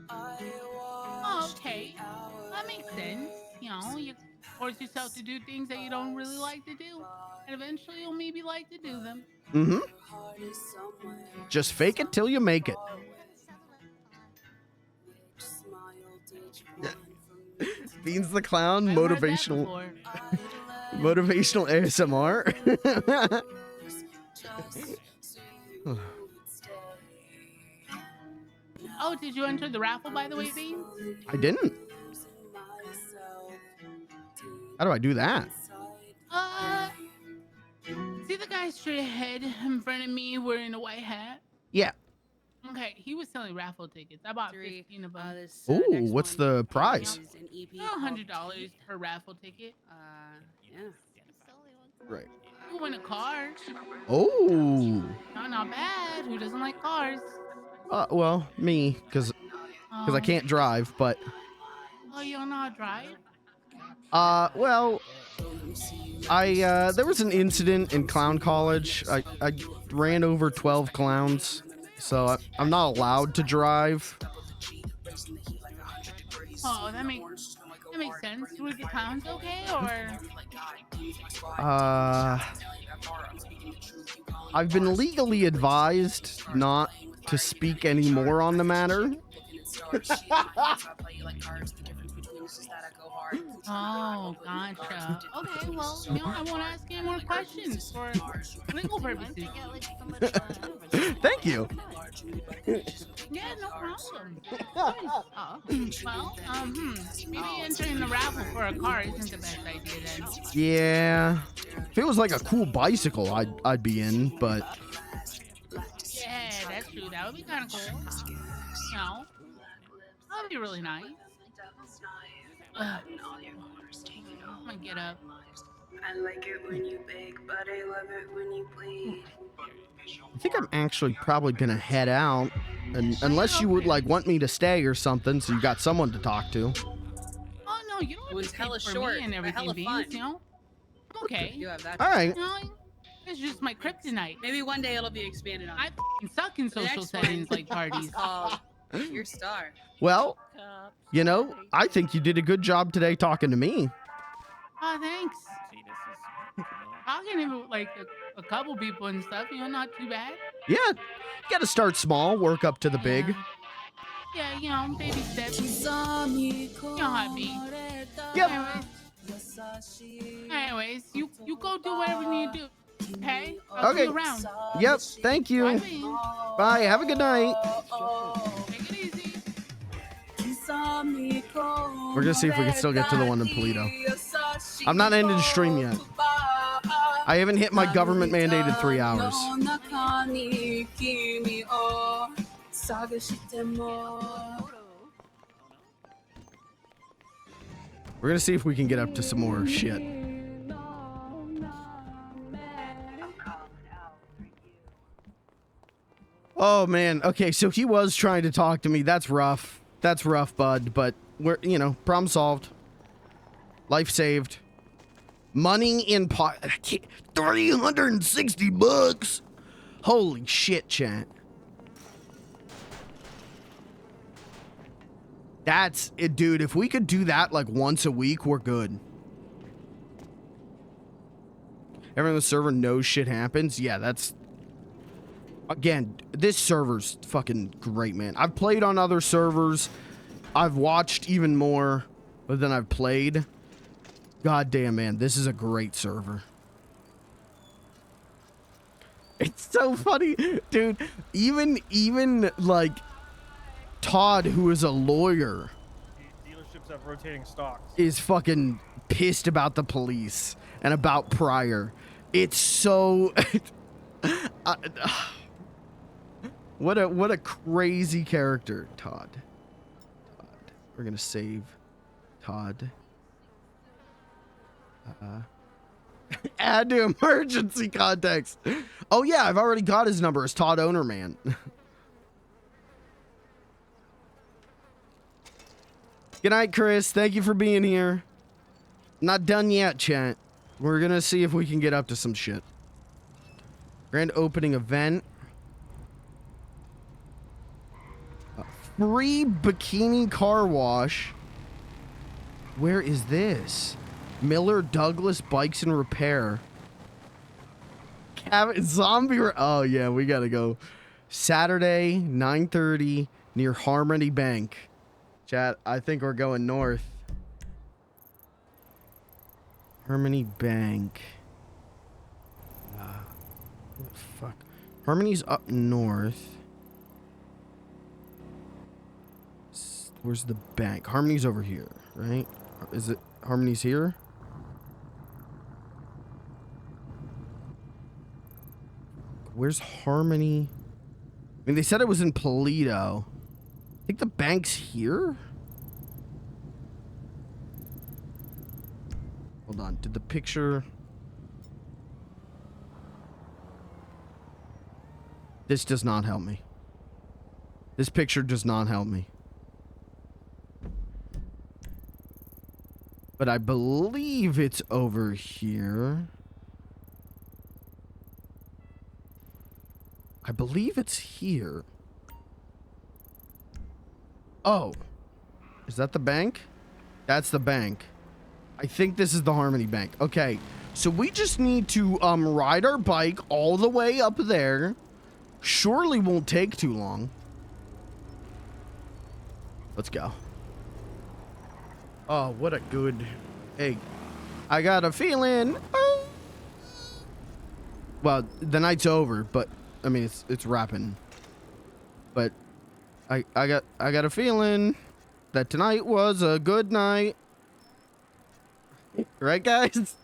Oh, okay. That makes sense. You know, you force yourself to do things that you don't really like to do, and eventually you'll maybe like to do them. Mm-hmm. Just fake it till you make it. Beans the Clown, motivational ASMR. Oh, did you enter the raffle, by the way, Beans? I didn't. How do I do that? See the guy straight ahead in front of me wearing a white hat? Yeah. Okay, he was selling raffle tickets. I bought 15 of them. Ooh, what's the prize? $100 per raffle ticket. Yeah. Right. You win a car. Oh. No, not bad. Who doesn't like cars? Well, me, because I can't drive, but. Oh, you don't know how to drive? Well, there was an incident in clown college. I ran over 12 clowns, so I'm not allowed to drive. Oh, that makes sense. Were the clowns okay, or? I've been legally advised not to speak anymore on the matter. Oh, gotcha. Okay, well, I won't ask any more questions for legal purposes. Thank you. Yeah, no problem. Well, maybe entering the raffle for a car isn't the best idea then. Yeah. If it was like a cool bicycle, I'd be in, but. Yeah, that's true. That would be kind of cool. You know, that would be really nice. I'm gonna get up. I like it when you bake, but I love it when you bleed. I think I'm actually probably gonna head out, and unless you would like want me to stay or something, so you got someone to talk to. Oh no, you don't have to hella for short, me and everything, hella Beans, fun. you know? Okay. You have that. All right. You know, it's just my kryptonite. Maybe one day it'll be expanded on. I suck in social settings like parties. Oh, your star. Well, you know, I think you did a good job today talking to me. Oh, thanks. Talking to like a couple people and stuff, you know, not too bad. Yeah, you gotta start small, work up to the big. Yeah, you know, baby steps. You know how it be. Yep. Anyways, you go do whatever you need to do. Okay? I'll see Okay. you around. Yep, thank you. Bye, Beans. Bye, have a good night. Take it easy. We're gonna see if we can still get to the one in Polito. I'm not ending the stream yet. I haven't hit my government mandated 3 hours. We're gonna see if we can get up to some more shit. Oh man, okay, so he was trying to talk to me. That's rough. That's rough, bud, but we're, you know, problem solved. Life saved. Money in pocket. $360. Holy shit, chat. That's it, dude. If we could do that like once a week, we're good. Everyone on the server knows shit happens. Yeah, that's... Again, this server's fucking great, man. I've played on other servers. I've watched even more than I've played. God damn, man. This is a great server. It's so funny, dude. Even like Todd, who is a lawyer, Dealerships have rotating stocks. is fucking pissed about the police and about Pryor. It's so what a crazy character, Todd. We're gonna save Todd. Add to emergency contacts. Oh yeah, I've already got his number. It's Todd Ownerman. Good night, Chris. Thank you for being here. Not done yet, chat. We're gonna see if we can get up to some shit. Grand opening event. Free bikini car wash. Where is this? Miller Douglas Bikes and Repair. Zombie. Oh yeah, we gotta go. Saturday, 9:30 near Harmony Bank. Chat, I think we're going north. Harmony Bank. What the fuck? Harmony's up north. Where's the bank? Harmony's over here, right? Is it Harmony's here? Where's Harmony? I mean, they said it was in Polito. I think the bank's here? Hold on. Did the picture... This does not help me. This picture does not help me. But I believe it's over here. I believe it's here. Oh. Is that the bank? That's the bank. I think this is the Harmony Bank. Okay. So we just need to ride our bike all the way up there. Surely won't take too long. Let's go. Oh, what a good... Hey, I got a feeling... Oh. Well, the night's over, but... I mean, it's wrapping. But... I got a feeling... that tonight was a good night. Right, guys?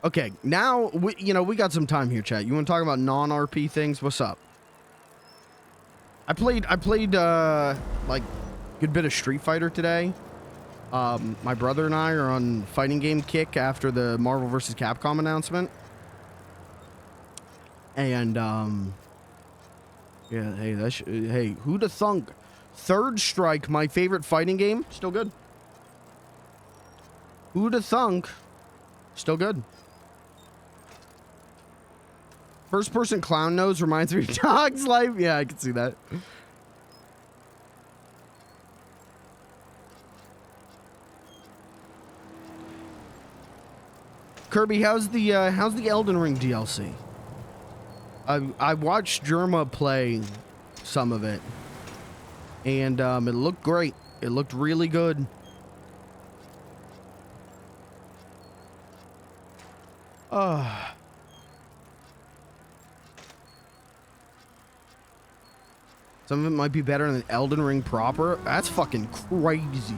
Okay, now, we got some time here, chat. You want to talk about non-RP things? What's up? I played like good bit of Street Fighter today. My brother and I are on fighting game kick after the Marvel vs. Capcom announcement. And yeah, hey, hey, who'da thunk? Third Strike, my favorite fighting game, still good. Who'da thunk? Still good. First person clown nose reminds me of Dog's Life. Yeah, I can see that. Kirby, how's the Elden Ring DLC? I watched Germa play some of it, and it looked great. It looked really good. Some of it might be better than Elden Ring proper. That's fucking crazy.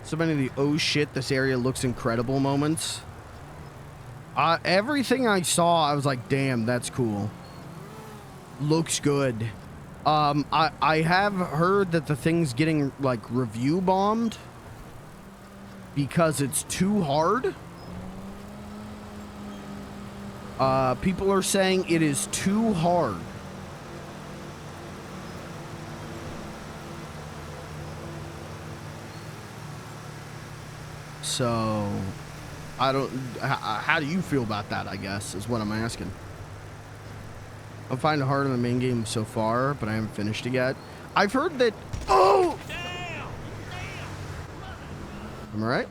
So many of the oh shit, this area looks incredible moments. Everything I saw, I was like, damn, that's cool. Looks good. I have heard that the thing's getting like review bombed because it's too hard. People are saying it is too hard. So, I don't. How do you feel about that? I guess is what I'm asking. I'm finding it hard in the main game so far, but I haven't finished it yet. I've heard that. Oh! Am I right?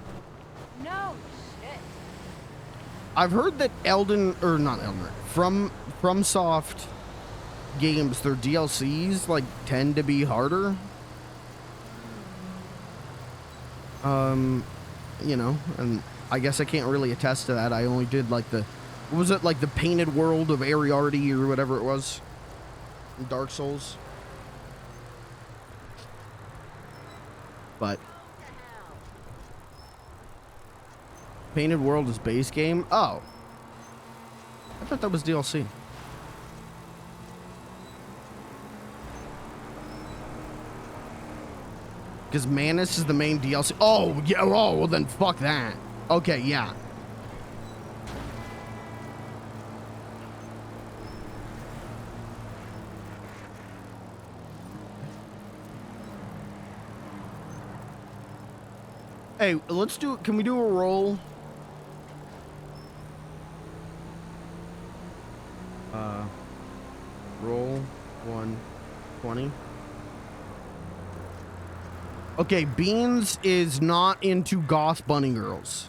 No shit. I've heard that from Soft games, their DLCs like tend to be harder. You know, and I guess I can't really attest to that. I only did like what was it, like the painted world of Ariarty or whatever it was in Dark Souls. But painted world is base game. Oh, I thought that was DLC. Because Manus is the main DLC. Oh, yeah. Oh, well then fuck that. Okay, yeah. Hey, let's do. Can we do a roll? Roll 120. Okay, Beans is not into goth bunny girls.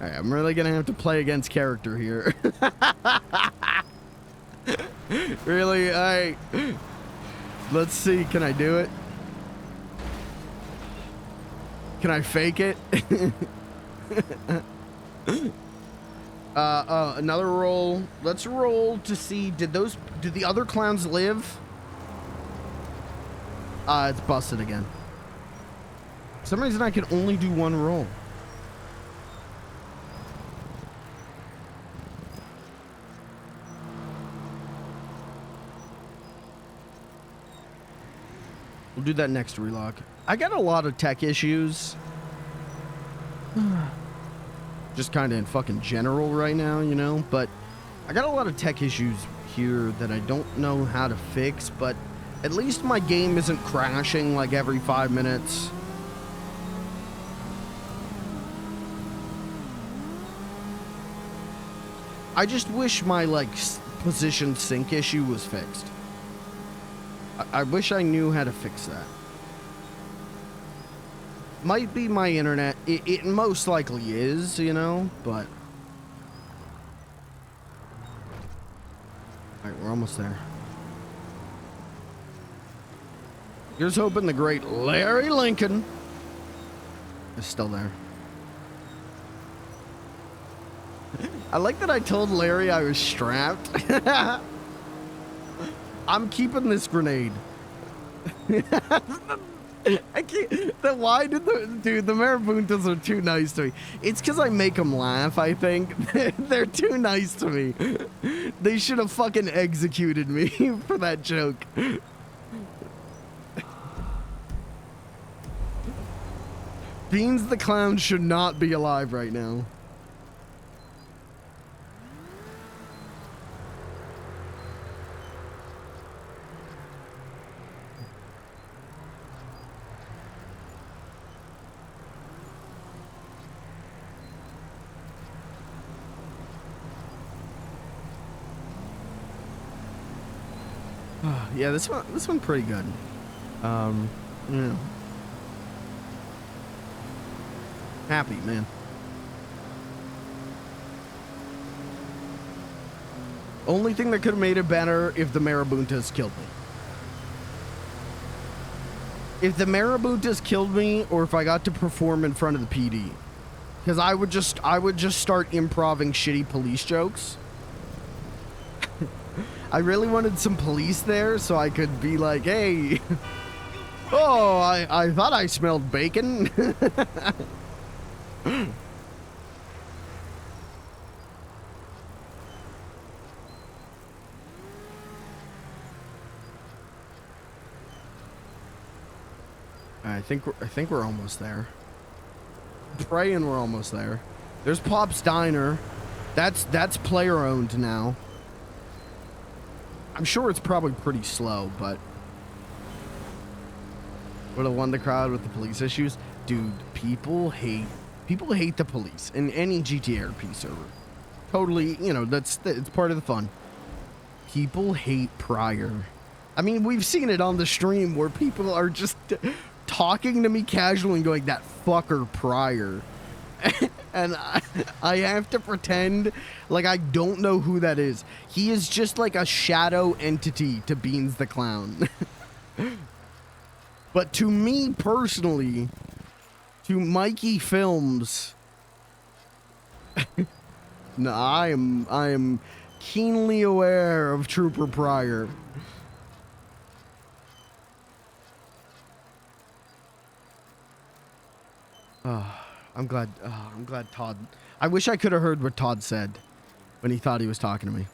Alright, I'm really gonna have to play against character here. Really? Alright. Let's see, can I do it? Can I fake it? Another roll. Let's roll to see, did the other clowns live? It's busted again. For some reason I can only do one roll. We'll do that next relog. I got a lot of tech issues. Just kind of in fucking general right now, you know, but I got a lot of tech issues here that I don't know how to fix, but at least my game isn't crashing like every 5 minutes. I just wish my like position sync issue was fixed. I wish I knew how to fix that. Might be my internet. It most likely is, you know, but... Alright, we're almost there. Here's hoping the great Larry Lincoln is still there. I like that I told Larry I was strapped. I'm keeping this grenade. I can't. Why did the Marabuntas are too nice to me? It's because I make them laugh, I think. They're too nice to me. They should have fucking executed me for that joke. Beans the Clown should not be alive right now. Yeah, this one pretty good. Yeah. Happy, man. Only thing that could have made it better if the Marabuntas killed me. If the Marabuntas killed me, or if I got to perform in front of the PD, because I would just start improving shitty police jokes. I really wanted some police there so I could be like, hey, oh, I thought I smelled bacon. I think we're almost there. Praying we're almost there. There's Pop's Diner. That's player owned now. I'm sure it's probably pretty slow, but would have won the crowd with the police issues. Dude, people hate the police in any GTA RP server. Totally, you know, it's part of the fun. People hate Pryor. I mean, we've seen it on the stream where people are just talking to me casually and going, that fucker Pryor. And I have to pretend like I don't know who that is. He is just like a shadow entity to Beans the Clown. But to me personally, to Mikey Films, no, I am keenly aware of Trooper Pryor. I'm glad Todd. I wish I could have heard what Todd said when he thought he was talking to me.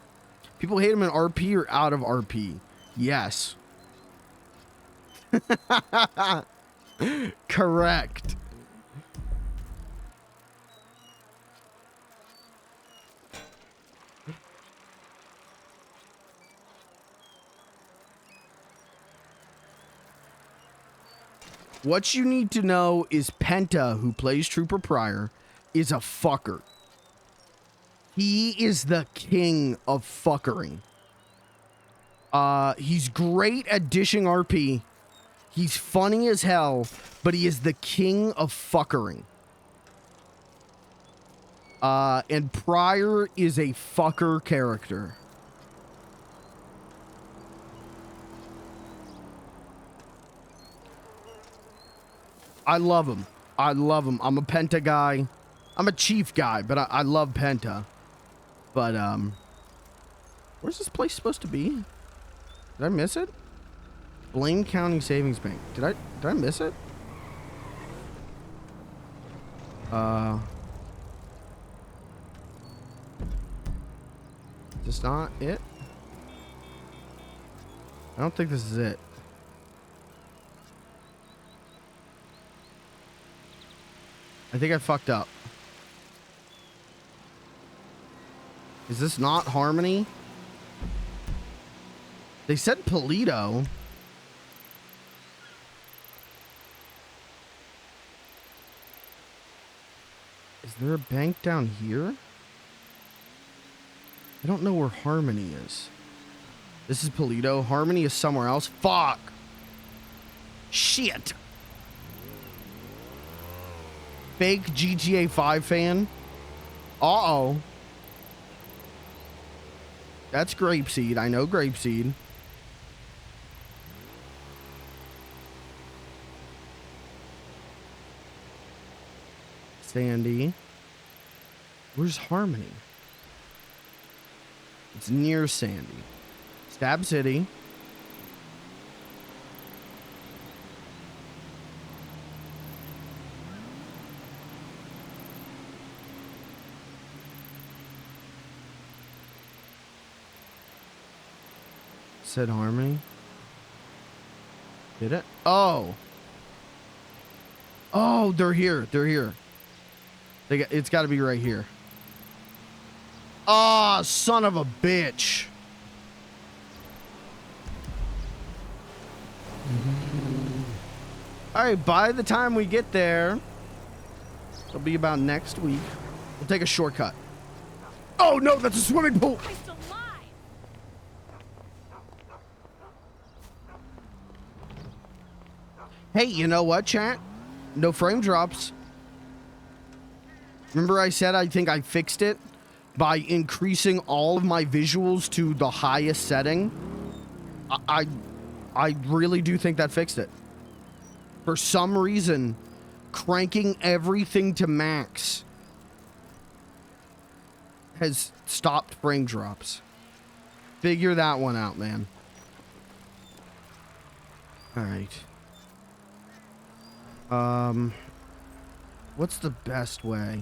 People hate him in RP or out of RP? Yes. Correct. What you need to know is Penta, who plays Trooper Pryor, is a fucker. He is the king of fuckering. He's great at dishing RP. He's funny as hell, but he is the king of fuckering. And Pryor is a fucker character. I love him. I love him. I'm a Penta guy. I'm a Chief guy, but I love Penta. But, where's this place supposed to be? Did I miss it? Blaine County Savings Bank. Did I miss it? Is this not it? I don't think this is it. I think I fucked up. Is this not Harmony? They said Polito. Is there a bank down here? I don't know where Harmony is. This is Polito. Harmony is somewhere else. Fuck. Shit. Fake GTA 5 fan. Uh-oh. That's Grapeseed. I know Grapeseed. Sandy. Where's Harmony? It's near Sandy. Stab City. Said Harmony. Did it? Oh. Oh, they're here. They're here. It's got to be right here. Ah, oh, son of a bitch. All right, by the time we get there, it'll be about next week. We'll take a shortcut. Oh, no, that's a swimming pool. Hey, you know what, chat? No frame drops. Remember I said I think I fixed it by increasing all of my visuals to the highest setting? I really do think that fixed it. For some reason, cranking everything to max has stopped frame drops. Figure that one out, man. All right. What's the best way?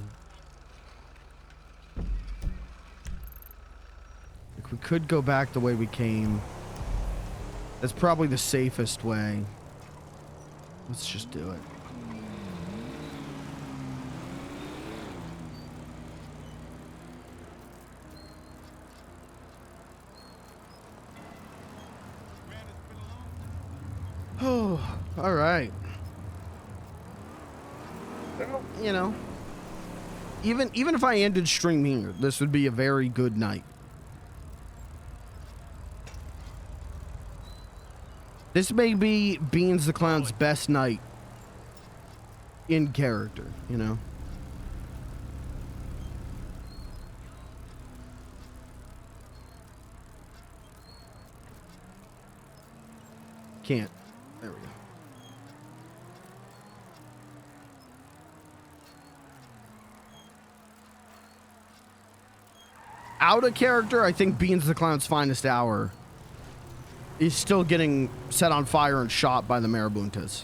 Like, we could go back the way we came. That's probably the safest way. Let's just do it. Oh, all right. you know, even if I ended stream here, this would be a very good night. This may be Beans the Clown's best night in character, you know. Can't. There we go. Out of character, I think Beans the Clown's finest hour is still getting set on fire and shot by the Marabuntas.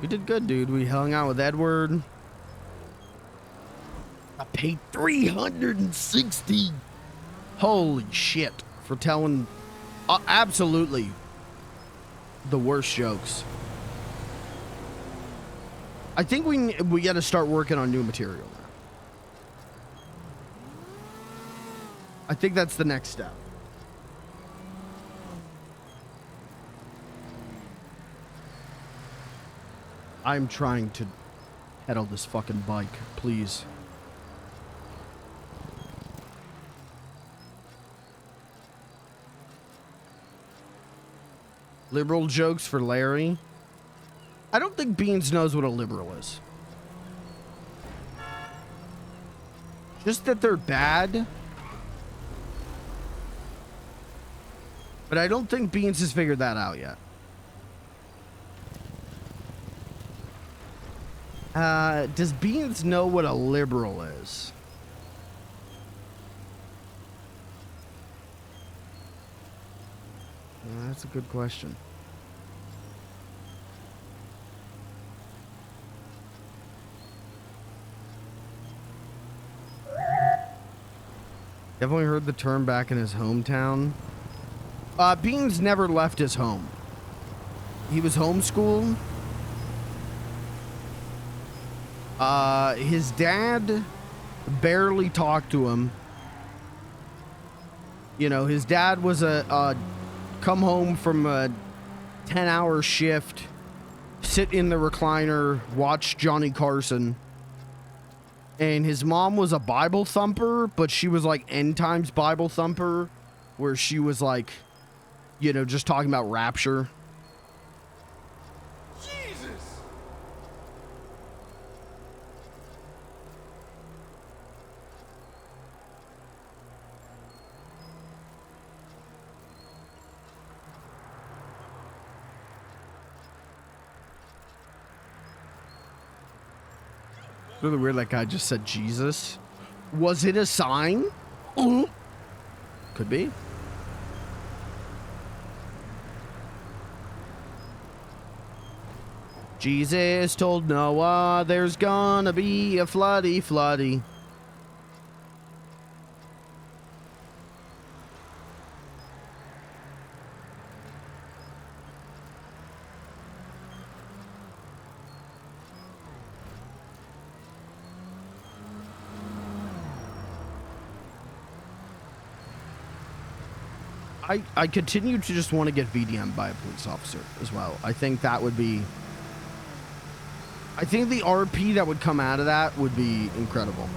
We did good, dude. We hung out with Edward. I paid $360. Holy shit. For telling absolutely the worst jokes. I think we got to start working on new material now. I think that's the next step. I'm trying to pedal this fucking bike, please. Liberal jokes for Larry. I don't think Beans knows what a liberal is. Just that they're bad. But I don't think Beans has figured that out yet. Does Beans know what a liberal is? That's a good question. Definitely heard the term back in his hometown. Beans never left his home. He was homeschooled. His dad barely talked to him. You know, his dad was a come home from a 10-hour shift, sit in the recliner, watch Johnny Carson. And his mom was a Bible thumper, but she was like end times Bible thumper, where she was like, you know, just talking about rapture. Jesus! It's really weird that guy just said Jesus. Was it a sign? Could be. Jesus told Noah there's gonna be a floody. I continue to just want to get VDM'd by a police officer as well. I think that would be... I think the RP that would come out of that would be incredible.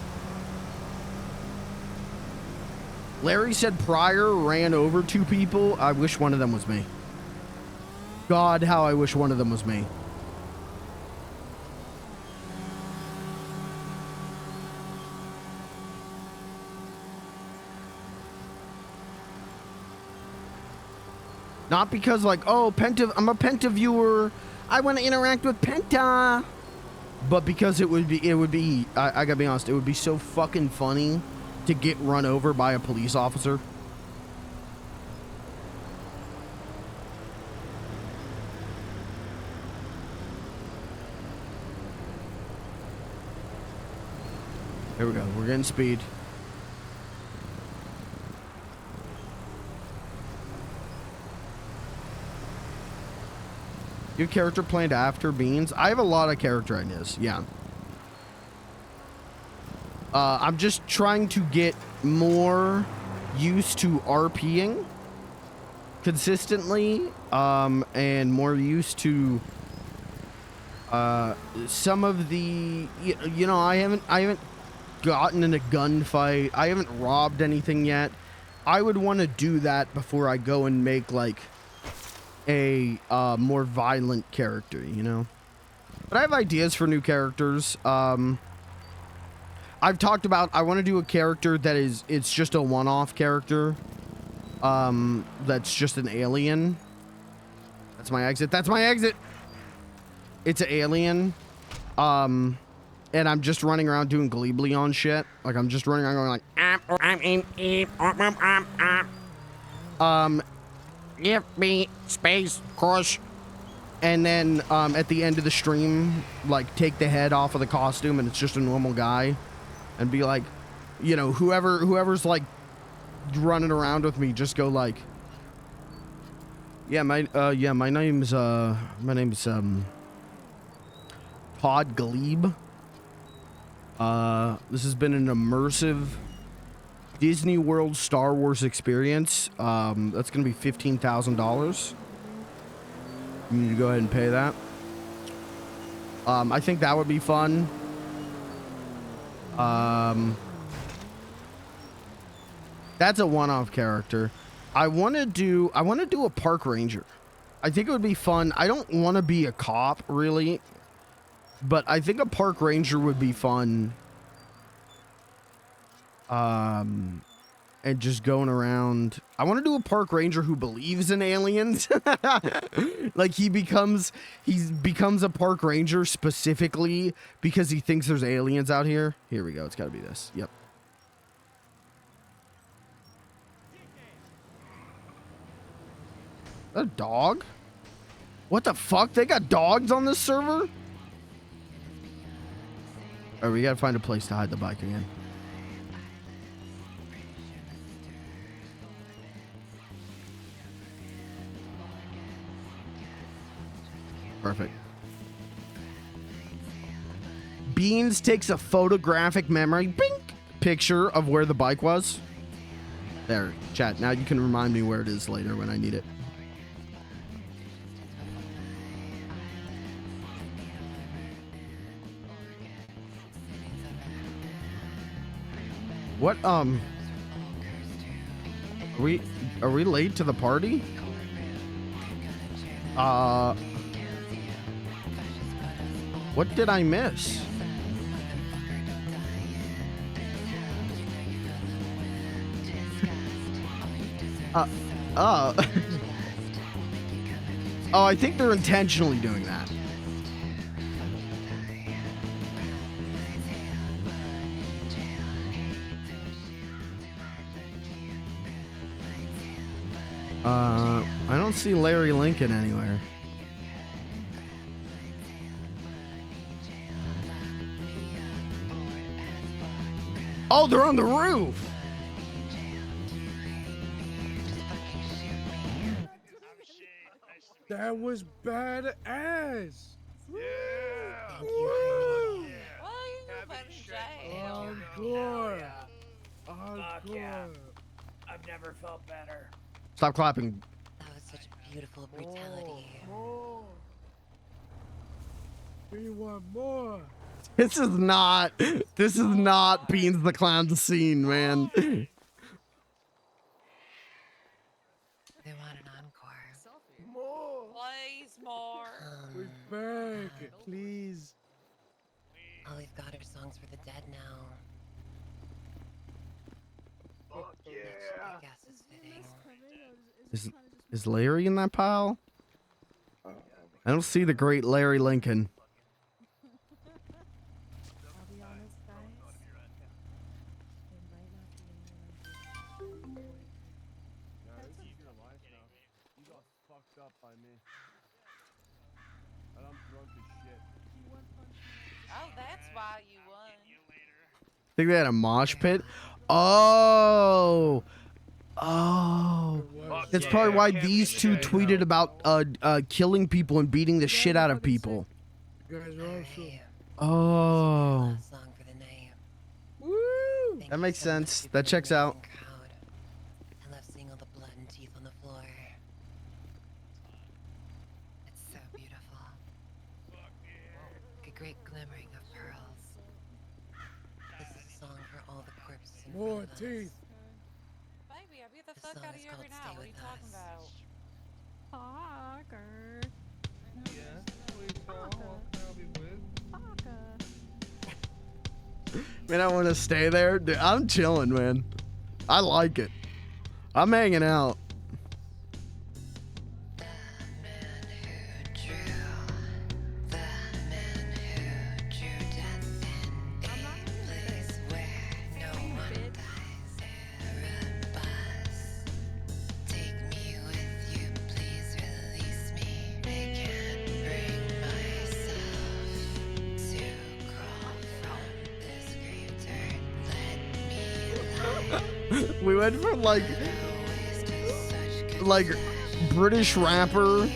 Larry said Pryor ran over 2 people. I wish one of them was me. God, how I wish one of them was me. Not because like, oh, Penta, I'm a Penta viewer. I want to interact with Penta. But because it would be, I gotta be honest, it would be so fucking funny to get run over by a police officer. There we go. We're getting speed. Your character planned after Beans? I have a lot of character ideas, yeah. I'm just trying to get more used to RPing consistently, and more used to some of the, you know, I haven't gotten in a gunfight. I haven't robbed anything yet. I would want to do that before I go and make like a more violent character, you know. But I have ideas for new characters. I've talked about, I want to do a character that is, it's just a one-off character. That's just an alien. That's my exit. That's my exit. It's an alien. And I'm just running around doing Gleebly on shit. Like, I'm just running around going like, give me space, crush. And then, at the end of the stream, like, take the head off of the costume and it's just a normal guy. And be like, you know, whoever's like running around with me, just go like, yeah, my name's Todd Glebe. This has been an immersive Disney World Star Wars experience. That's gonna be $15,000. You need to go ahead and pay that. I think that would be fun. That's a one-off character. I want to do a park ranger. I think it would be fun. I don't want to be a cop really, but I think a park ranger would be fun. And just going around. I want to do a park ranger who believes in aliens. Like he becomes a park ranger specifically because he thinks there's aliens out here. Here we go. It's got to be this. Yep. A dog? What the fuck? They got dogs on this server? All right, we got to find a place to hide the bike again. Perfect. Beans takes a photographic memory picture of where the bike was. There, chat. Now you can remind me where it is later when I need it. What, are we late to the party? What did I miss? Oh, I think they're intentionally doing that. I don't see Larry Lincoln anywhere. Oh, they're on the roof. That was badass. Yeah. Encore. Fuck yeah. I've never felt better. Stop clapping. That was such beautiful brutality. More. We want more. This is not Beans the Clown scene, man. They want an encore. More. Please, more. We beg, please. All we've got are songs for the dead now. Fuck yeah. I guess is fitting. Is Larry in that pile? I don't see the great Larry Lincoln. Oh, that's why you won. Think they had a mosh pit? Oh. That's probably why these two tweeted about killing people and beating the shit out of people. You guys are awesome. Oh. Song for the name. Woo! That makes sense. That checks out. I love seeing all the blood and teeth on the floor. It's so beautiful. Like a great glimmering of pearls. This is a song for all the corpses in front of us. Baby, I beat the fuck out of you every now. What are you talking about? Fucker. Man, I want to stay there. Dude, I'm chilling, man. I like it. I'm hanging out. We went from like British rapper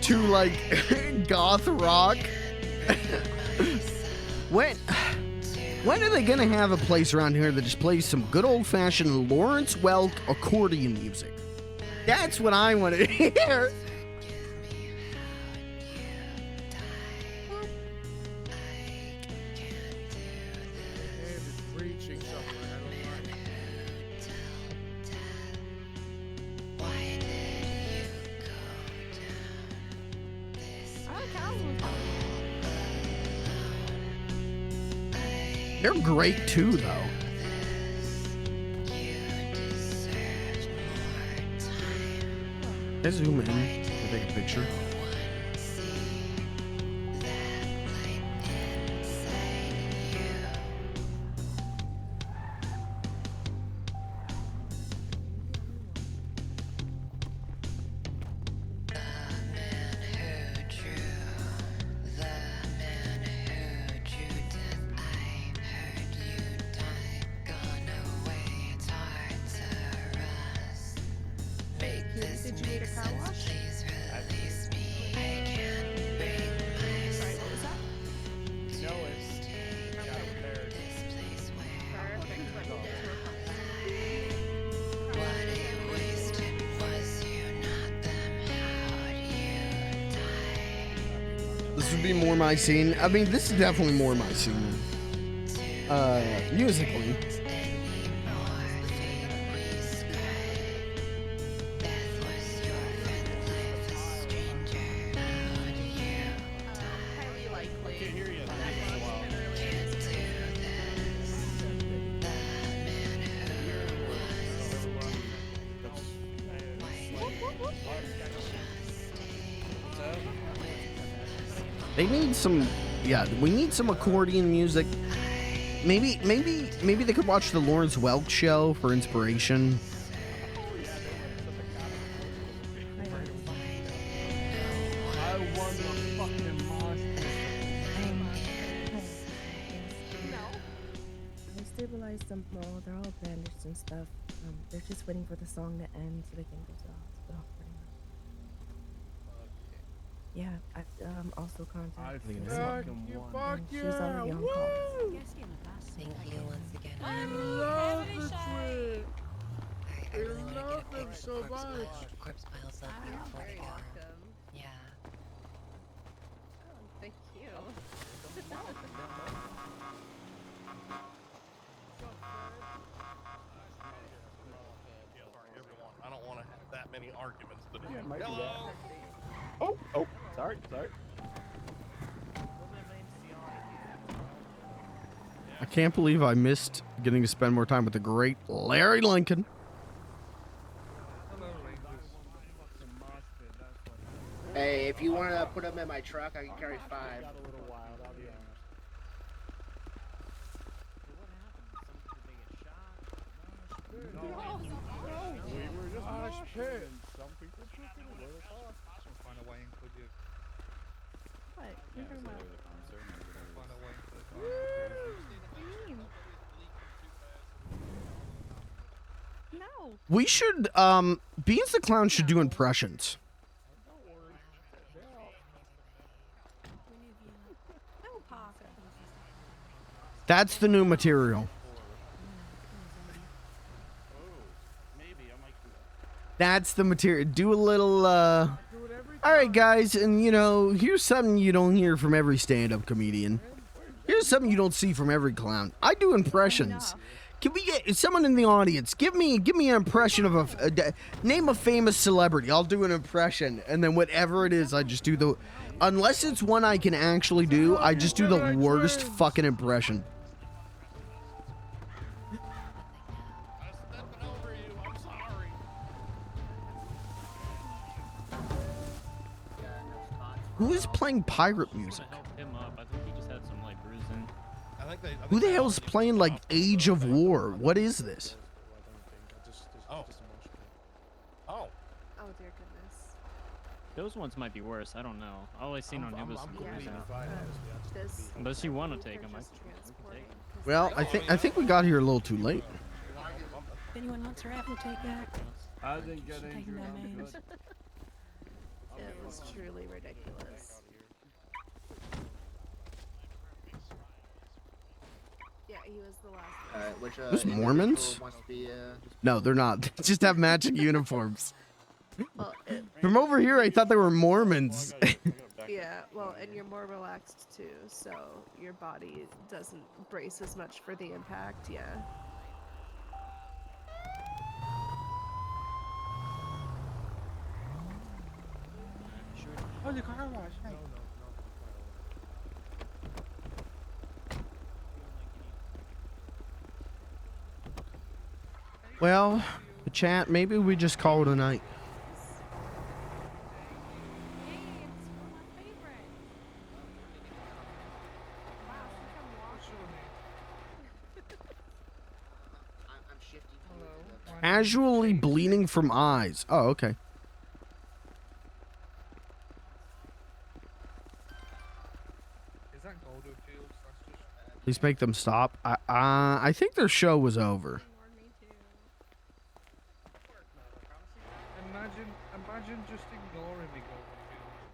to like goth rock. When are they gonna have a place around here that just plays some good old fashioned Lawrence Welk accordion music? That's what I want to hear. They're great too, though. Let's zoom in and take a picture. This would be more my scene. I mean, this is definitely more my scene. Musically. They need some, yeah, we need some accordion music. Maybe they could watch the Lawrence Welk show for inspiration. I stabilized them all. They're all bandaged and stuff. They're just waiting for the song to end so they can go to the hospital. Pretty much. Yeah, I also contacted the and she was already on call. Thank you once again. I love the trip. I really want to get a pic of so the corpse much. piles up here before they go. Yeah. Thank you. I don't want to have that many arguments today. Yeah, might do Hello. that. Oh, sorry. I can't believe I missed getting to spend more time with the great Larry Lincoln. Hey, if you want to put them in my truck, I can carry 5. No. We should, Beans the Clown should do impressions. That's the new material. That's the material. Do a little, all right, guys, and you know, here's something you don't hear from every stand-up comedian. Here's something you don't see from every clown. I do impressions. Can we get someone in the audience? Give me an impression of name a famous celebrity. I'll do an impression, and then whatever it is, I just do the. Unless it's one I can actually do, I just do the worst fucking impression. Who is playing pirate music? Him up. I think he just had some like bruising. Who the hell's playing like Age of War? What is this? Oh. Oh. Oh dear goodness. Those ones might be worse. I don't know. All I seen on him was some bruising. This. Unless you want to take them, I can take 'em. Well, I think we got here a little too late. If anyone wants her apple take back. I didn't get injured. I'm good. It was truly ridiculous. Yeah, he was the last. Which, Those Mormons? wants to be, No, they're not. They just have matching uniforms. Well, From over here, I thought they were Mormons. yeah, well, and you're more relaxed too, so your body doesn't brace as much for the impact. Yeah. Oh, the car wash. Hey. Well, the chat, maybe we just call it a night. Casually bleeding from eyes. Oh, okay. Is that Golden Fields? That's just. Please make them stop. I think their show was over. Imagine just ignoring me, Golden Fields.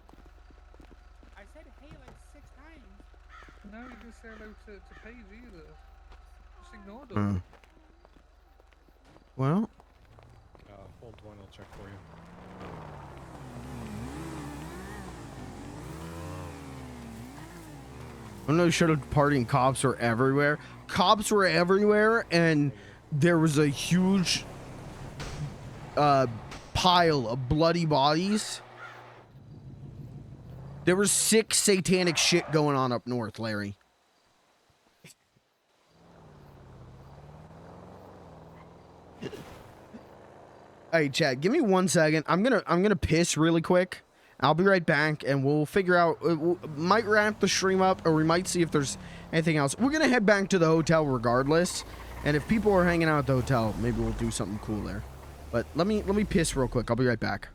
I said hey like 6 times. No, you didn't say hello to Paige either. Just ignore them. Well, Hold one, I'll check for you. I'm not sure the party and cops were everywhere. Cops were everywhere, and there was a huge pile of bloody bodies. There was 6 satanic shit going on up north, Larry. Hey, Chad, give me 1 second. I'm gonna piss really quick. I'll be right back, and we'll figure out. Might wrap the stream up, or we might see if there's anything else. We're gonna head back to the hotel regardless, and if people are hanging out at the hotel, maybe we'll do something cool there. But let me piss real quick. I'll be right back.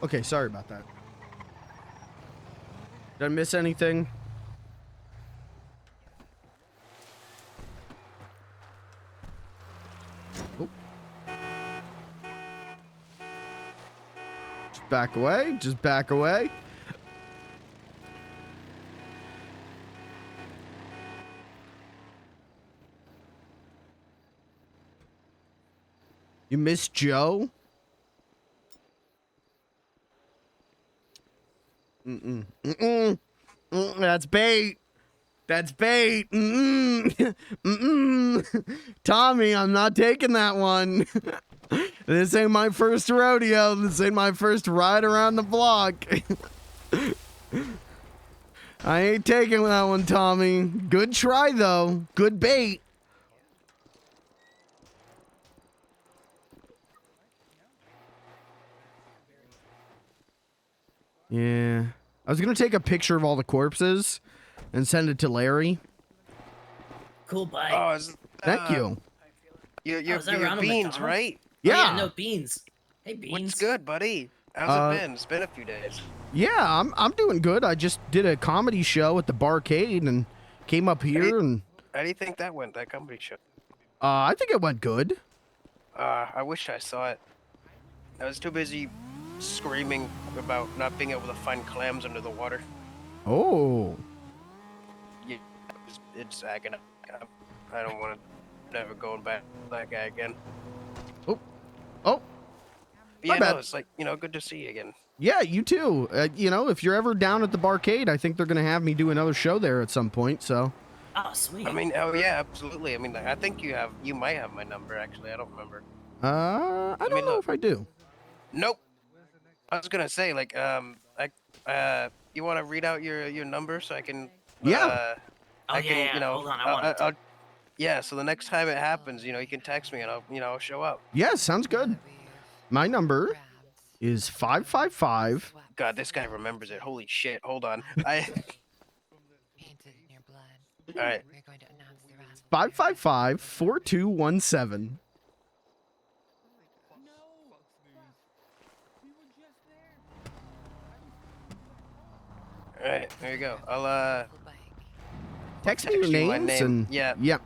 Okay, sorry about that. Did I miss anything? Oh. Just back away. Just back away. You miss Joe? Mm-mm. Mm-mm. That's bait. That's bait. Mm-mm. Mm-mm. Tommy, I'm not taking that one. This ain't my first rodeo. This ain't my first ride around the block. I ain't taking that one, Tommy. Good try, though. Good bait. Yeah. I was going to take a picture of all the corpses and send it to Larry. Cool bike. Oh, Thank you. You're is that Ronald Beans, McDonald? right? Oh, Yeah. no, Beans. Hey, Beans. What's good, buddy? How's it been? It's been a few days. Yeah, I'm doing good. I just did a comedy show at the Barcade and came up here and How do you think that went, that comedy show? I think it went good. I wish I saw it. I was too busy screaming about not being able to find clams under the water. Oh. Yeah, it's agony. I don't want to never going back to that guy again. Oh. But yeah, My bad. no, it's like, good to see you again. Yeah, you too. If you're ever down at the Barcade, I think they're going to have me do another show there at some point, so. Oh, sweet. I mean, oh yeah, absolutely. I mean, I think you might have my number, actually. I don't remember. I don't know if I do. Nope. I was gonna say, like, you want to read out your number so I can? Yeah. I can, Hold on, I want to. Yeah. So the next time it happens, you can text me and I'll show up. Yeah, sounds good. My number is 555. God, this guy remembers it. Holy shit. Hold on. All right. 555-4217. All right. There you go. I'll Text me your my names name. and Yeah.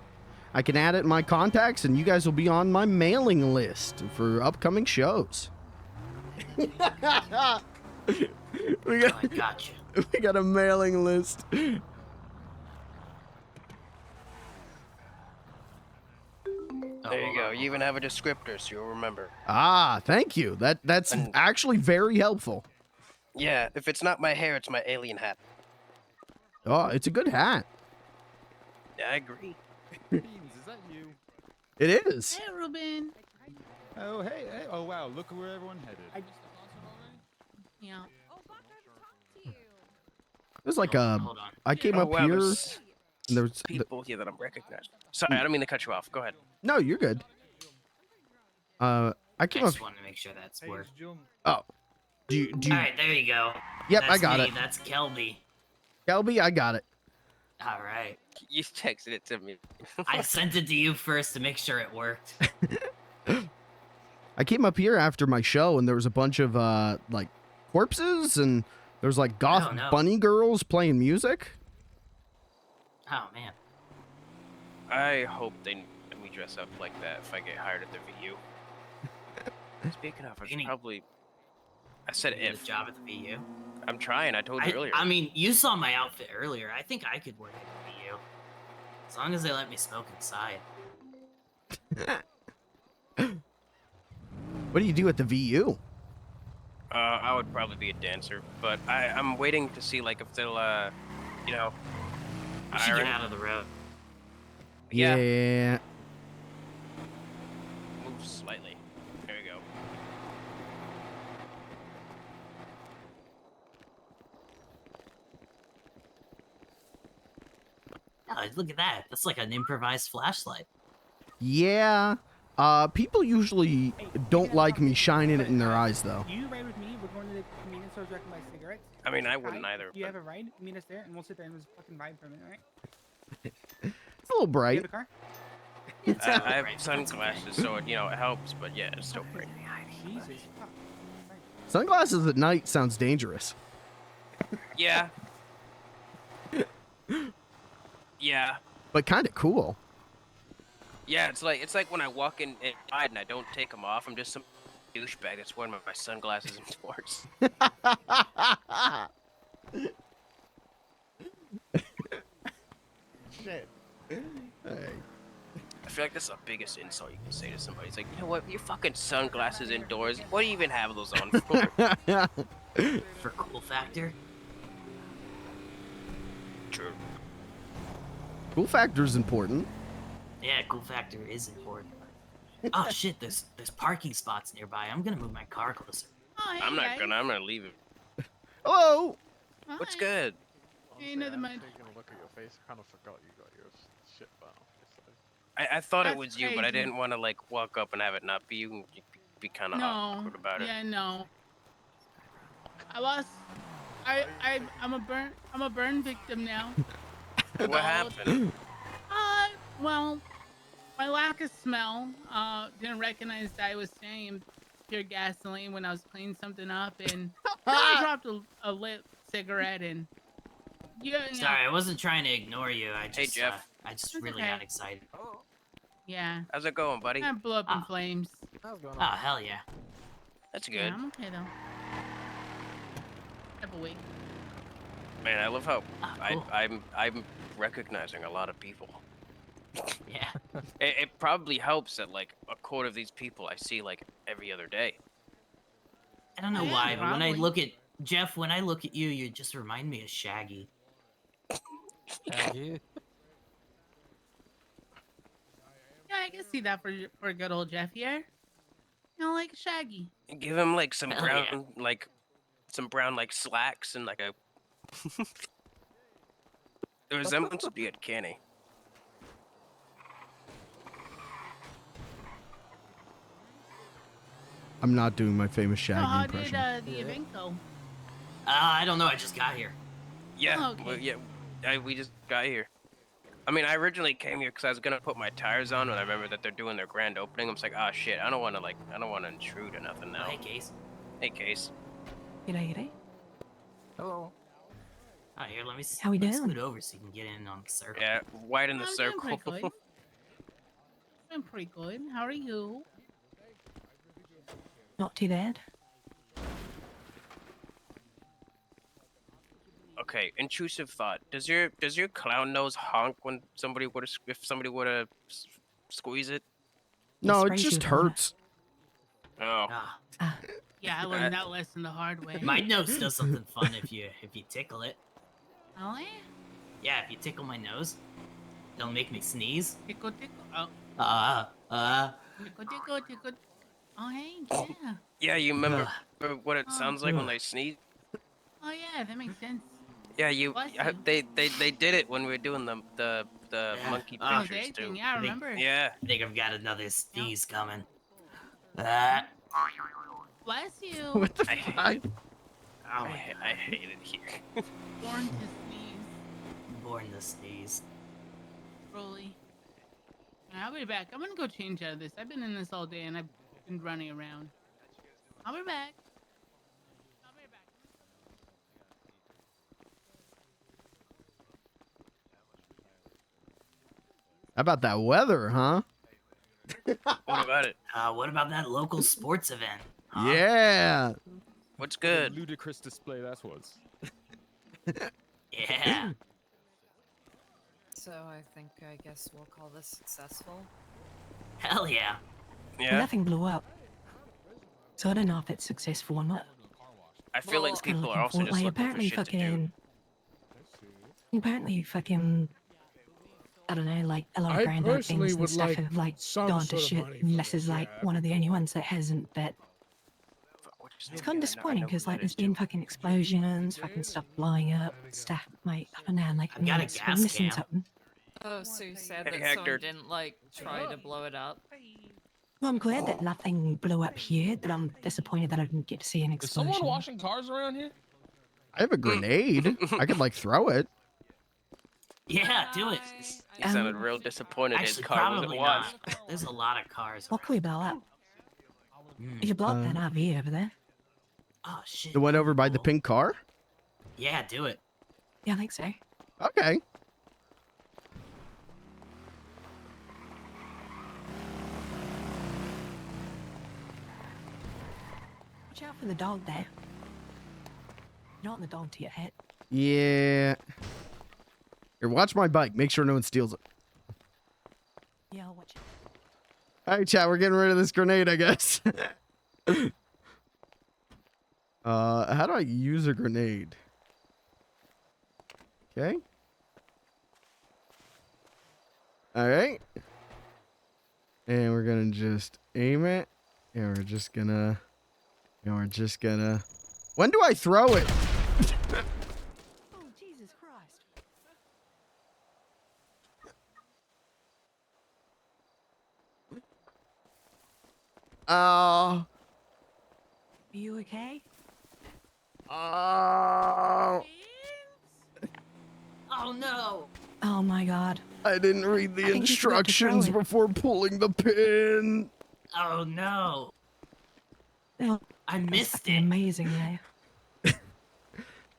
I can add it in my contacts and you guys will be on my mailing list for upcoming shows. we got gotcha. We got a mailing list. There you go. You even have a descriptor, so you'll remember. Ah, thank you. That's actually very helpful. Yeah. If it's not my hair, it's my alien hat. Oh, it's a good hat. Yeah, I agree. Beans, is that you? It is. Hey, Ruben. Oh, hey. Oh, wow. Look where everyone headed. Yeah. It was like I came up wow, here. there's And there was people here that I'm recognizing. Sorry, I don't mean to cut you off. Go ahead. No, you're good. I came I just up. wanted to make sure that's worked. Oh, do you? All right, there you go. Yep, That's I got me. it. That's Kelby. Kelby, I got it. All right. You texted it to me. I sent it to you first to make sure it worked. I came up here after my show, and there was a bunch of like corpses, and there was like goth Oh, no. bunny girls playing music. Oh man. I hope they let me dress up like that if I get hired at the VU. Speaking of, I should probably. I said Get if. a job at the VU. I'm trying. I told you earlier. I mean, you saw my outfit earlier. I think I could work at the VU. As long as they let me smoke inside. What do you do at the VU? I would probably be a dancer, but I'm waiting to see like if they'll You should get out of the road. Yeah. Move slightly. There we go. Oh, look at that. That's like an improvised flashlight. Yeah. People usually don't like me shining it in their eyes, though. You ride with me. We're going to the convenience store so I can buy cigarettes. I mean, I wouldn't either. You have a ride? Meet us there, and we'll sit there and just fucking vibe for a minute, right? It's a little bright. You have a car? I have sunglasses, so it helps. But yeah, it's still pretty. Jesus. Fuck. Sunglasses at night sounds dangerous. Yeah. Yeah. But kind of cool. Yeah, it's like when I walk in inside and I don't take them off. I'm just some douchebag that's wearing my sunglasses indoors. Shit. Hey. I feel like that's the biggest insult you can say to somebody. It's like, you know what? Your fucking sunglasses indoors. What do you even have those on for? For cool factor. True. Cool factor is important. Yeah, cool factor is important. Oh shit, there's parking spots nearby. I'm gonna move my car closer. Oh, hey, I'm guys. gonna leave it. Hello. What's good? Hey, nothing much. Taking a look at your face, I kind of forgot you got your shit bound. I thought it That's was you, but I crazy. didn't want to like walk up and have it not be you and be kind of No. awkward about it. Yeah, no. I lost. I'm a burn victim now. What happened? Well, my lack of smell. Didn't recognize that I was saying pure gasoline when I was cleaning something up, and I dropped a lit cigarette and. Yeah. Sorry, I wasn't trying to ignore you. I just, Hey, Jeff. I just It's really okay. got excited. Yeah. How's it going, buddy? I blew up in flames. Oh hell yeah. That's good. Yeah, I'm okay though. Have a week. Man, I love how cool. I'm recognizing a lot of people. Yeah. It probably helps that like a quarter of these people I see like every other day. I don't know Yeah, why, but when I probably. look at Jeff, when I look at you, you just remind me of Shaggy. Shaggy? Yeah, I can see that for good old Jeff here. You know, like Shaggy. Give him like some Hell brown yeah. like some brown like slacks and like a the resemblance would be uncanny. I'm not doing my famous So Shaggy how impression. did the event go? I don't know. I just got here. Yeah, Oh, okay. well, yeah. We just got here. I mean, I originally came here because I was gonna put my tires on, and I remember that they're doing their grand opening. I'm just like, oh shit, I don't want to intrude or nothing now. Hey, Case. Hey, Case. G'day. Hello. Oh, here, let me How we let me doing? scoot over so you can get in on the circle. Yeah, widen the I'm doing circle. pretty good. I'm pretty good. How are you? Not too bad. Okay, intrusive thought. Does your clown nose honk when somebody would if somebody would to squeeze it? No, it Sprays you just with water. hurts. Oh. Yeah, I learned that lesson the hard way. My nose does something fun if you tickle it. Oh yeah? Yeah, if you tickle my nose, it'll make me sneeze. Tickle, tickle. Oh. Tickle, Tickle, tickle. Oh hey, yeah. Yeah, you remember what it sounds like when they sneeze? Oh yeah, that makes sense. Yeah, Bless they did it when we were doing the monkey Oh, pictures too. Yeah, I remember. Yeah. I think I've got another sneeze coming. Bless you. What the I fuck? Oh my I hate it here. Born to sneeze. Born to sneeze. Truly. I'll be back. I'm gonna go change out of this. I've been in this all day and I've been running around. I'll be back. How about that weather, huh? What about it? What about that local sports event? Yeah. What's good? Ludicrous display that was. Yeah. So I guess we'll call this successful. Hell yeah. Yeah. Nothing blew up. So I don't know if it's successful or not. I feel like Kinda people are looking also for- just like, looking for apparently shit to do. Apparently fucking I don't know, like a lot of I grand personally openings and would stuff like have like some gone to sort of shit, money and this is like one of the only ones that hasn't. But it's kind of disappointing because like there's been fucking explosions, fucking stuff blowing up, stuff like I don't know, like I've got a we're gas missing cam. something. Oh, so sad Hey, that Hector. someone didn't like try to blow it up. Well, I'm glad that nothing blew up here, but I'm disappointed that I didn't get to see an Is someone explosion. washing cars around here? I have a grenade. I could like throw it. Yeah, do it. He sounded real disappointed his Actually, car wasn't probably washed. not. There's a lot of cars. What can we blow up? You should blow up that RV over there. Oh shit. The one over by the pink car? Yeah, do it. Yeah, I think so. Okay. Watch out for the dog there. You don't want the dog to get hit. Yeah. Here, watch my bike. Make sure no one steals it. Yeah, I'll watch it. All right, chat. We're getting rid of this grenade, I guess. How do I use a grenade? Okay. All right. And we're gonna just aim it. And we're just gonna. When do I throw it? Oh, Jesus Christ. Oh. Are you okay? Oh. Oh no. Oh my God. I didn't read the I think you forgot to throw instructions it. before pulling the pin. Oh no. Oh, I that's missed fucking it. amazing, though.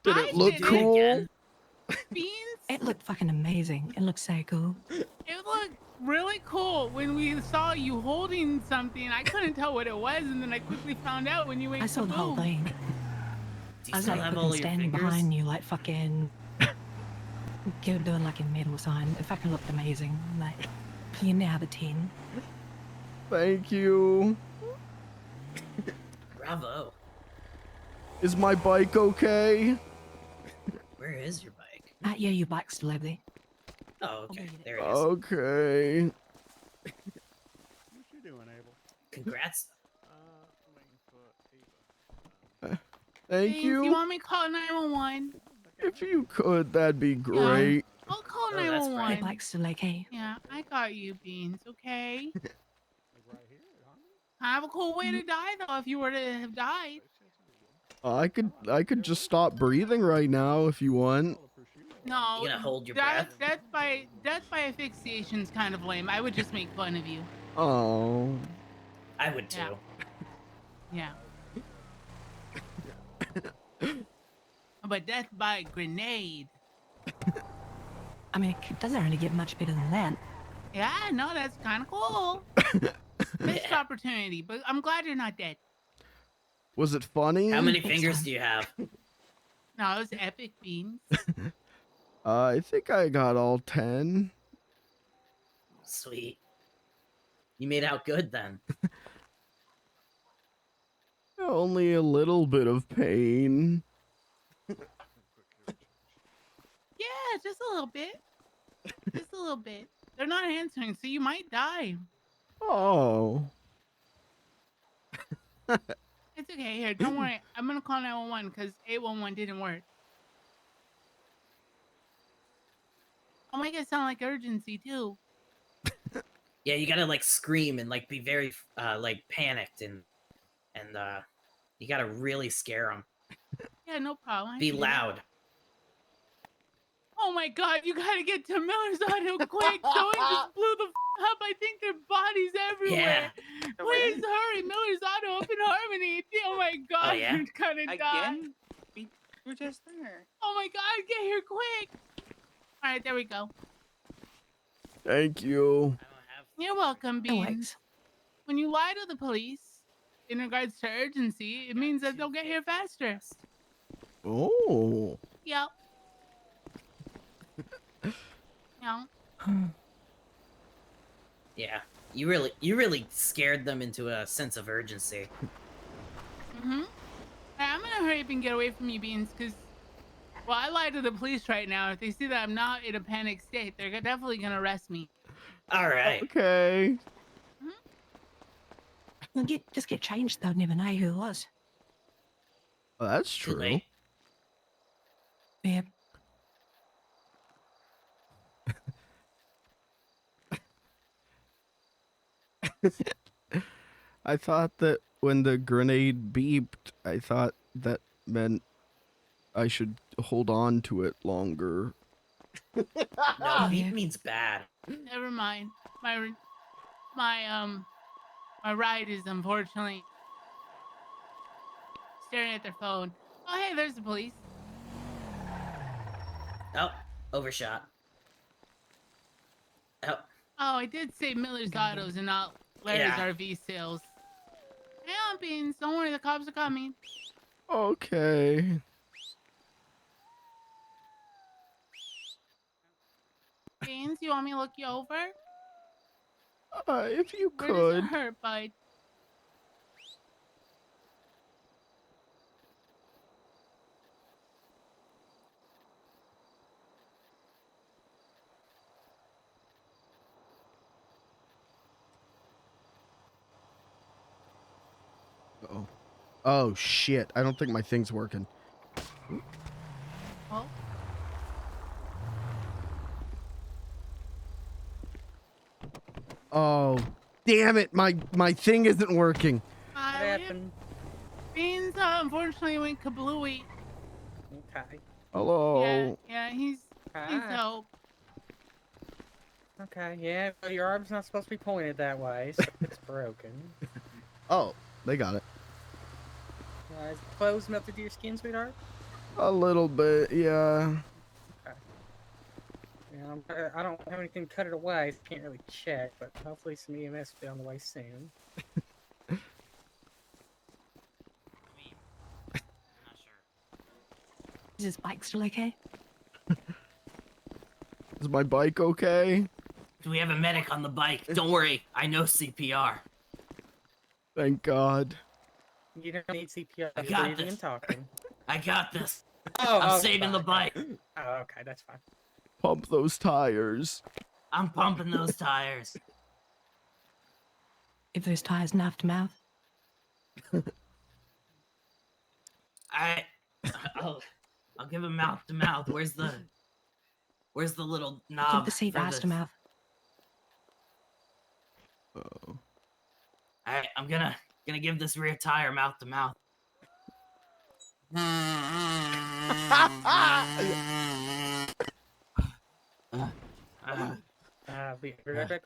Did it look cool? Beans? It looked fucking amazing. It looked so cool. It looked really cool when we saw you holding something. I couldn't tell what it was, and then I quickly found out when you went I saw the whole kaboom. thing. Do you I was still like have fucking all your standing fingers? behind you, like fucking doing like a medal sign. It fucking looked amazing. Like, you now have a 10. Thank you. Bravo. Is my bike okay? Where is your bike? Yeah, your bike's still over there. Oh, okay. There it is. Okay. What you doing, Abel? Congrats. Thank Beans, you. You want me to call 911? If you could, that'd be great. I'll call Oh, that's 911. Your bike's still okay. Yeah, I got you, Beans, okay? Kind of a cool way to die, though, if you were to have died. I could just stop breathing right now if you want. No, You gonna hold your death by asphyxiation's kind of lame. I would just make fun of you. Oh. I would too. Yeah. But death by grenade. I mean, it doesn't really get much better than that. Yeah, no, that's kind of cool. Missed opportunity, but I'm glad you're not dead. Was it funny? How many fingers do you have? No, it was epic, Beans. I think I got all 10. Sweet. You made out good then. Only a little bit of pain. Yeah, just a little bit. Just a little bit. They're not answering, so you might die. Oh. It's okay. Here, don't worry. I'm gonna call 911 because 811 didn't work. I'll make it sound like urgency too. Yeah, you gotta like scream and like be very like panicked and you gotta really scare them. Yeah, no problem. I Be can do that. loud. Oh my God, you gotta get to Miller's Auto quick. Someone just blew the up. I think there are bodies everywhere. Please hurry. Miller's Auto up in Harmony. Oh my God, yeah? you're gonna die. We were just there. Oh my God, get here quick. All right, there we go. Thank you. You're welcome, No Beans. worries. When you lie to the police in regards to urgency, it means that they'll get here faster. Oh. Yep. No. Yeah. You really scared them into a sense of urgency. Mm-hmm. I'm gonna hurry up and get away from you, Beans, because, well, I lie to the police right now. If they see that I'm not in a panic state, they're definitely gonna arrest me. All right. Okay. Well, just get changed. They'll never know who it was. Well, that's Too true. late. Yeah. I thought that when the grenade beeped, I thought that meant I should hold on to it longer. No, beep means bad. Never mind. My ride is unfortunately staring at their phone. Oh, hey, there's the police. Oh, overshot. Oh. Oh, I did say Miller's Autos and not Larry's RV sales. Hang on, Beans. Don't worry, the cops are coming. Okay. Beans, you want me to look you over? If you Where does could. it hurt, bud? Uh-oh. Oh, shit. I don't think my thing's working. Oh. Oh, damn it. My thing isn't working. What happened? Beans, unfortunately, went kablooey. Okay. Hello. Yeah, he's dope. Okay, yeah, well, your arm's not supposed to be pointed that way, so it's broken. Oh, they got it. Is clothes melted to your skin, sweetheart? A little bit, yeah. Okay. Yeah, I don't have anything to cut it away, so can't really check, but hopefully some EMS will be on the way soon. Is his bike still okay? Is my bike okay? Do we have a medic on the bike? Don't worry, I know CPR. Thank God. You don't need CPR. I got breathing this. and talking. I got this. Oh, I'm saving the bike. Oh, okay, that's fine. Pump those tires. I'm pumping those tires. If those tires mouth to mouth. I'll give him mouth to mouth. Where's the little knob? Keep the seat for ass this? to mouth. Oh. Alright, I'm gonna give this rear tire mouth to mouth. Be right back.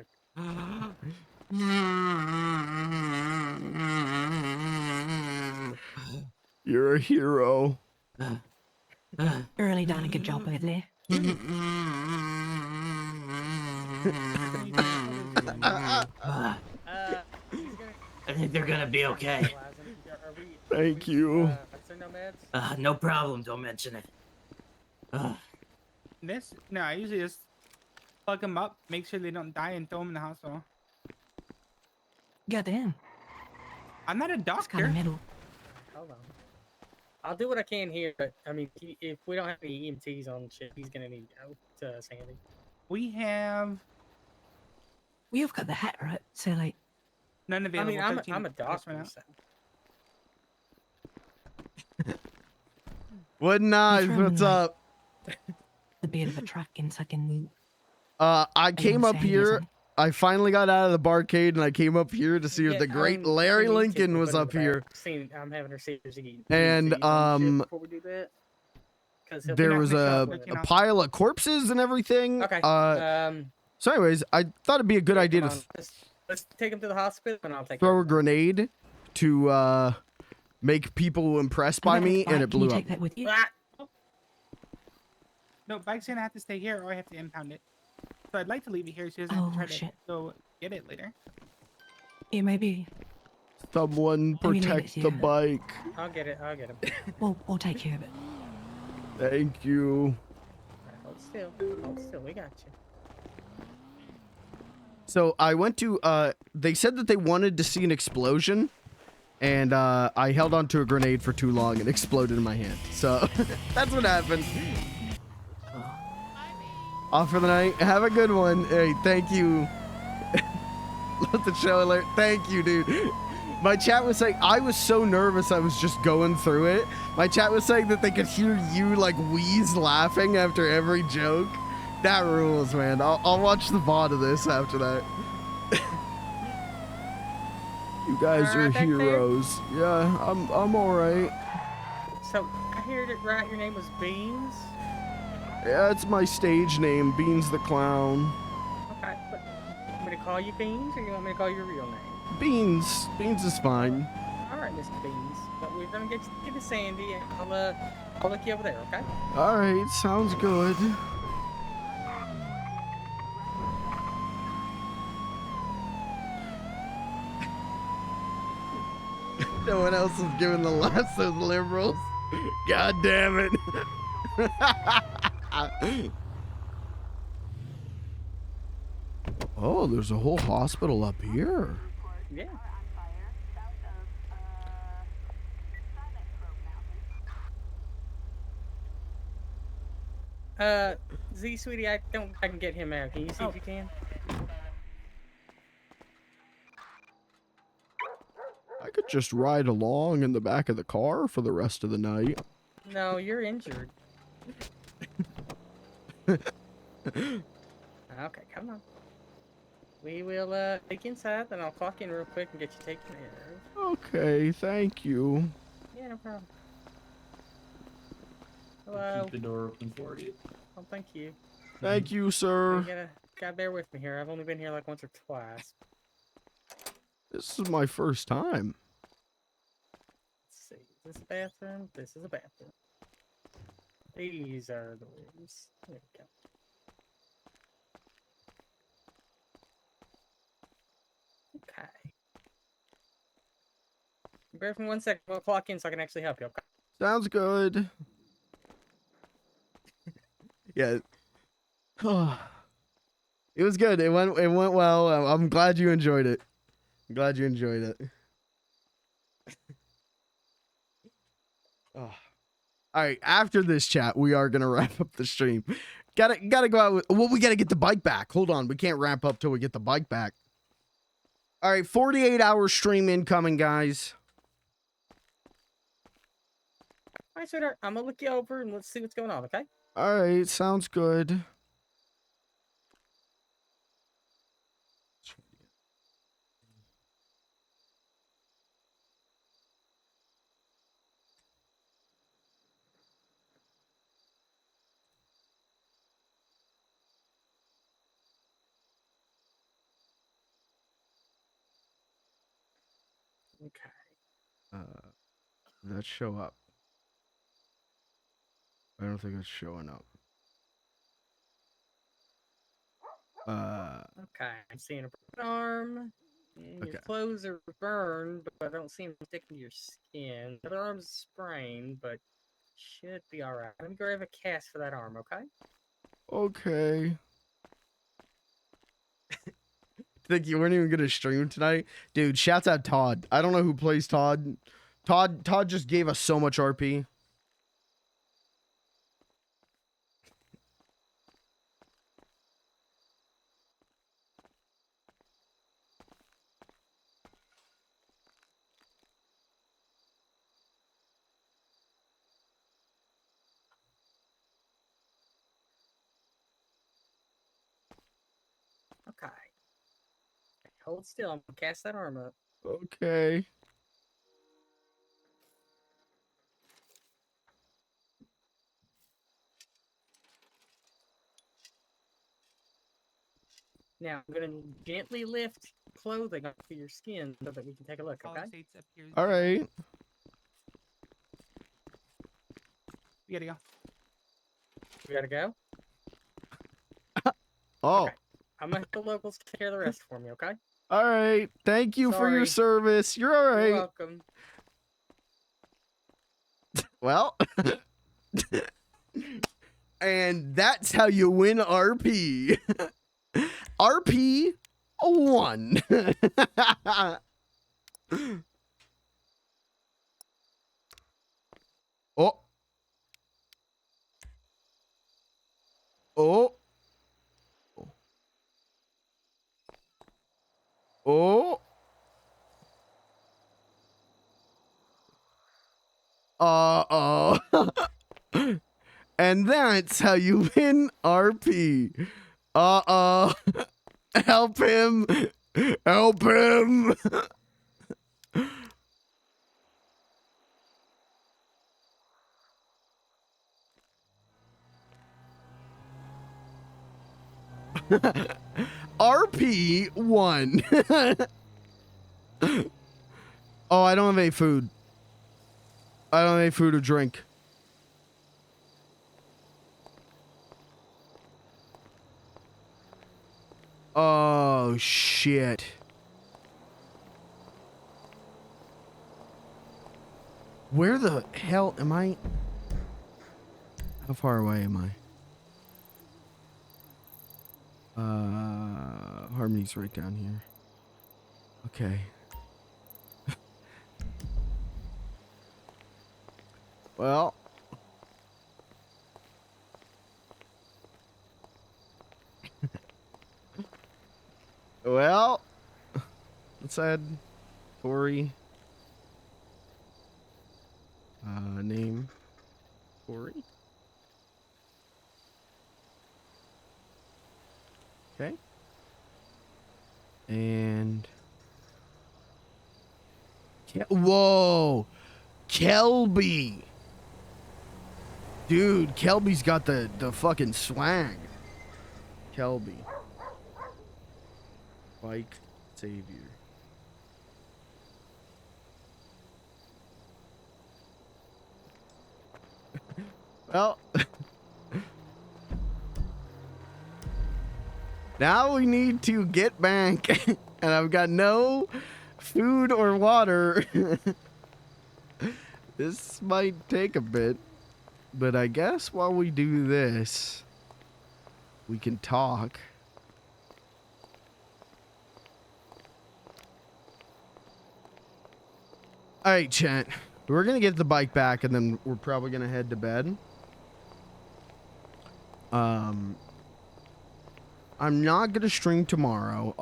You're a hero. Really done a good job over there. I think they're gonna be okay. Thank you. No problem. Don't mention it. No, I usually just plug them up, make sure they don't die, and throw them in the hospital. Goddamn. I'm not a doctor. Kind of middle. Hold on. I'll do what I can here, but I mean, if we don't have any EMTs on shit, he's gonna need help to Sandy. We've got the hat, right? So, like... None available. I mean, I'm a doctor. So. What nice? What's up? The bit of a truck and fucking... I came up here. I finally got out of the barcade and I came up here to see if the great Larry Lincoln was up here. I'm having her see if she can And before we do that. There was a pile of corpses and everything. Okay. So anyways, I thought it'd be a good idea to let's take him to the hospital and I'll take throw a grenade to make people impressed by me, and it blew up. Take that with you? No, bike's gonna have to stay here, or I have to impound it. So I'd like to leave it here, so she doesn't have to try to go get it later. Yeah, maybe. Someone protect the bike. I'll get it. I'll get him. We'll take care of it. Thank you. Hold still. Hold still. We got you. So I went to, they said that they wanted to see an explosion, and I held onto a grenade for too long and exploded in my hand. So that's what happened. Off for the night. Have a good one. Hey, thank you. Let the show alert. Thank you, dude. My chat was saying, I was so nervous I was just going through it. My chat was saying that they could hear you like wheeze laughing after every joke. That rules, man. I'll watch the VOD of this after that. You guys are heroes. Yeah, I'm alright. So I heard it right. Your name was Beans. Yeah, it's my stage name, Beans the Clown. Okay, but you want me to call you Beans, or you want me to call your real name? Beans. Beans is fine. All right, Mr. Beans. But we're gonna get to Sandy, and I'll look you over there, okay? All right, sounds good. No one else is giving the laughs, those liberals. God damn it. Oh, there's a whole hospital up here. Yeah. Z, sweetie, I can get him out. Can you see if you can? I could just ride along in the back of the car for the rest of the night. No, you're injured. Okay, come on. We will take you inside, then I'll clock in real quick and get you taken care of. Okay, thank you. Yeah, no problem. Hello. Keep the door open for you. Oh, thank you. Thank you, sir. You gotta bear with me here. I've only been here like once or twice. This is my first time. Let's see. Is this a bathroom? This is a bathroom. These are the rooms. There we go. Okay. Bear with me 1 second. We'll clock in so I can actually help you. Okay. Sounds good. Yeah. It was good. It went well. I'm glad you enjoyed it. I'm glad you enjoyed it. Oh. All right, after this chat, we are gonna wrap up the stream. Gotta go out. Well, we gotta get the bike back. Hold on, we can't wrap up till we get the bike back. All right, 48-hour stream incoming, guys. All right, sweetheart. I'm gonna look you over and let's see what's going on. Okay. All right, sounds good. Okay. Did that show up? I don't think it's showing up. Okay. I'm seeing a broken arm. And Okay. your clothes are burned, but I don't see them sticking to your skin. The other arm's sprained, but should be alright. Let me grab a cast for that arm, okay? Okay. Think you weren't even gonna stream tonight? Dude, shouts out Todd. I don't know who plays Todd. Todd just gave us so much RP. Okay. Hold still. I'm gonna cast that arm up. Okay. Now, I'm gonna gently lift clothing off of your skin so that we can take a look, okay? All right. We gotta go. We gotta go? Oh. Okay. I'm gonna have the locals take care of the rest for me, okay? All right. Thank you for your Sorry. service. You're all right. You're welcome. Well. And that's how you win RP. RP 1. Oh. Oh. Oh. Uh-oh. And that's how you win RP. Uh-oh. Help him. Help him. RP 1. Oh, I don't have any food. I don't have any food or drink. Oh, shit. Where the hell am I? How far away am I? Harmony's right down here. Okay. Well. Well. Let's add Tori. Name. Tori. Okay. And whoa, Kelby, dude, Kelby's got the fucking swag. Kelby, bike savior. Well. Now we need to get back, and I've got no food or water. This might take a bit, but I guess while we do this, we can talk. All right, chat. We're going to get the bike back, and then we're probably going to head to bed. I'm not going to stream tomorrow.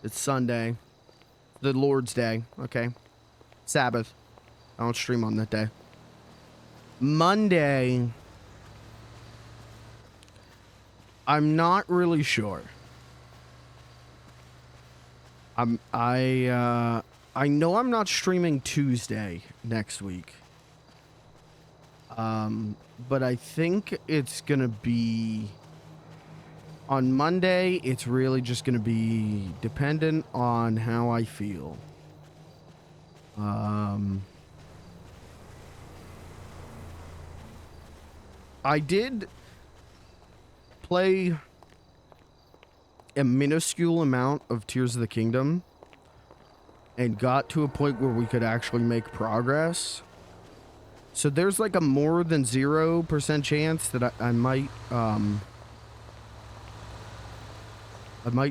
It's Sunday. The Lord's Day. Okay. Sabbath. I don't stream on that day. Monday. I'm not really sure. I know I'm not streaming Tuesday next week. But I think it's going to be on Monday. It's really just going to be dependent on how I feel. I did play a minuscule amount of Tears of the Kingdom and got to a point where we could actually make progress. So there's like a more than 0% chance that I might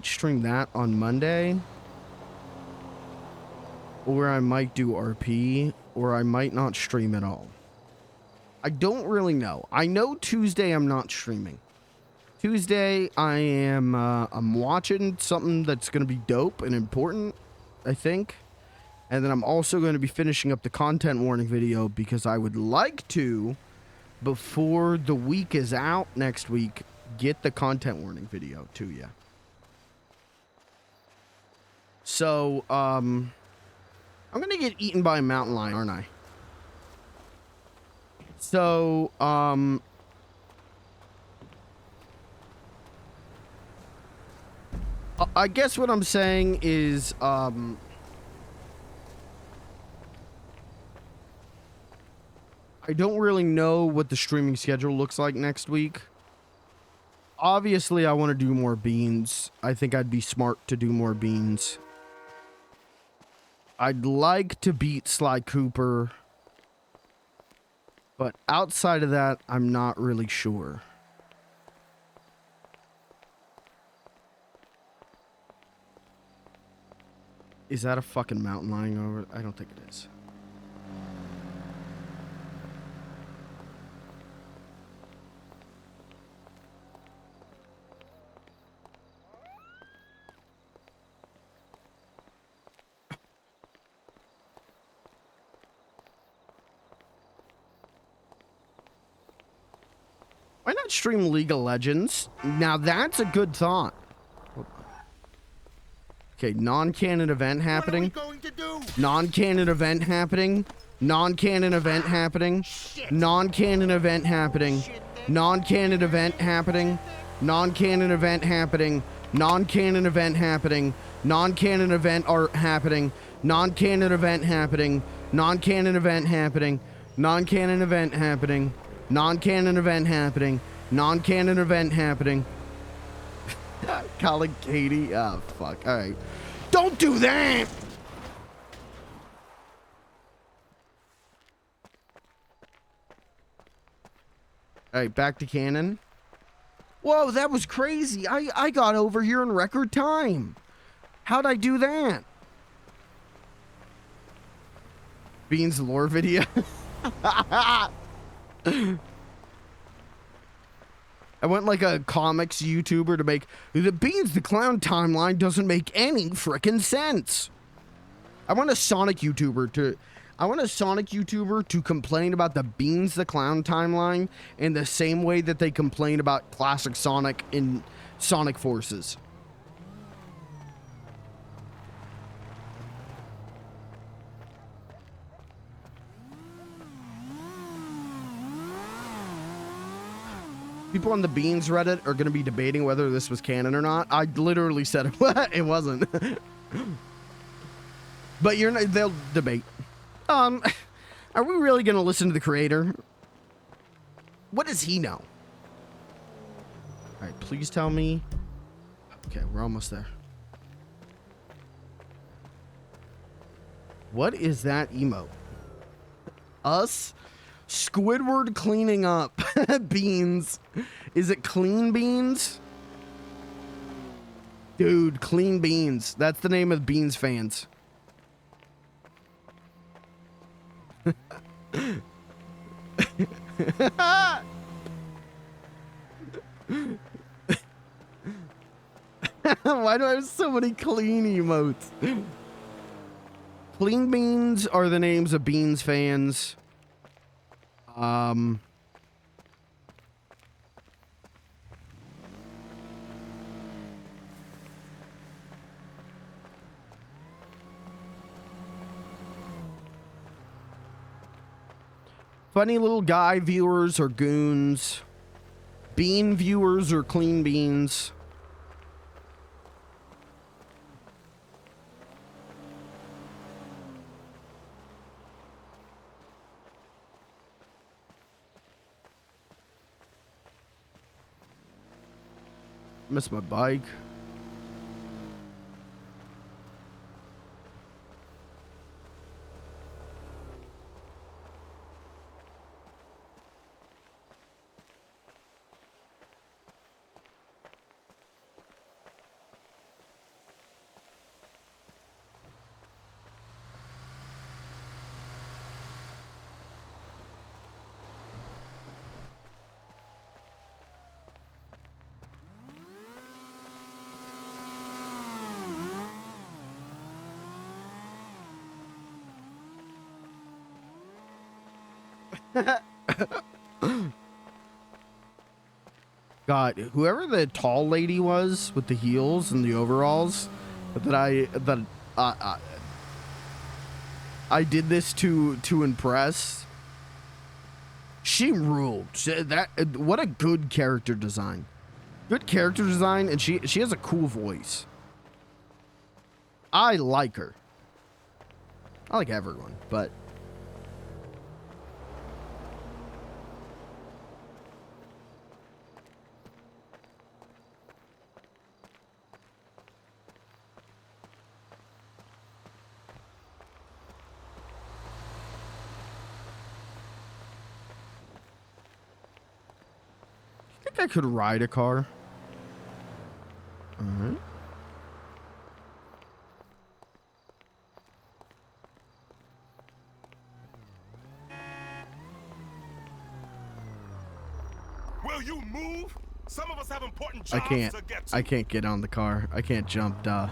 stream that on Monday, or I might do RP, or I might not stream at all. I don't really know. I know Tuesday I'm not streaming. Tuesday I am I'm watching something that's going to be dope and important, I think. And then I'm also going to be finishing up the content warning video because I would like to, before the week is out next week, get the content warning video to you. So, I'm going to get eaten by a mountain lion, aren't I? So, I guess what I'm saying is, I don't really know what the streaming schedule looks like next week. Obviously, I want to do more beans. I think I'd be smart to do more beans. I'd like to beat Sly Cooper. But outside of that, I'm not really sure. Is that a fucking mountain lion over? I don't think it is. Why not stream League of Legends? Now that's a good thought. Okay, non-canon event happening. Non-canon event happening. Non-canon event happening. Non-canon event happening. Non-canon event happening. Non-canon event happening. Non-canon event happening. Non-canon event are happening. Non-canon event happening. Non-canon event happening. Non-canon event happening. Non-canon event happening. Non-canon event happening. Calling Katie. Oh, fuck. All right. Don't do that! All right, back to canon. Whoa, that was crazy. I got over here in record time. How'd I do that? Beans lore video. I went like a comics YouTuber to make the Beans the Clown timeline doesn't make any frickin' sense. I want a Sonic YouTuber to complain about the Beans the Clown timeline in the same way that they complain about classic Sonic in Sonic Forces. People on the Beans Reddit are going to be debating whether this was canon or not. I literally said it wasn't. But they'll debate. Are we really going to listen to the creator? What does he know? All right, please tell me. Okay, we're almost there. What is that emote? Us? Squidward cleaning up. Beans. Is it clean beans? Dude, clean beans. That's the name of Beans fans. Why do I have so many clean emotes? Clean beans are the names of Beans fans. Funny little guy viewers are goons. Bean viewers are clean beans. Missed my bike. God, whoever the tall lady was with the heels and the overalls that I did this to impress. She ruled. What a good character design. Good character design, and she has a cool voice. I like her. I like everyone, but I could ride a car. All right. Will you move? Some of us have important jobs I can't get on the car. I can't jump, duh.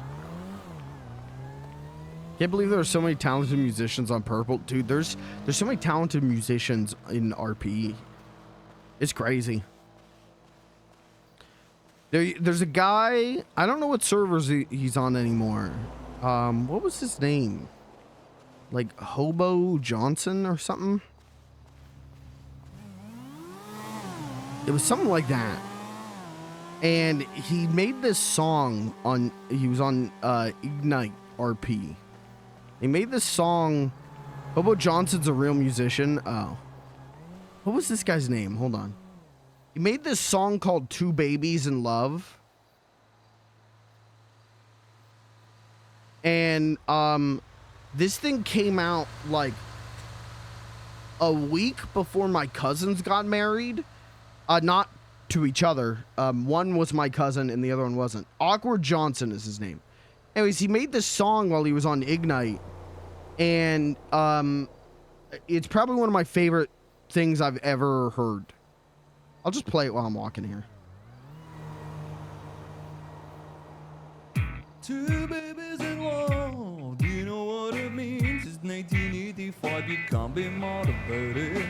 Can't believe there are so many talented musicians on Purple. Dude, there's so many talented musicians in RP. It's crazy. There's a guy, I don't know what servers he's on anymore. What was his name? Like Hobo Johnson or something? It was something like that. And he made this song on, he was on Ignite RP. He made this song. Hobo Johnson's a real musician. Oh. What was this guy's name? Hold on. He made this song called Two Babies in Love. And this thing came out like a week before my cousins got married. Not to each other. One was my cousin and the other one wasn't. Awkward Johnson is his name. Anyways, he made this song while he was on Ignite. And it's probably one of my favorite things I've ever heard. I'll just play it while I'm walking here. Two babies in love, do you know what it means? It's 1985, you can't be motivated.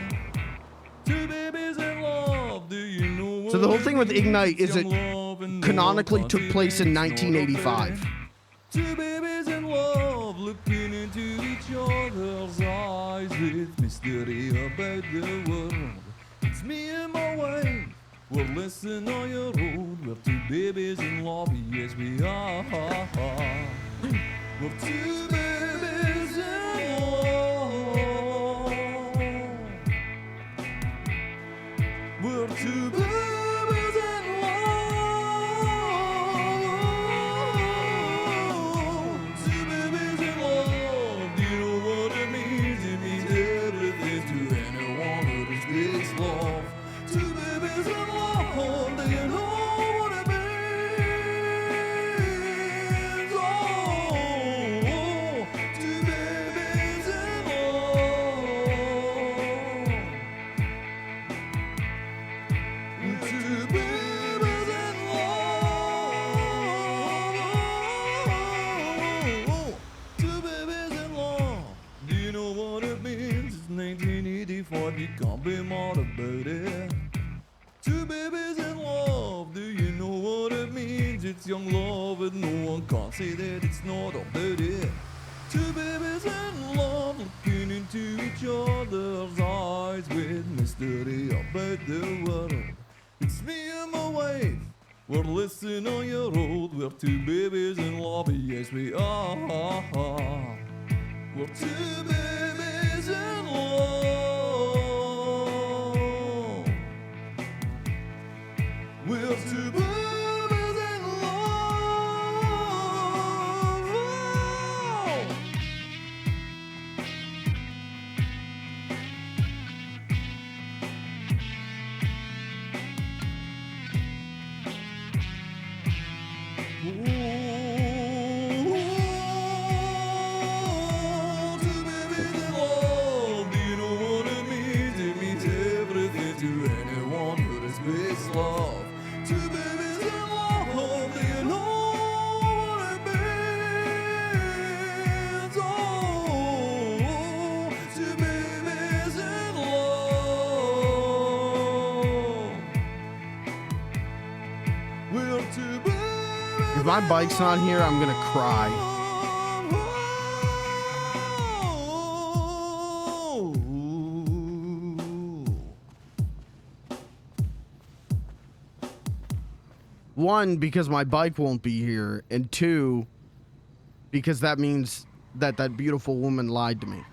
Two babies in love, do you know what? So the whole thing with Ignite is it canonically took place in 1985. Two babies in love, looking into each other's eyes with mystery about the world. It's me and my wife, we're listening on your road. We're two babies in love, yes we are. We're two babies in love. We're two babies in love. Two babies in love. Do you know what it means? It means everything to anyone who speaks love. Two babies in love. Do you know what it means? Oh, two babies in love. Two babies in love. Two babies in love. Do you know what it means? It's 1985. You can't be mad about it. Two babies in love. Do you know what it means? It's young love, and no one can say that it's not about it. Two babies in love, looking into each other's eyes with mystery about the world. It's me and my wife, we're listening on your road. We're two babies in love, yes we are. We're two babies in love. We're two babies in love. Two babies in love. Do you know what it means? It means everything to anyone who respects love. Two babies in love. Do you know what it means? Oh, two babies in love. We're two babies. If my bike's not here, I'm gonna cry. One, because my bike won't be here, and two, because that means that that beautiful woman lied to me.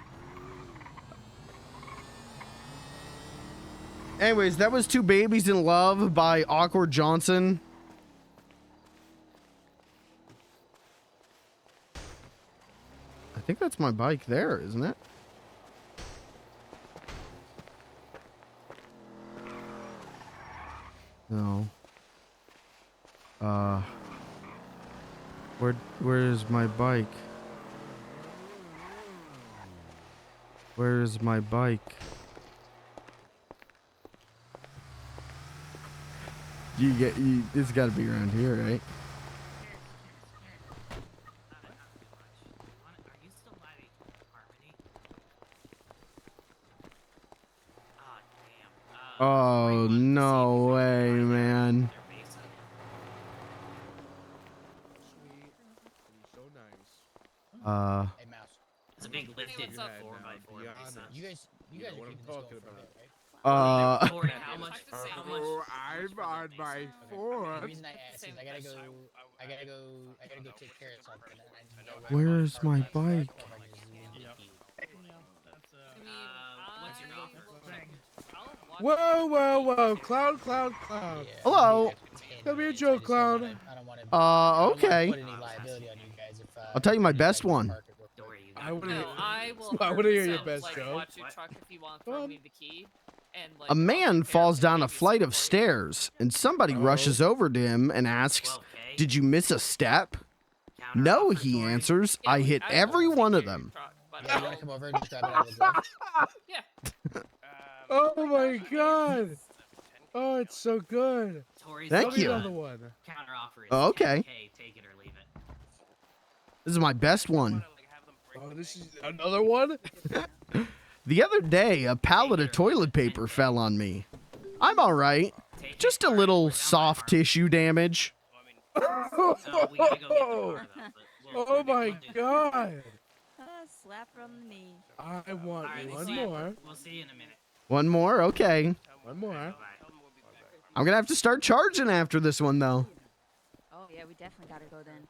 Anyways, that was Two Babies in Love by Awkward Johnson. I think that's my bike there, isn't it? No. Where is my bike? Where is my bike? It's got to be around here, right? Oh, no way, man. It's a big lifted 4x4. You guys are what I'm talking about. Tori, how much? Oh, I'm on my The fourth. reason I asked is I gotta go take care of something. And I need to know Where's my bike? Whoa, whoa, whoa. Clown. Hello. Tell me a joke, clown. Okay. I'll tell you my best one. I want to No, I will. I want to hear your 100% best like, joke. watch your truck if you want to throw me the key. And, like, A man falls down a flight of stairs, and somebody rushes over to him and asks, "Did you miss a step?" "No," he answers. "I hit every one of them." Yeah, you wanna come over and just grab it out of the drawer? Yeah. Oh my god. Oh, it's so good. Thank Tell me you. another one. Counteroffer is Okay. 10K, take it or leave it. This is my best one. Oh, this is another one? The other day, a pallet of toilet paper fell on me. I'm all right. Just a little soft tissue damage. Oh my god. Slap from the knee. I want one more. We'll see you in a minute. One more? Okay. One more. I'm gonna have to start charging after this one, though. Oh yeah, we definitely gotta go then.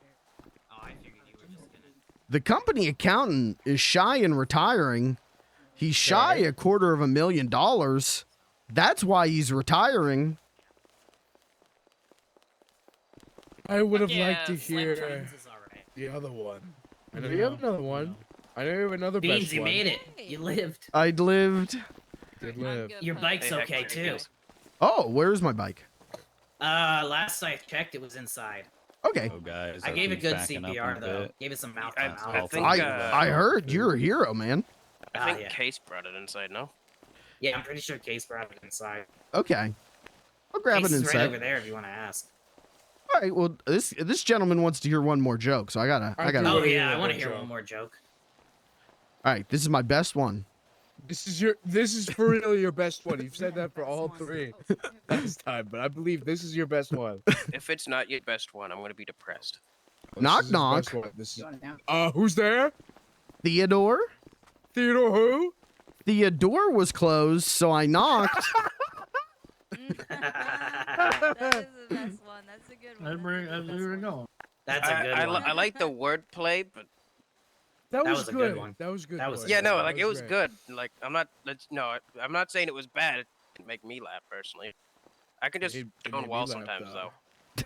Oh, I figured you were just gonna. The company accountant is shy in retiring. He's shy $250,000. That's why he's retiring. I would have Yeah, liked to Slim hear Trends is alright. the other one. I know you have another one. I know you have another Beans, best you one. made it. You lived. I lived. Did live. Your bike's okay too. Oh, where's my bike? Last I checked, it was inside. Okay. Oh, guys, I gave it good backing up CPR a though. bit. Gave it some mouth. I think, I heard you're a hero, man. I think yeah. Case brought it inside, no? Yeah, I'm pretty sure Case brought it inside. Okay. I'll grab Case it in is a right sec. over there if you want to ask. All right. Well, this gentleman wants to hear one more joke, so I gotta. Oh yeah, I want to hear one more joke. All right. This is my best one. This is for real your best one. You've said that for all three last time, but I believe this is your best one. If it's not your best one, I'm gonna be depressed. Knock This is his knock. best one. This is, who's there? Theodore. Theodore who? Theodore was closed, so I knocked. That is the best one. That's a good one. That's a good one. I like the wordplay, but That was was a good. good one. That was good. That was boy. yeah, no, That like it was great. good. Like I'm not saying it was bad. It didn't make me laugh personally. I can just It made stone me wall laugh, sometimes though. though.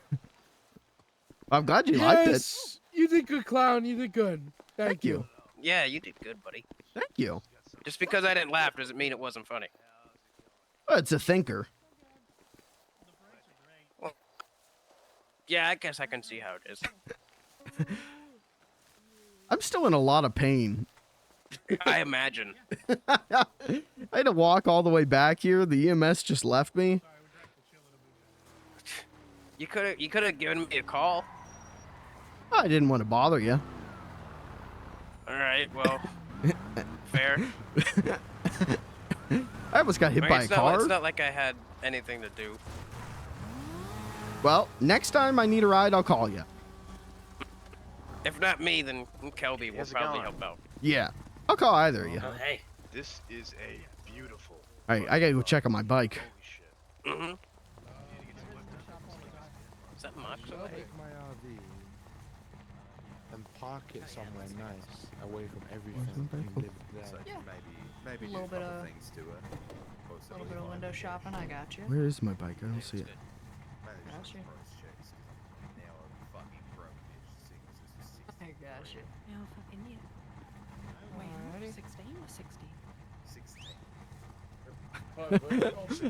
I'm glad you liked it. Yes, you did good, clown. You did good. Thank you. Yeah, you did good, buddy. Thank you. Just because I didn't laugh doesn't mean it wasn't funny. Well, it's a thinker. Yeah, I guess I can see how it is. I'm still in a lot of pain. I imagine. I had to walk all the way back here. The EMS just left me. You could have given me a call. I didn't want to bother you. All right, well, fair. I almost got hit I mean, by a it's car. It's not like I had anything to do. Well, next time I need a ride, I'll call you. If not me, then Kelby will How's it probably going? help out. Yeah, I'll call either of you. Oh, hey. This is a beautiful. All right, I gotta go check on my bike. Mm-hmm. Is that Mox over there? Take my RV and park it somewhere nice, away from everything. You live there. Yeah. Maybe A little do a bit couple of- things to it. A little bit of window shopping. I got you. Where is my bike? I don't see it. Got you. I got you. No fucking yeah. Wait, 16 or 60?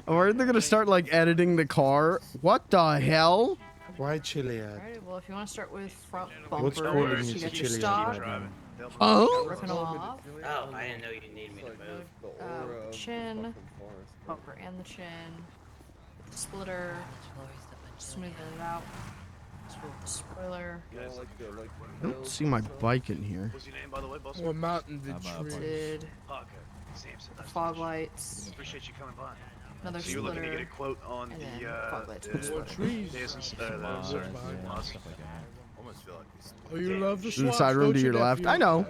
Or they're gonna start like editing the car. What the hell? Why Chiliad? Alright, well, if you want to start with front What's bumpers, calling you you got to your Chiliad stock, right now? Oh? ripping them off, Oh, I didn't know you needed me to move. chin, bumper and the chin, splitter, smooth it out, the spoiler, I don't see my bike in here. What's your name, by the way, boss? We're mounting the tree. tinted, Okay. Samson. Nice to fog meet you. lights, Appreciate you coming by. another So you're looking to get a splitter, quote on and the then fog lights. trees. sorry. Oh, you love the In the swamps, side room don't to you, your left. nephew? I know.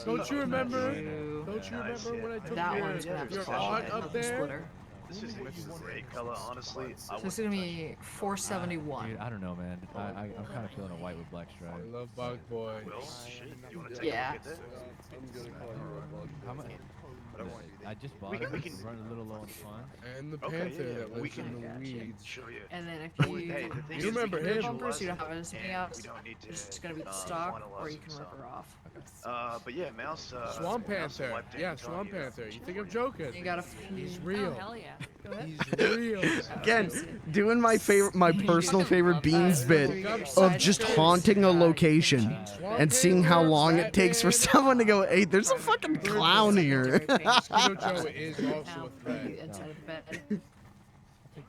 Don't you remember? Two. Don't you remember when I took That one's gonna have to your swap aunt it, up not the there? splitter. This is a great color, honestly. So it's gonna be 471. Dude, I don't know, man. I'm kind of feeling a white with black stripe. I love bug boys. Well, shit. You want to take Yeah. a look at that? I'm gonna call you a bug. How much? I just bought We it. can- It's running a little low on funds. And the Okay, panther yeah, that we lives can in the weeds. show you. And then if Well, you, hey, the thing You is, remember we can him? visualize bumpers, you don't it, have anything and else. We don't need to. It's just gonna be the want stock, a or you lesson, can rip so. her off. But yeah, Mouse. Swamp Mouse is Panther. wiped in Yeah, and Swamp telling Panther. You think I'm joking? You got a He's few. real. Oh, hell yeah. Go ahead. He's real. Again, doing my personal favorite Beans bit Up of just haunting a location and seeing how long it takes for someone to go, hey, there's a fucking clown here. Mosquito Joe is also Now, a threat. inside of the bed.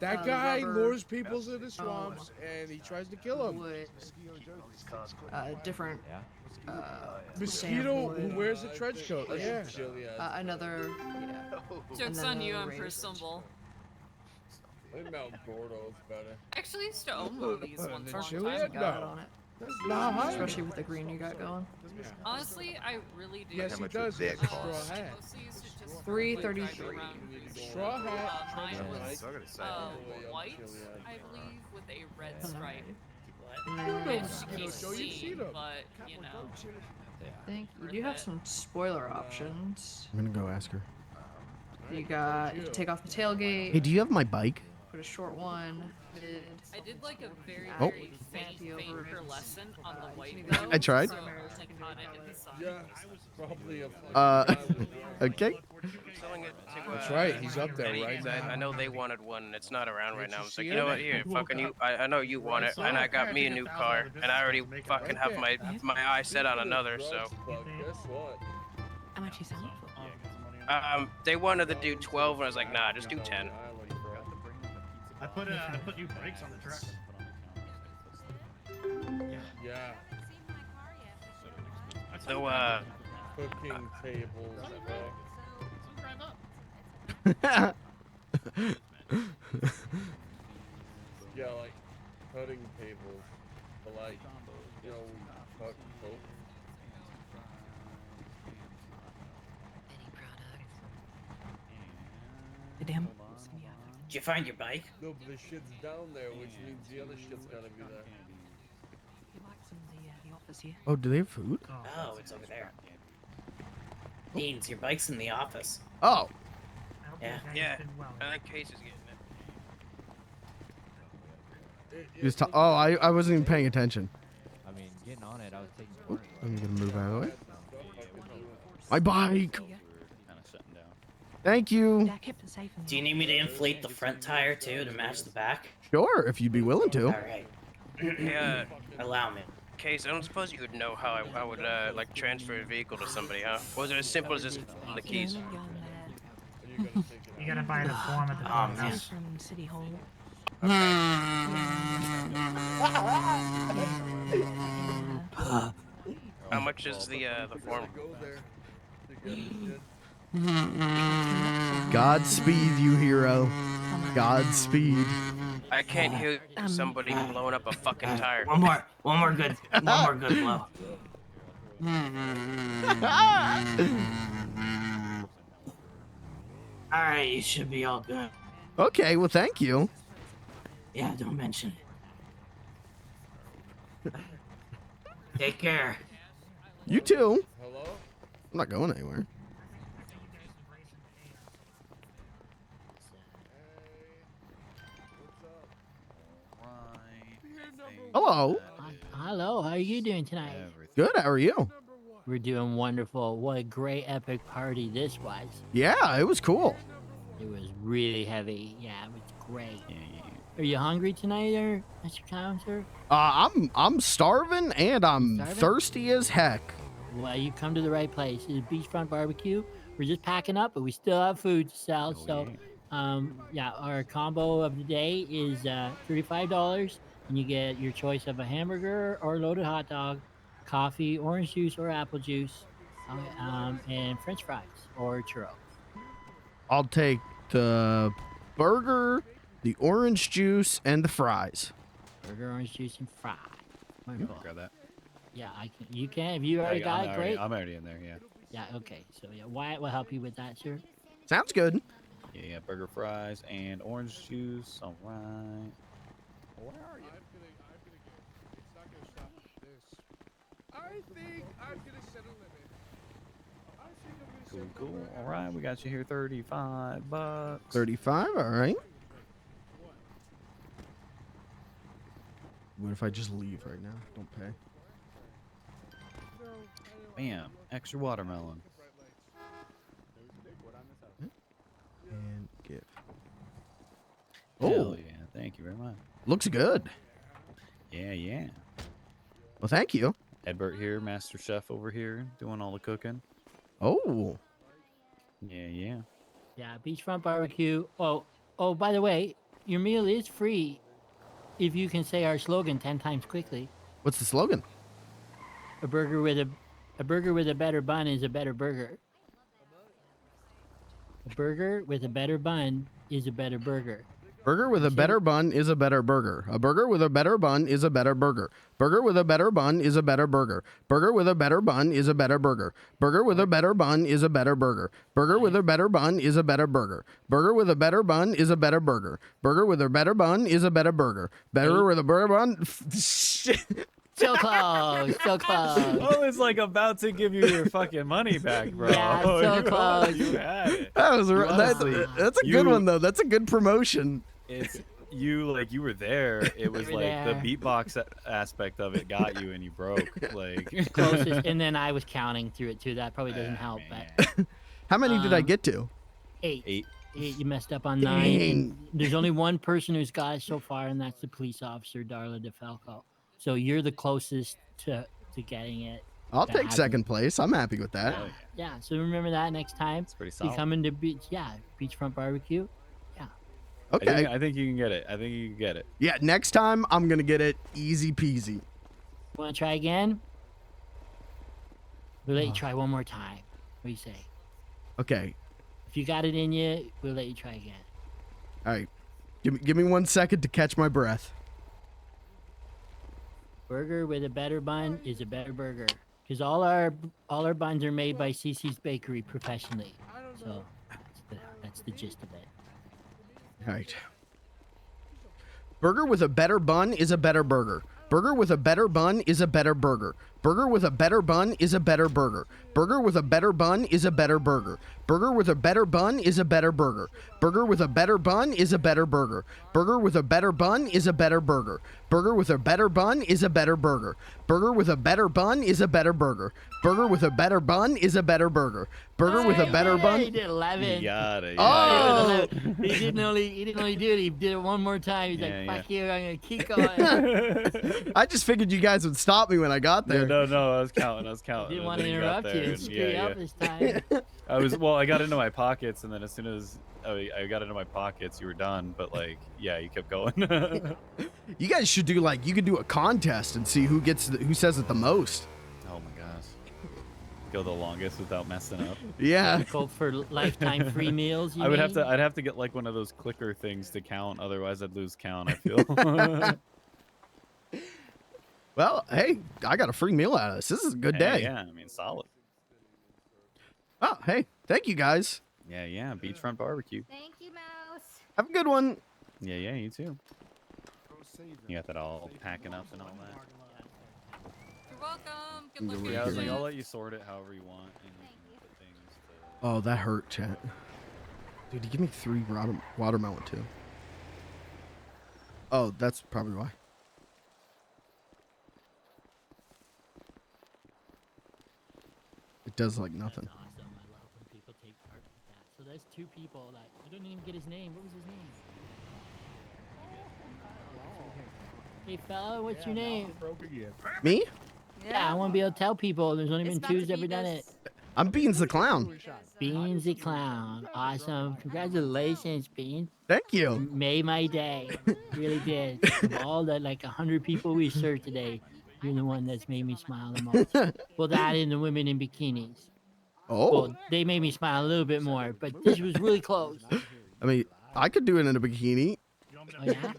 That guy lures people to the swamps and he tries to kill them. Wood. Different. Mosquito who wears a trench coat. Yeah. Another. Yeah. Joke's And on then you, a I'm raised- for symbol. I think Mount Gordo's better. I actually used to own one of these once The a long Chiliad? time ago. No. on it. That's not high. Especially with the green you got going. Honestly, I really do. Yes, he does. that It's a cost? straw hat. Mostly used to just 333. drive around. Straw hat. Mine trench was coat. white, I believe, with a red stripe. And Which You know, keeps Joe, you've seen seeing, them. but you know. I think you do have some spoiler options. I'm gonna go ask her. You got, you can take off the tailgate. Hey, do you have my bike? Put a short one. Mid. I did like a very, Oh. very faint lesson on the white I though. tried. So like on it in the sun. Yeah, probably a. Okay. Selling it to, That's right, he's up there Eddie, right 'cause now. I know they wanted one, and it's not around right now. I'm like, see you know it? what? Here, fucking you. I know you want it, and I got me a new car, and I already fucking have my eye set on another. So, Guess what? How much you selling it for? they wanted to do 12, and I was like, nah, just do 10. I put new brakes on the truck. Yeah. So, Cooking tables. Yeah, like cutting tables. But like, you know, cut coke. The damn. Did you find your bike? No, but the shit's down there, which means the other shit's gotta be there. The office here. Oh, do they have food? Oh, it's over there. Beans, your bike's in the office. Oh. Yeah. yeah, I think Case is getting it. He was oh, I wasn't even paying attention. I mean, getting on it, I was taking. Oop, I'm gonna move out of the way. My bike. Kind of sitting down. Thank you. Yeah, I kept it safe in the Do you need me to inflate the front tire too to match the back? Sure, if you'd be willing to. All right. Yeah. Allow me. Case, I don't suppose you would know how I would like transfer a vehicle to somebody, huh? Or was it as simple as just the keys? You gotta buy the form at the Oh, post man. office. from City Hall. How much is the form? Godspeed, you hero. Godspeed. I can't hear somebody blowing up a fucking tire. One more good blow. All right, you should be all good. Okay, well, thank you. Yeah, don't mention it. Take care. You too. Hello? I'm not going anywhere. Hello. Hello, how are you doing tonight? Good. How are you? We're doing wonderful. What a great epic party this was. Yeah, it was cool. It was really heavy. Yeah, it was great. Are you hungry tonight, or Mr. Counselor? I'm starving and I'm Starving? thirsty as heck. Well, you come to the right place. It's Beachfront Barbecue. We're just packing up, but we still have food to sell. Yeah, our combo of the day is $35, and you get your choice of a hamburger or loaded hot dog, coffee, orange juice or apple juice, and French fries or churros. I'll take the burger, the orange juice, and the fries. Burger, orange juice, and fries. Wonderful. Grab that. Yeah, I can. You can. If you already got it, great. I'm already in there. Yeah. Yeah, okay. So yeah, Wyatt will help you with that, sir. Sounds good. Yeah, burger, fries, and orange juice. All right. Where are you? It's not gonna stop this. I think I'm gonna set a limit. Cool. All right, we got you here. $35. 35. All right. What if I just leave right now? Don't pay. Bam. Extra watermelon. And give. Hell yeah. Thank you very much. Looks good. Yeah, yeah. Well, thank you. Edbert here, Master Chef over here, doing all the cooking. Oh. Yeah, yeah. Yeah, beachfront barbecue. Oh, by the way, your meal is free if you can say our slogan 10 times quickly. What's the slogan? A burger with a better bun is a better burger. A burger with a better bun is a better burger. Burger with a better bun is a better burger. A burger with a better bun is a better burger. Burger with a better bun is a better burger. Burger with a better bun is a better burger. Burger with a better bun is a better burger. Burger with a better bun is a better burger. Burger with a better bun is a better burger. Burger with a better bun is a better burger. Better with a better bun. So close, so close. I was like about to give you your fucking money back, bro. Yeah, so You- close. You had it. That was Honestly, that's a good one though. That's a good promotion. It's you like you were there. It was were like there. the beatbox aspect of it got you and you broke. Like Closest, and then I was counting through it too. That probably doesn't help, but How many did I get to? 8. Eight. You messed up on 9. Dang. And there's only one person who's got it so far, and that's the police officer, Darla DeFalco. So you're the closest to getting it. I'll that take hasn't- second place. I'm happy with that. Yeah, so remember that next time. It's pretty You solid. come into beachfront barbecue. Okay. I think you can get it. I think you can get it. Yeah, next time I'm gonna get it easy peasy. Want to try again? We'll let you try one more time. What do you say? Okay. If you got it in you, we'll let you try again. All right. Give me 1 second to catch my breath. Burger with a better bun is a better burger. Because all our buns are made by CC's Bakery professionally. So that's the gist of it. All right. Burger with a better bun is a better burger. Burger with a better bun is a better burger. Burger with a better bun is a better burger. Burger with a better bun is a better burger. Burger with a better bun is a better burger. Burger with a better bun is a better burger. Burger with a better bun is a better burger. Burger with a better bun is a better burger. Burger with a better bun is a better burger. Burger with a better bun is a better burger. Burger with a better He bun. did 11. You got it. Oh! He didn't only do it. He did it one more time. He's Yeah, like, "Fuck you! I'm gonna keep going." I just figured you guys would stop me when I got there. No, I was counting. Didn't and want to then got interrupt there, you and and screw you up this time. I got into my pockets, and then as soon as I got into my pockets, you were done. But like, yeah, you kept going. You guys should do you could do a contest and see who says it the most. Oh my gosh. Go the longest without messing up. Yeah. Go for lifetime free meals. You I'd mean? have to get like one of those clicker things to count, otherwise I'd lose count, I feel. Well, hey, I got a free meal out of this. This is a good Hey, day. Yeah, I mean solid. Oh, hey, thank you guys. Yeah, beachfront barbecue. Thank you, Mouse. Have a good one. Yeah, you too. You got that all packing up and all that. You're welcome. Good luck. Yeah, I was like, I'll let you sort it however you want, and you can put things to... Oh, that hurt, chat. Dude, you give me 3 watermelon too. Oh, that's probably why. It does like nothing. That's awesome. I love when people take part like that. So there's 2 people that I don't even get his name. What was his name? Hey fella, what's your name? Me? Yeah, I want to be able to tell people. There's only been 2 who's ever done it. I'm Beans the Clown. Beans the Clown. Awesome. Congratulations, Beans. Thank you. Made my day. Really did. Of all the 100 people we served today, you're the one that's made me smile the most. Well, that and the women in bikinis. Oh. Well, they made me smile a little bit more, but this was really close. I mean, I could do it in a bikini. Oh, yeah?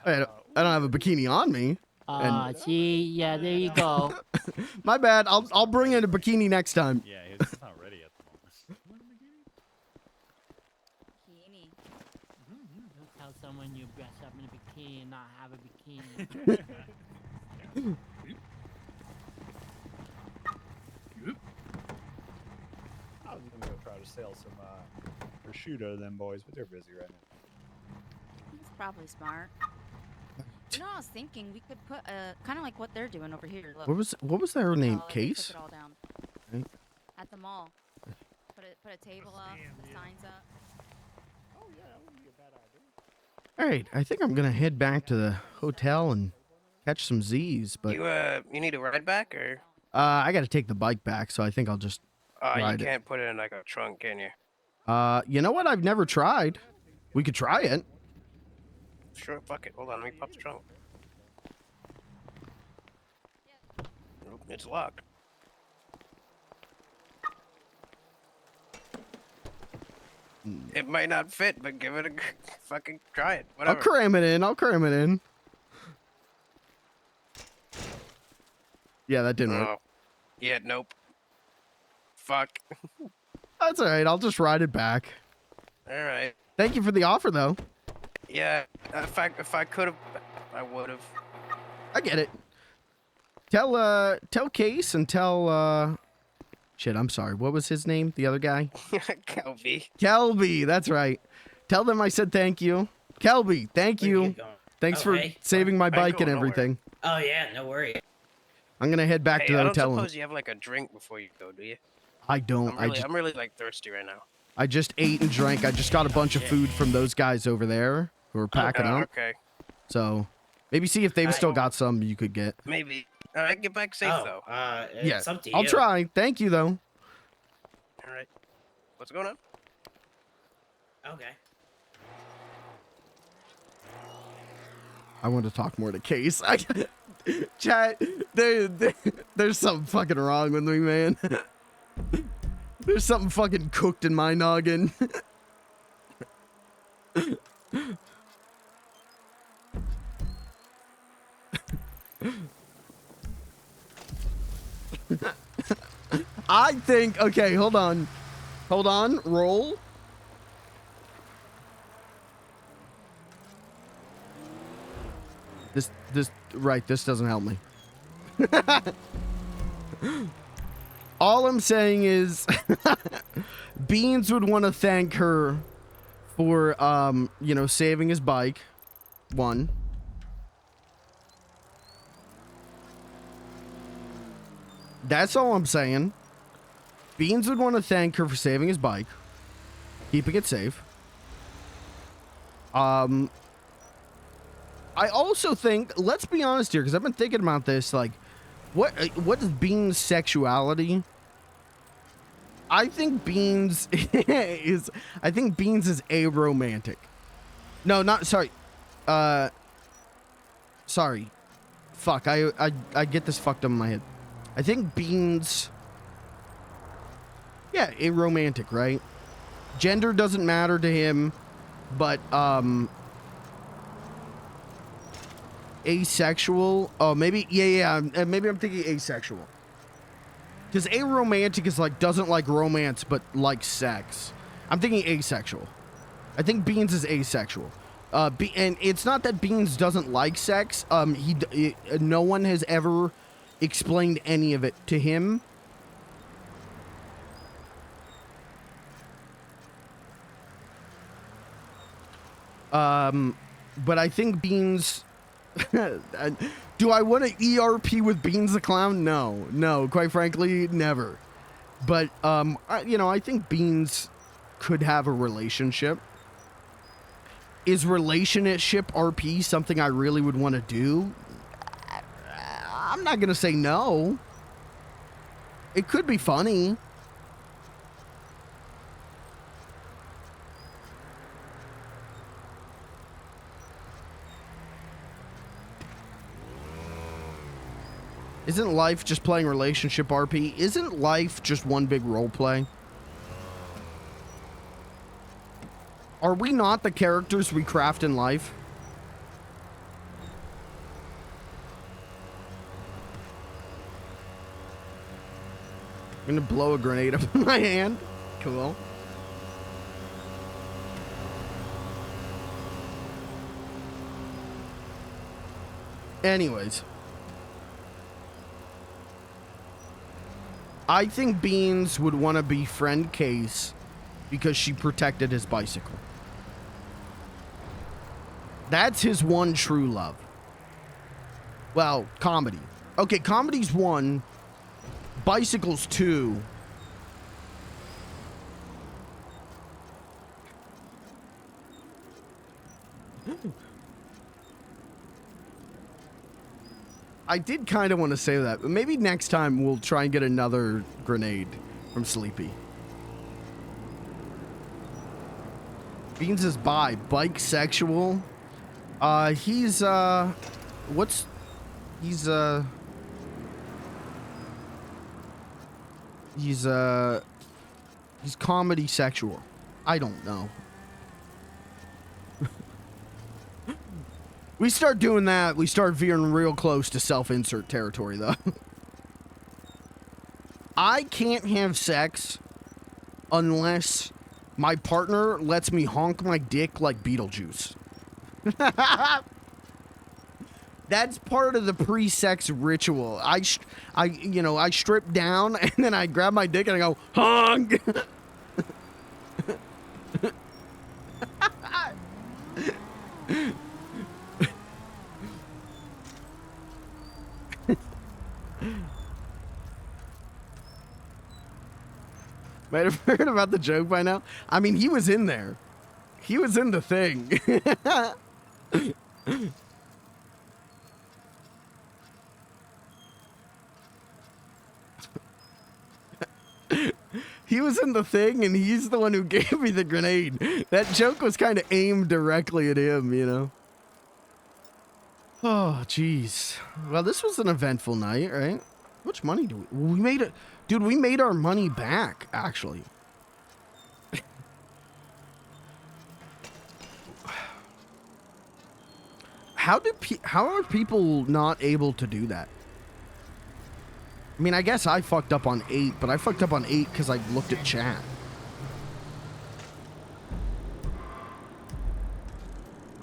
I don't have a bikini on me. See, yeah, there you go. My bad. I'll bring in a bikini next time. Yeah, he's just not ready at the moment. Bikini. Don't tell someone you dress up in a bikini and not have a bikini. I was gonna go try to sell some prosciutto to them boys, but they're busy right now. That's probably smart. You know, I was thinking we could put kind of like what they're doing over here. Look. What was their name? They Case? took it all down. Right. At the mall. Put a table up, signs up. Oh yeah, that wouldn't be a bad idea. All right, I think I'm gonna head back to the hotel and catch some Z's. But You need a ride back or? I got to take the bike back, so I think I'll just You ride can't put it in like a trunk, can you? it. You know what? I've never tried. We could try it. Sure, fuck it. Hold on, let me pop the trunk. Nope, it's locked. It might not fit, but give it a fucking try it. Whatever. I'll cram it in. I'll cram it in. Yeah, that didn't work. Yeah, nope. Fuck. That's all right. I'll just ride it back. All right. Thank you for the offer, though. Yeah, if I could have, I would have. I get it. Tell Case and tell shit, I'm sorry. What was his name? The other guy? Kelby. Kelby, that's right. Tell them I said thank you. Kelby, thank you. Thanks for Okay. saving my Alright, bike cool, and no worries. everything. Oh yeah, no worry. I'm gonna head back to the I don't hotel. suppose you have like a drink before you go, do you? I don't. I'm really like thirsty right now. I just ate and drank. I just got a bunch of food from those guys over there who are packing up. Okay. So maybe see if they've still got some you could get. Maybe. All right, get back safe though. Yeah, It's up to I'll you. try. Thank you though. All right. What's going on? Okay. I want to talk more to Case. Chat, there's something fucking wrong with me, man. There's something fucking cooked in my noggin. I think, okay, hold on. Hold on, roll. This doesn't help me. All I'm saying is Beans would want to thank her for, you know, saving his bike. One. That's all I'm saying. Beans would want to thank her for saving his bike, keeping it safe. I also think, let's be honest here, because I've been thinking about this, like, what is Beans' sexuality? I think Beans is aromantic. No, not, sorry. Sorry. Fuck, I get this fucked up in my head. I think Beans, yeah, aromantic, right? Gender doesn't matter to him, but, asexual. Oh, maybe, yeah. Maybe I'm thinking asexual. Because aromantic is like, doesn't like romance, but likes sex. I'm thinking asexual. I think Beans is asexual. And it's not that Beans doesn't like sex. No one has ever explained any of it to him. But I think Beans... Do I want to ERP with Beans the Clown? No, quite frankly, never. But, I think Beans could have a relationship. Is relationship RP something I really would want to do? I'm not going to say no. It could be funny. Isn't life just playing relationship RP? Isn't life just one big role play? Are we not the characters we craft in life? I'm gonna blow a grenade up in my hand. Cool. Anyways. I think Beans would want to befriend Case because she protected his bicycle. That's his one true love. Well, comedy. Okay, comedy's 1. Bicycle's 2. I did kind of want to say that, but maybe next time we'll try and get another grenade from Sleepy. Beans is bi. Bike-sexual. He's comedy sexual. I don't know. We start doing that, we start veering real close to self-insert territory, though. I can't have sex unless my partner lets me honk my dick like Beetlejuice. That's part of the pre-sex ritual. I strip down and then I grab my dick and I go honk. Might have heard about the joke by now. I mean, he was in there. He was in the thing. He was in the thing, and he's the one who gave me the grenade. That joke was kind of aimed directly at him, you know? Oh, jeez. Well, this was an eventful night, right? How much money do we made it? Dude, we made our money back, actually. How are people not able to do that? I mean, I guess I fucked up on 8, but I fucked up on 8 because I looked at chat.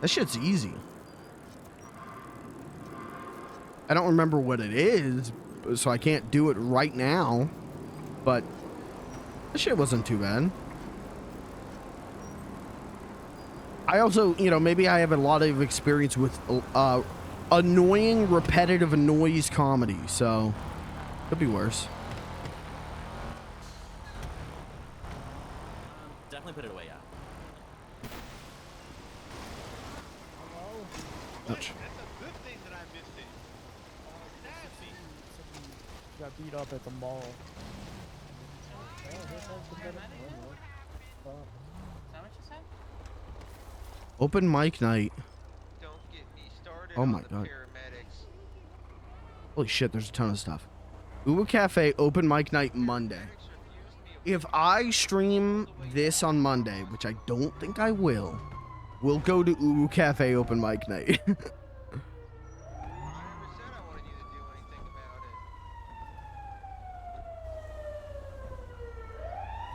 That shit's easy. I don't remember what it is, so I can't do it right now, but that shit wasn't too bad. I also, maybe I have a lot of experience with annoying, repetitive noise comedy, so could be worse. Definitely put it away, yeah. Ouch. Got beat up at the mall. Open mic night. Oh my god. Holy shit, there's a ton of stuff. Uwu Cafe open mic night Monday. If I stream this on Monday, which I don't think I will, we'll go to Uwu Cafe open mic night.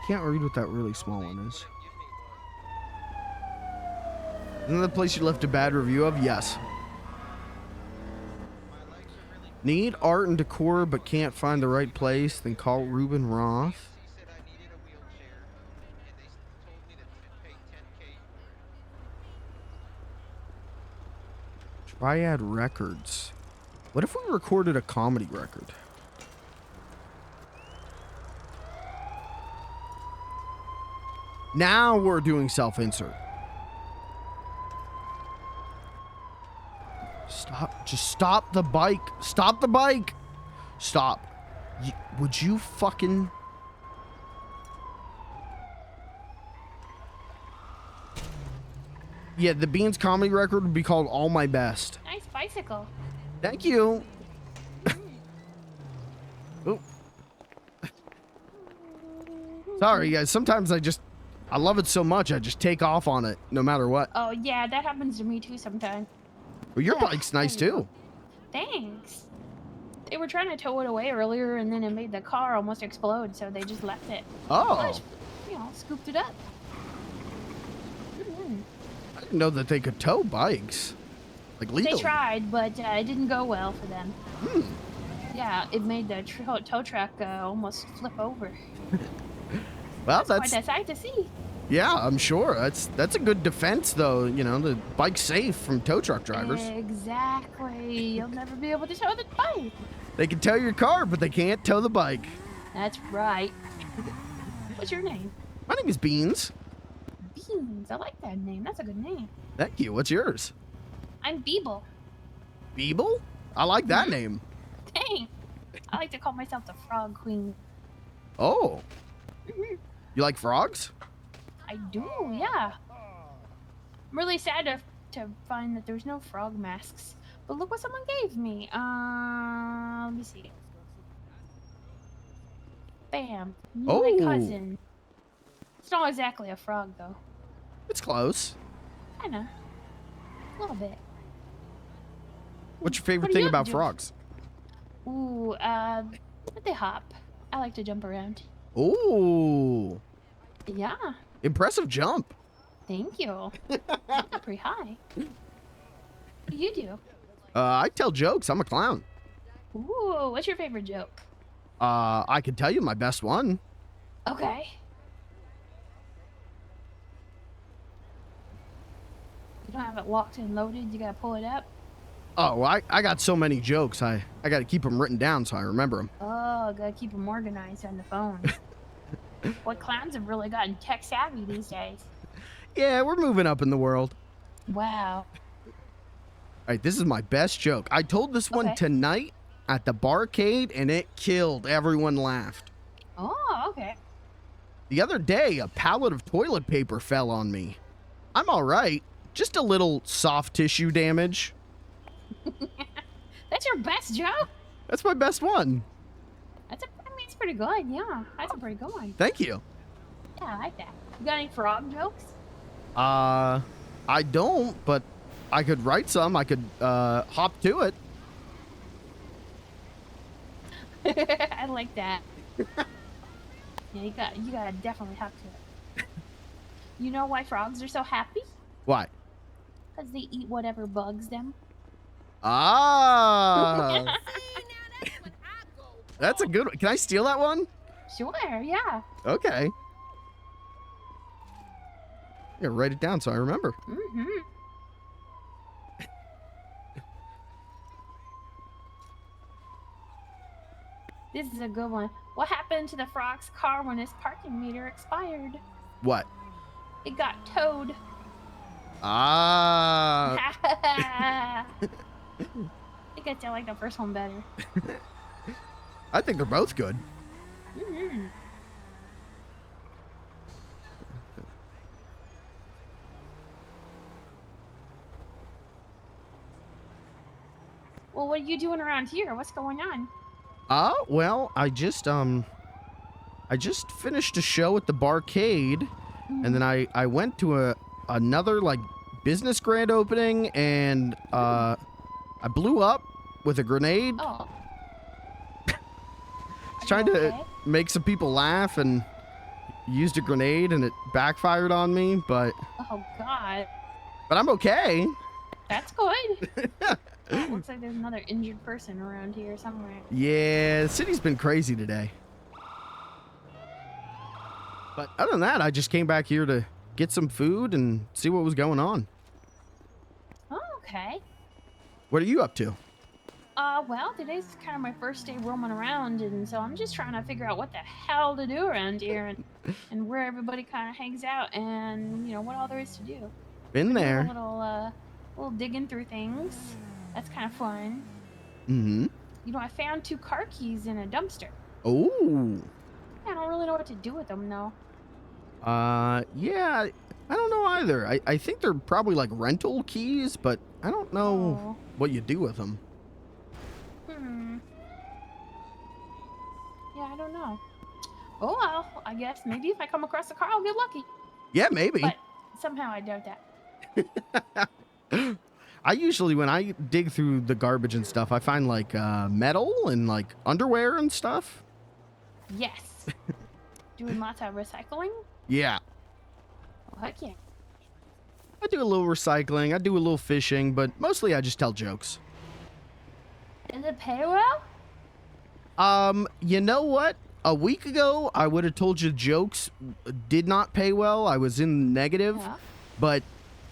Can't read what that really small one is. Isn't that the place you left a bad review of? Yes. Need art and decor but can't find the right place? Then call Ruben Roth. Triad Records. What if we recorded a comedy record? Now we're doing self-insert. Stop. Just stop the bike. Stop the bike. Stop. Would you fucking... Yeah, the Beans comedy record would be called All My Best. Nice bicycle. Thank you. Oh. Sorry, guys. Sometimes I love it so much, I just take off on it no matter what. Oh, yeah, that happens to me too sometimes. Well, your bike's nice too. Thanks. They were trying to tow it away earlier, and then it made the car almost explode, so they just left it. Oh. I just, scooped it up. I didn't know that they could tow bikes. Like legally. They tried, but it didn't go well for them. Hmm. Yeah, it made the tow truck almost flip over. Well, Quite a sight to see. Yeah, I'm sure. That's a good defense, though. You know, the bike's safe from tow truck drivers. Exactly. You'll never be able to tow the bike. They can tow your car, but they can't tow the bike. That's right. What's your name? My name is Beans. Beans. I like that name. That's a good name. Thank you. What's yours? I'm Beeble. Beeble? I like that name. Dang. I like to call myself the Frog Queen. Oh. You like frogs? I do, yeah. I'm really sad to find that there's no frog masks. But look what someone gave me. Let me see. Bam. My cousin. It's not exactly a frog, though. It's close. Kinda. A little bit. What's your favorite What are thing you about up to? frogs? Ooh, they hop. I like to jump around. Ooh. Yeah. Impressive jump. Thank you. Pretty high. What do you do? I tell jokes. I'm a clown. Ooh, what's your favorite joke? I can tell you my best one. Okay. You don't have it locked and loaded. You gotta pull it up. Oh, I got so many jokes. I got to keep them written down so I remember them. Oh, gotta keep them organized on the phone. What clowns have really gotten tech savvy these days? Yeah, we're moving up in the world. Wow. All right, this is my best joke. I told this one tonight at the barcade, and it killed. Everyone laughed. Oh, okay. The other day, a pallet of toilet paper fell on me. I'm all right. Just a little soft tissue damage. That's your best joke? That's my best one. I mean, it's pretty good. Yeah, that's a pretty good one. Thank you. Yeah, I like that. You got any frog jokes? I don't, but I could write some. I could hop to it. I like that. Yeah, you gotta definitely hop to it. You know why frogs are so happy? Why? Because they eat whatever bugs them. Ah. That's a good one. Can I steal that one? Sure, yeah. Okay. Yeah, write it down so I remember. Mm-hmm. This is a good one. What happened to the frog's car when his parking meter expired? What? It got towed. Ah. I think I like the first one better. I think they're both good. Mm-hmm. Well, what are you doing around here? What's going on? Well, I just finished a show at the barcade, and then I went to another like business grand opening, and I blew up with a grenade. Oh. Trying to make some people laugh and used a grenade and it backfired on me, but Oh God. I'm okay. That's good. Looks like there's another injured person around here somewhere. Yeah, the city's been crazy today. But other than that, I just came back here to get some food and see what was going on. Oh, okay. What are you up to? Well, today's kind of my first day roaming around, and so I'm just trying to figure out what the hell to do around here and where everybody kind of hangs out and, you know, what all there is to do. Been there. A little digging through things. That's kind of fun. Mm-hmm. You know, I found 2 car keys in a dumpster. Oh. I don't really know what to do with them, though. Yeah, I don't know either. I think they're probably like rental keys, but I don't know what you do with them. Yeah, I don't know. Oh, well, I guess maybe if I come across a car, I'll get lucky. Yeah, maybe. But somehow I doubt that. I usually, when I dig through the garbage and stuff, I find like metal and like underwear and stuff. Yes. Doing lots of recycling? Yeah. Oh, heck yeah. I do a little recycling, I do a little fishing, but mostly I just tell jokes. Does it pay well? You know what? A week ago, I would have told you jokes did not pay well. I was in the negative, Yeah. but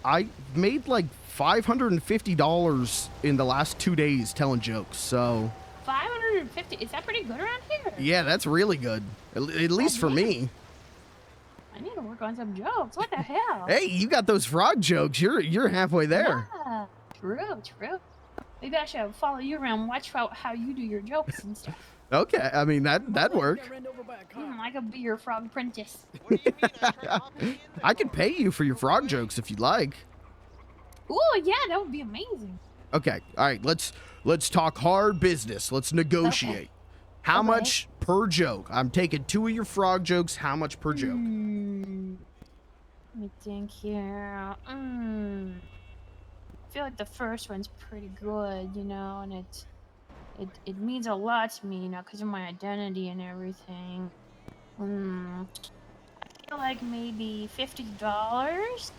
I made like $550 in the last 2 days telling jokes. So 550. Is that pretty good around here? yeah, that's really good. At least for me. I need to work on some jokes. What the hell? Hey, you got those frog jokes. You're halfway there. Yeah, true. Maybe I should follow you around, watch how you do your jokes and stuff. Okay, I mean that'd work. I could be your frog apprentice. I could pay you for your frog jokes if you'd like. Ooh, yeah, that would be amazing. Okay, all right. Let's talk hard business. Let's negotiate. How much per joke? I'm taking 2 of your frog jokes. How much per joke? Let me think here. I feel like the first one's pretty good, you know, and it means a lot to me, you know, because of my identity and everything. I feel like maybe $50.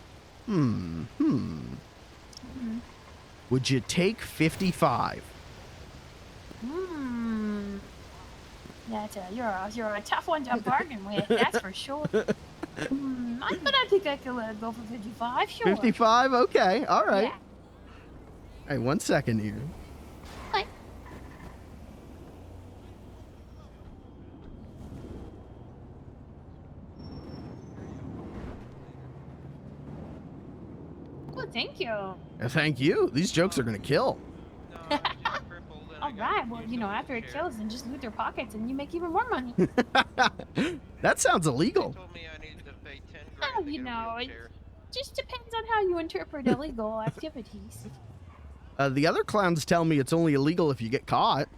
Would you take 55? You're a tough one to bargain with, that's for sure. But I think I could let it go for 55, sure. 55? Okay, all right. Yeah. Hey, 1 second here. Okay. Oh, thank you. Thank you. These jokes are gonna kill. All right. Well, you know, after it kills, then just loot their pockets, and you make even more money. That sounds illegal. Oh, you know, it just depends on how you interpret illegal activities. The other clowns tell me it's only illegal if you get caught.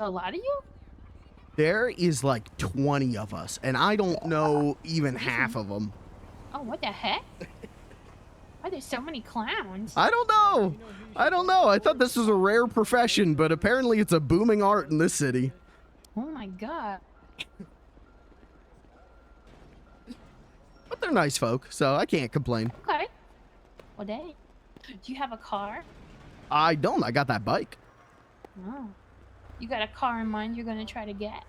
A lot of you? There is like 20 of us, and I don't know even half of them. Oh, what the heck? Why there's so many clowns? I don't know. I thought this was a rare profession, but apparently it's a booming art in this city. Oh my god. But they're nice folk, so I can't complain. Okay. Well, dang. Do you have a car? I don't. I got that bike. Oh. You got a car in mind you're gonna try to get?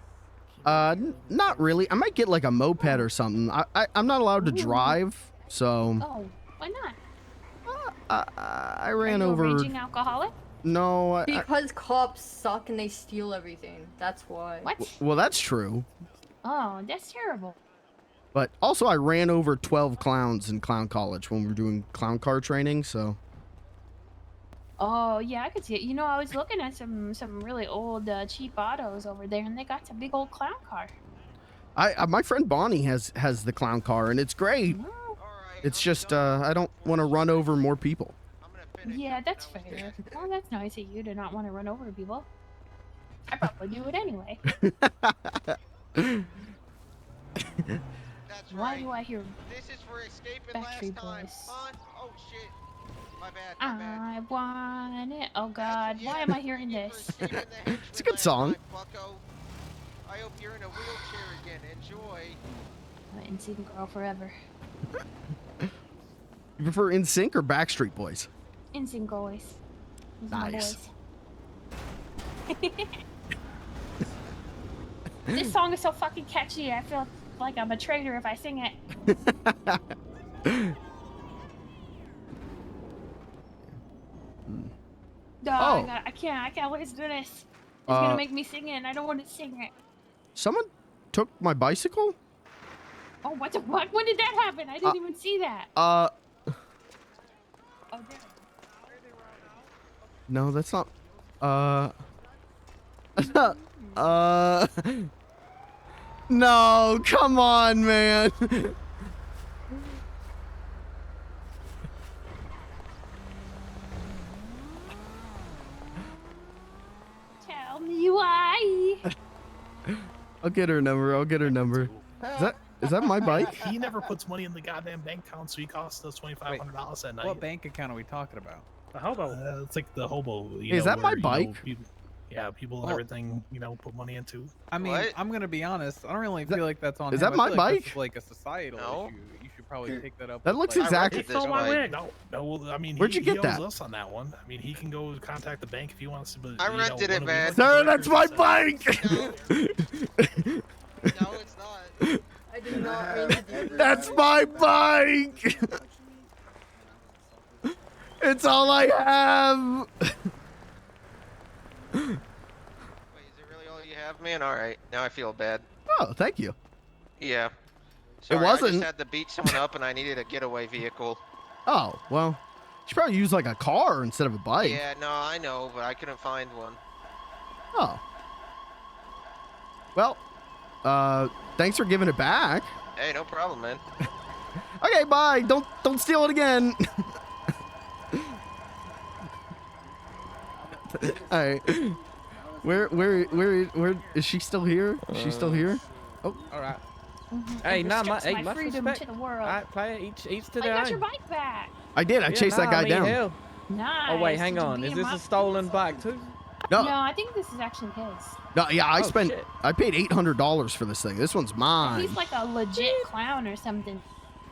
Not really. I might get like a moped or something. I'm not allowed to drive, so. Oh, why not? I ran Are you over. a raging alcoholic? No. Because cops suck and they steal everything. That's why. What? Well, that's true. Oh, that's terrible. But also, I ran over 12 clowns in clown college when we were doing clown car training, so. Oh, yeah, I could see it. You know, I was looking at some really old cheap autos over there, and they got some big old clown car. My friend Bonnie has the clown car, and it's great. It's just I don't want to run over more people. Yeah, that's fair. Well, that's nice of you to not want to run over people. I probably do it anyway. Why do I hear Backstreet Boys? Oh shit. My bad. I want it. Oh god, why am I hearing this? It's a good song. I hope you're in a wheelchair again. Enjoy. NSYNC girl forever. You prefer NSYNC or Backstreet Boys? NSYNC always. Those are my Nice. boys. This song is so fucking catchy. I feel like I'm a traitor if I sing it. No, Oh. I can't listen to this. It's gonna make me sing it, and I don't want to sing it. Someone took my bicycle? Oh, what the fuck? When did that happen? I didn't even see that. Uh. Oh, there. No, that's not. No, come on, man. Tell me why. I'll get her number. Is Is that my bike? He never puts money in the goddamn bank account, so he costs us $2,500 that night. What bank account are we talking about? The hobo. It's like the hobo. Is that my bike? People and Well- everything, put money into. I mean, I'm gonna be honest. I don't really feel like that's on. is him. that I my feel like bike? this is like a societal issue. You should probably take that up. That with, looks like, exactly- He stole my wig. No, I mean, Where'd you he get owes that? us on that one. I mean, he can go contact the bank if he wants to. But I rented it, man. Sir, that's my bike. No, it's not. I did not rent it. That's my bike. It's all I have. Wait, is it really all you have, man? All right, now I feel bad. Oh, thank you. Yeah. Sorry, I wasn't- just had to beat someone up, and I needed a getaway vehicle. Oh, well, you should probably use like a car instead of a bike. Yeah, no, I know, but I couldn't find one. Oh. Well, thanks for giving it back. Hey, no problem, man. Okay, bye. Don't steal it again. All right. Where is she still here? Is she still here? Oh, all right. Hey, nah, restricts my my freedom respect. to the world. All right, player, each to Oh, you their got own. your bike back. I did. I chased that guy down. Hell. Nice. Oh wait, hang Did you on. beat Is him this up? a stolen bike too? No. No, I think this is actually his. No, yeah, I Oh, spent. shit. I paid $800 for this thing. This one's mine. He's like a legit clown or something.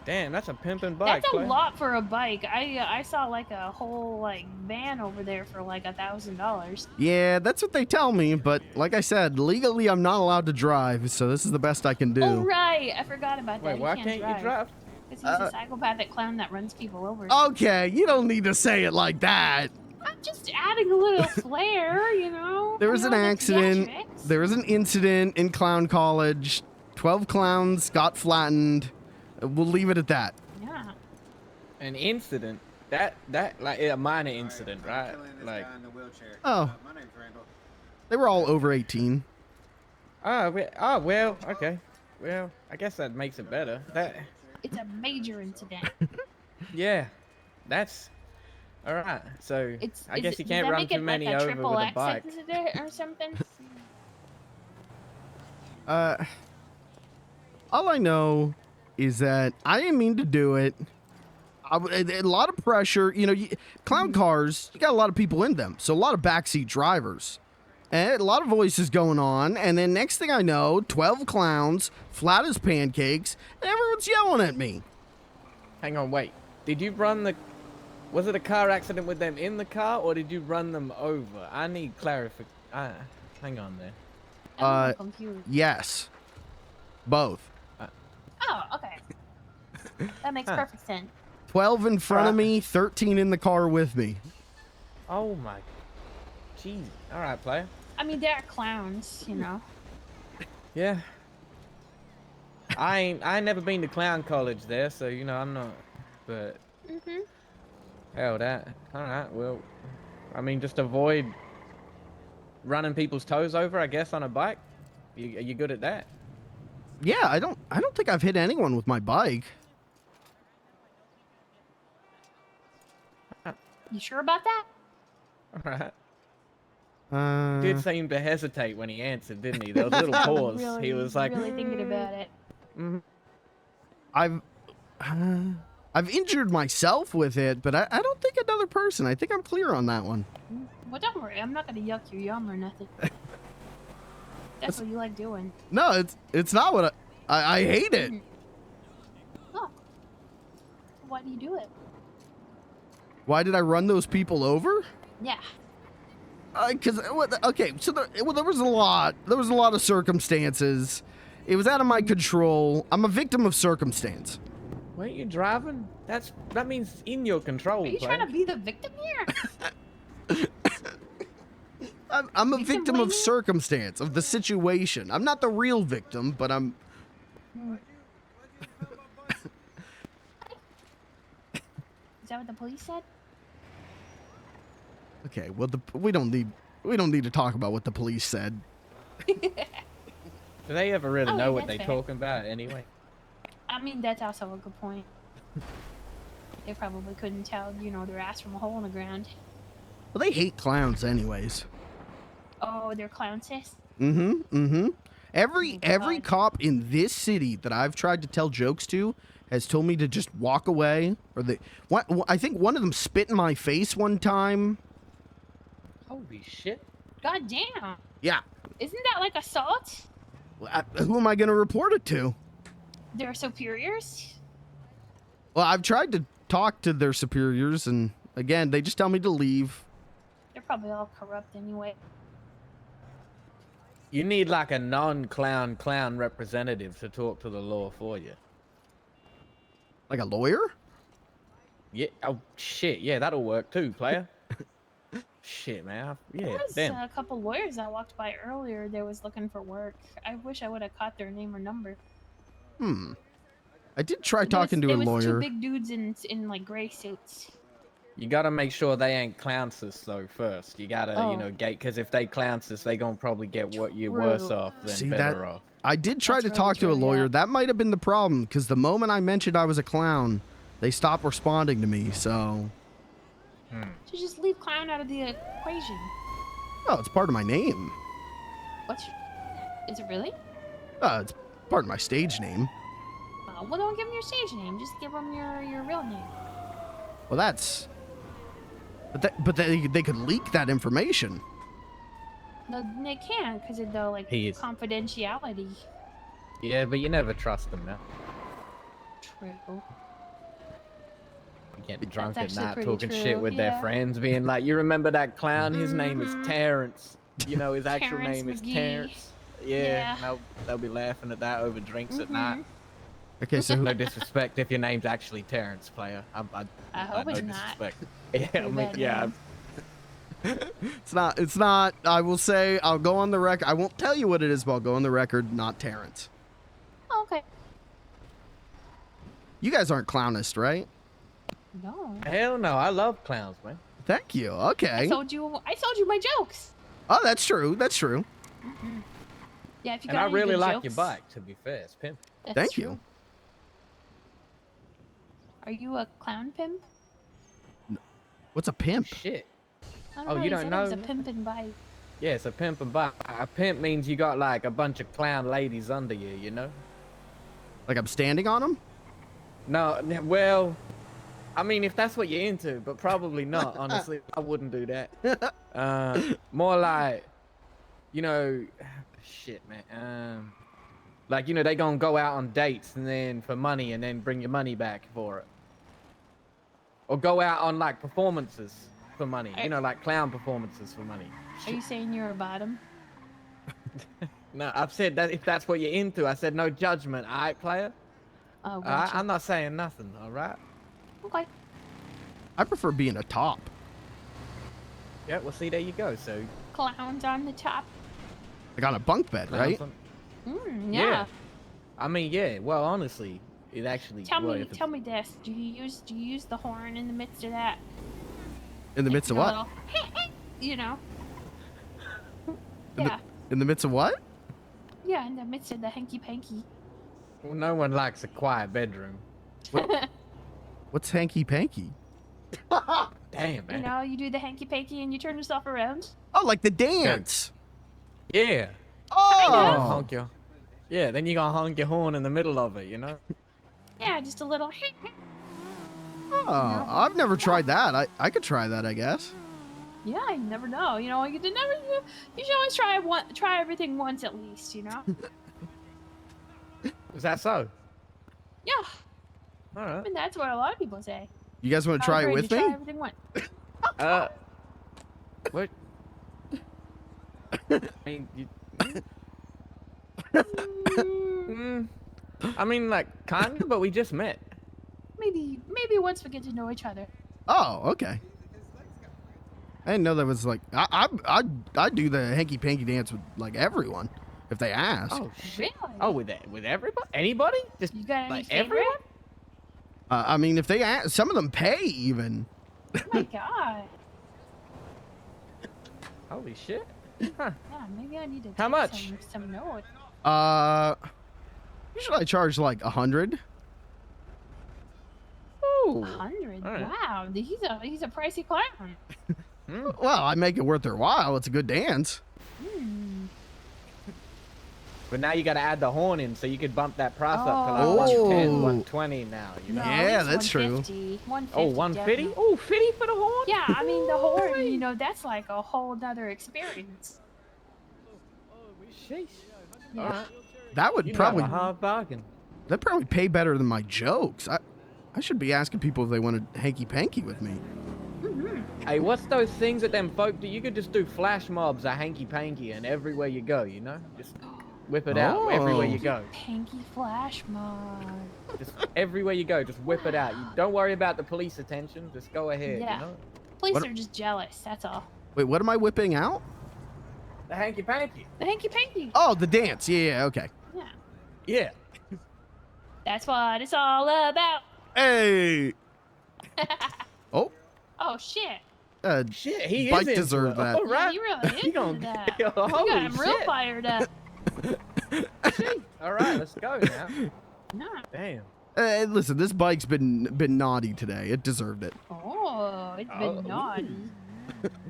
Damn, that's a pimping bike. That's a player. lot for a bike. I saw like a whole van over there for like $1,000. Yeah, that's what they tell me. But like I said, legally I'm not allowed to drive, so this is the best I can do. Oh right, I forgot about that. Wait, He why can't can't you drive? Because he's a psychopathic clown that runs people over. Okay, you don't need to say it like that. I'm just adding a little flair, you know. There was I'm an going accident. theatrics. There was an incident in clown college. 12 clowns got flattened. We'll leave it at that. Yeah. An incident? That like a minor incident, right? Like. Oh. They were all over 18. Oh well, okay. Well, I guess that makes it better. That. It's a major incident. Yeah, that's. All right. So I guess you can't does that run make too it many like a over triple with a X bike. incident or something? All I know is that I didn't mean to do it. A lot of pressure. You know, clown cars, you got a lot of people in them. So a lot of backseat drivers. And a lot of voices going on. And then next thing I know, 12 clowns, flat as pancakes, and everyone's yelling at me. Hang on, wait. Did you run the... Was it a car accident with them in the car, or did you run them over? I need clarification. Hang on there. Yes. Both. Oh, okay. That makes perfect sense. 12 in front of me, 13 in the car with me. Oh my... Jeez. All right, player. I mean, they're clowns, you know. Yeah. I ain't never been to clown college there, so you know I'm not. But hell, that. All right, well, I mean, just avoid running people's toes over, I guess, on a bike. Are you good at that? Yeah, I don't think I've hit anyone with my bike. You sure about that? All right. Did seem to hesitate when he answered, didn't he? There was a little pause. Really, He was like, really thinking about it. I've injured myself with it, but I don't think another person. I think I'm clear on that one. Well, don't worry. I'm not gonna yuck your yum or nothing. That's what you like doing. No, it's not what I hate it. Oh. Why do you do it? Why did I run those people over? Yeah. Because okay, so there was a lot. There was a lot of circumstances. It was out of my control. I'm a victim of circumstance. "Weren't you driving? That means in your control." Are you trying to be the victim here? I'm a victim of circumstance, of the situation. I'm not the real victim, but I'm. Is that what the police said? Okay, well, we don't need to talk about what the police said. Do they ever really Oh, know yeah, what that's they're fair. talking about anyway? I mean, that's also a good point. They probably couldn't tell, you know, their ass from a hole in the ground. Well, they hate clowns anyways. Oh, they're clown sis? Mm-hmm. Every cop in this city that I've tried to tell jokes to has told me to just walk away, or I think one of them spit in my face one time. Holy shit. God damn. Yeah. Isn't that like assault? Who am I going to report it to? Their superiors? Well, I've tried to talk to their superiors, and again, they just tell me to leave. They're probably all corrupt anyway. You need like a non-clown clown representative to talk to the law for you. Like a lawyer? Yeah. Oh shit. Yeah, that'll work too, player. Shit, man. Yeah. There was Damn. a couple lawyers I walked by earlier. They was looking for work. I wish I would have caught their name or number. I did try talking to a It was two lawyer. big dudes in like gray suits. You gotta make sure they ain't clownsus though first. You gotta, Oh. you know, because if they clownsus, they gonna probably get what you're worse True. off than See, better off. I did try That's to really talk to a true, lawyer. yeah. That might have been the problem, because the moment I mentioned I was a clown, they stopped responding to me, so... So just leave clown out of the equation. Oh, it's part of my name. Is it really? It's part of my stage name. Well, don't give them your stage name. Just give them your real name. Well, that's... But they could leak that information. No, they can't because of the like He is. confidentiality. Yeah, but you never trust them now. True. You get drunk at actually night pretty talking true, shit with their yeah. friends, being like, "You remember that clown? His name is Terrence. You know, his actual Terrence name is McGee. Terrence." Yeah, Yeah. and they'll be laughing at that over drinks at night. Okay, so No disrespect if your name's actually Terrence, player. I hope no it's not. disrespect. Yeah, I mean, bad yeah. name. It's not. I will say, I'll go on the record. I won't tell you what it is, but I'll go on the record, not Terrence. Oh, okay. You guys aren't clownist, right? No. Hell no, I love clowns, man. Thank you. Okay. I told you my jokes. Oh, that's true. That's true. Yeah, if you And got I any really good like jokes, your bike, to be fair. It's pimp. that's Thank true. you. Are you a clown pimp? What's a pimp? Shit. I don't Oh, know. you He don't said know? It was a pimp and bike. Yeah, it's a pimp and bike. A pimp means you got like a bunch of clown ladies under you, you know? Like I'm standing on them? No, well, I mean, if that's what you're into, but probably not, honestly. I wouldn't do that. More like, you know, shit, man. Like, you know, they gonna go out on dates and then for money and then bring your money back for it. Or go out on like performances for money. You know, like clown performances for money. Are you saying you're a bottom? No, I've said that if that's what you're into, I said no judgment, alright, player? Oh, gotcha. I'm not saying nothing, alright? Okay. I prefer being a top. Yeah, well, see, there you go. So, Clowns on the top. Like on a bunk bed, right? Yeah. I mean, yeah. Well, honestly, it actually. Tell well, me, if it's- tell me this. Do you use the horn in the midst of that? In the midst of A what? little, you know. Yeah. In the midst of what? Yeah, in the midst of the hanky panky. Well, no one likes a quiet bedroom. What's hanky panky? Damn, man. You know, you do the hanky panky and you turn yourself around. Oh, like the dance. Yeah. Oh. Honk your. Yeah, then you gonna honk your horn in the middle of it, you know? Yeah, just a little. Oh, I've never tried that. I could try that, I guess. Yeah, you never know. You know, you should always try everything once at least. You know. Is that so? Yeah. All I right. mean, that's what a lot of people say. You guys want to try it with me? Try everything once. What? I mean, I mean, like, kind of, but we just met. Maybe once we get to know each other. Oh, okay. I didn't know that was like I do the hanky panky dance with like everyone if they ask. Oh shit! Really? Oh, with everybody? Anybody? Just You got any like favorite? everyone? I mean, if they ask, some of them pay even. Oh my god. Holy shit! Huh. Yeah, maybe I need to. How take much? Some notes. Usually I charge like 100. Ooh. 100. All right. Wow, he's a pricey clown. Well, I make it worth their while. It's a good dance. Hmm. But now you got to add the horn in, so you could bump that price up to like Oh. 110, Oh. 120 now. You know? No, Yeah, it's that's true. 150. 150. Oh, 150? definitely. Oh, 50 for the horn? Yeah, I mean the horn. You know, that's like a whole nother experience. Sheesh. Yeah. All right. That would You probably have a hard bargain. that'd probably pay better than my jokes. I should be asking people if they want to hanky panky with me. Hey, what's those things that them folk do? You could just do flash mobs or hanky panky, and everywhere you go, you know, just whip it out everywhere you go. Panky flash mob. Just everywhere you go, just whip it out. You don't worry about the police attention. Just go ahead. Yeah. You know. Police What- are just jealous. That's all. Wait, what am I whipping out? The hanky panky. The hanky panky. Oh, the dance. Yeah, okay. Yeah. Yeah. That's what it's all about. Hey. Oh. Oh shit. Shit, he Bike is into deserved it. that. All right. Yeah, he really is gonna- into that. Yo, We holy got him real shit. fired up. All right, let's go now. Nah. Damn. Listen, this bike's been naughty today. It deserved it. Oh, it's Oh. been naughty.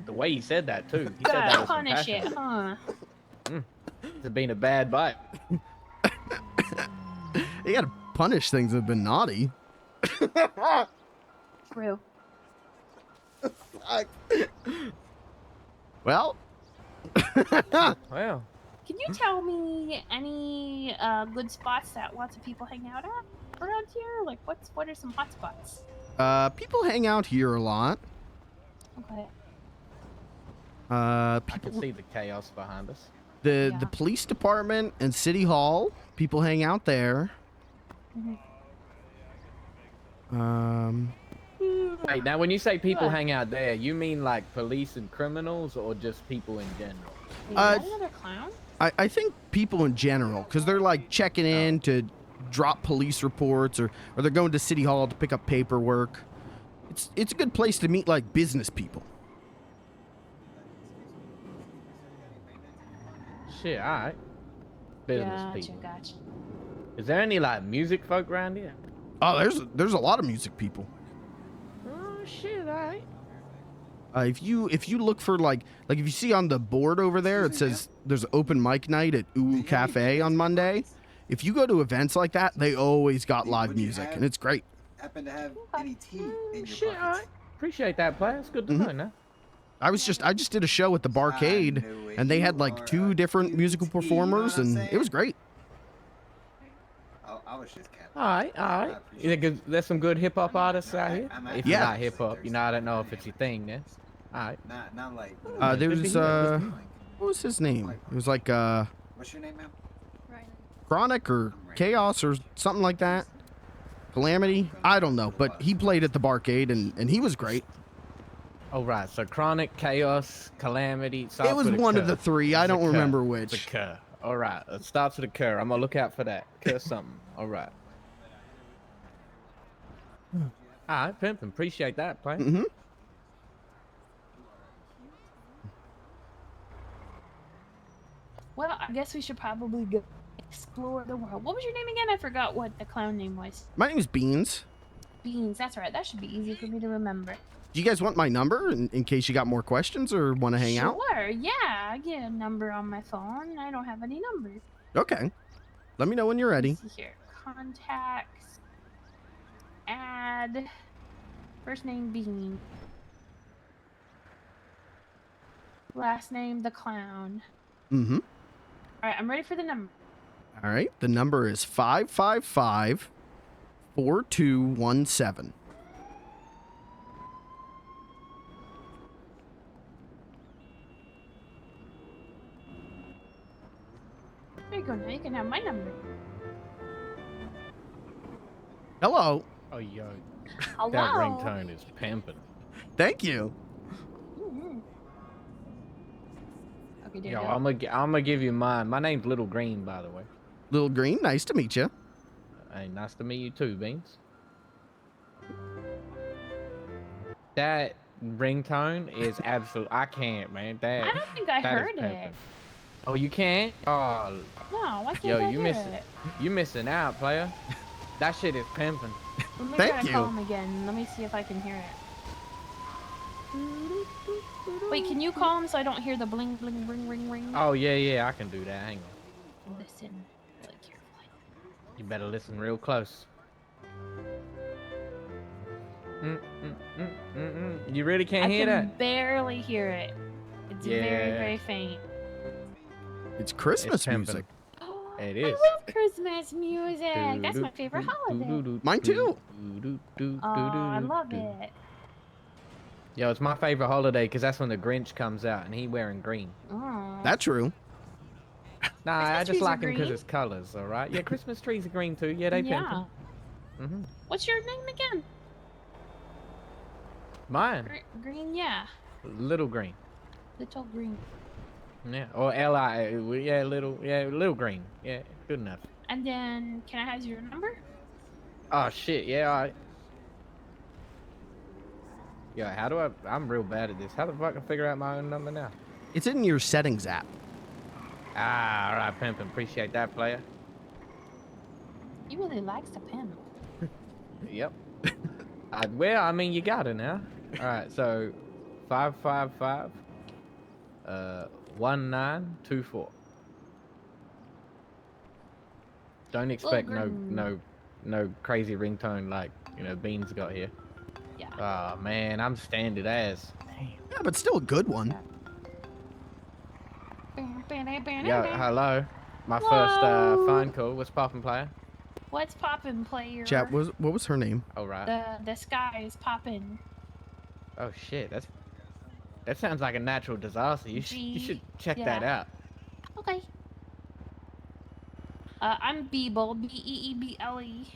The way he said that too. He said that Gotta with punish compassion. it, huh? It's been a bad bike. You gotta punish things that have been naughty. True. Well. Well. Can you tell me any good spots that lots of people hang out at around here? Like, what are some hot spots? People hang out here a lot. Okay. I People, can see the chaos behind us. the police department and city hall. People hang out there. Wait, now when you say people hang out there, you mean like police and criminals, or just people in general? Is that another clown? I think people in general, because they're like checking in to drop police reports, or they're going to city hall to pick up paperwork. It's a good place to meet like business people. Shit, alright. Business Gotcha, people. gotcha. Is there any like music folk around here? Oh, there's a lot of music people. Oh shit, alright. If you look for like if you see on the board over there, it says there's open mic night at Ooh Cafe on Monday. If you go to events like that, they always got live music, and it's great. Happen to have any tea in your Shit, pockets? alright. Appreciate that, player. It's good to know, now. I just did a show at the Barcade, and they had like 2 different musical performers, and it was great. I was just capping. Alright. You think there's some good hip hop artists out here? If you're Yeah. not hip hop, you know, I don't know if it's your thing then. Alright. Not like. There was what was his name? It was like What's your name, ma'am? Chronic or Chaos or something like that. Calamity? I don't know, but he played at the Barcade, and he was great. Oh, right. So Chronic, Chaos, Calamity. It was one of the 3. I don't remember which. It's a Cur. All right. It starts with a Cur. I'm going to look out for that. Cur something. All right. All right, pimpin'. Appreciate that, player. Mm-hmm. Well, I guess we should probably go explore the world. What was your name again? I forgot what the clown name was. My name's Beans. Beans. That's right. That should be easy for me to remember. Do you guys want my number in case you got more questions or want to hang out? Sure. Yeah, I get a number on my phone. I don't have any numbers. Okay. Let me know when you're ready. Let's see here. Contacts. Add. First name Bean. Last name the clown. Mm-hmm. All right, I'm ready for the number. All right. The number is 555-4217. There you go. Now you can have my number. Hello. Oh, yo. Hello. That ringtone is pimping. Thank you. Mhm. Okay, there Yo, you go. I'm gonna give you mine. My name's Little Green, by the way. Little Green, nice to meet you. Hey, nice to meet you too, Beans. That ringtone is absolute. I can't, man. That. I don't think I that is heard pimping. it. Oh, you can't? Oh, No, why can't yo, I you hear missing? it? You missing out, player. That shit is pimping. Let me Thank try to you. call him again. Let me see if I can hear it. Wait, can you call him so I don't hear the bling, bling, ring, ring, ring? Oh yeah, I can do that. Hang on. listen really carefully. You better listen real close. You really can't hear I can that? barely hear it. It's very, Yeah. very faint. It's Christmas pimpin'. music. It I is. love Christmas music. That's my favorite holiday. Mine too. Oh, I love it. Yo, it's my favorite holiday because that's when the Grinch comes out and he wearing green. Oh. That's true. Nah, Christmas I just trees are like him because green? it's colors, all right? Yeah, Christmas trees are green too. Yeah, they Yeah. pimpin'. What's your name again? Mine, Green, yeah. little green. Little green. Yeah, or L-I, yeah, little green. Yeah, good enough. And then, can I have your number? Oh shit, yeah, all right. Yo, how do I'm real bad at this. How the fuck I figure out my own number now? It's in your settings app. Ah, all right, pimpin'. Appreciate that, player. He really likes to pimp. Yep. Well, I mean, you got it now. All right, so 555 1924. Don't expect no crazy ringtone like Beans got here. Yeah. Oh man, I'm standard as. Yeah, but still a good one. Yo, hello. My first phone call. What's poppin', player? What's poppin', player? Chat, what was her name? Oh right. The sky is poppin'. Oh shit, that sounds like a natural disaster. You should check that yeah. out. Okay. I'm Beeble, B-E-E-B-L-E,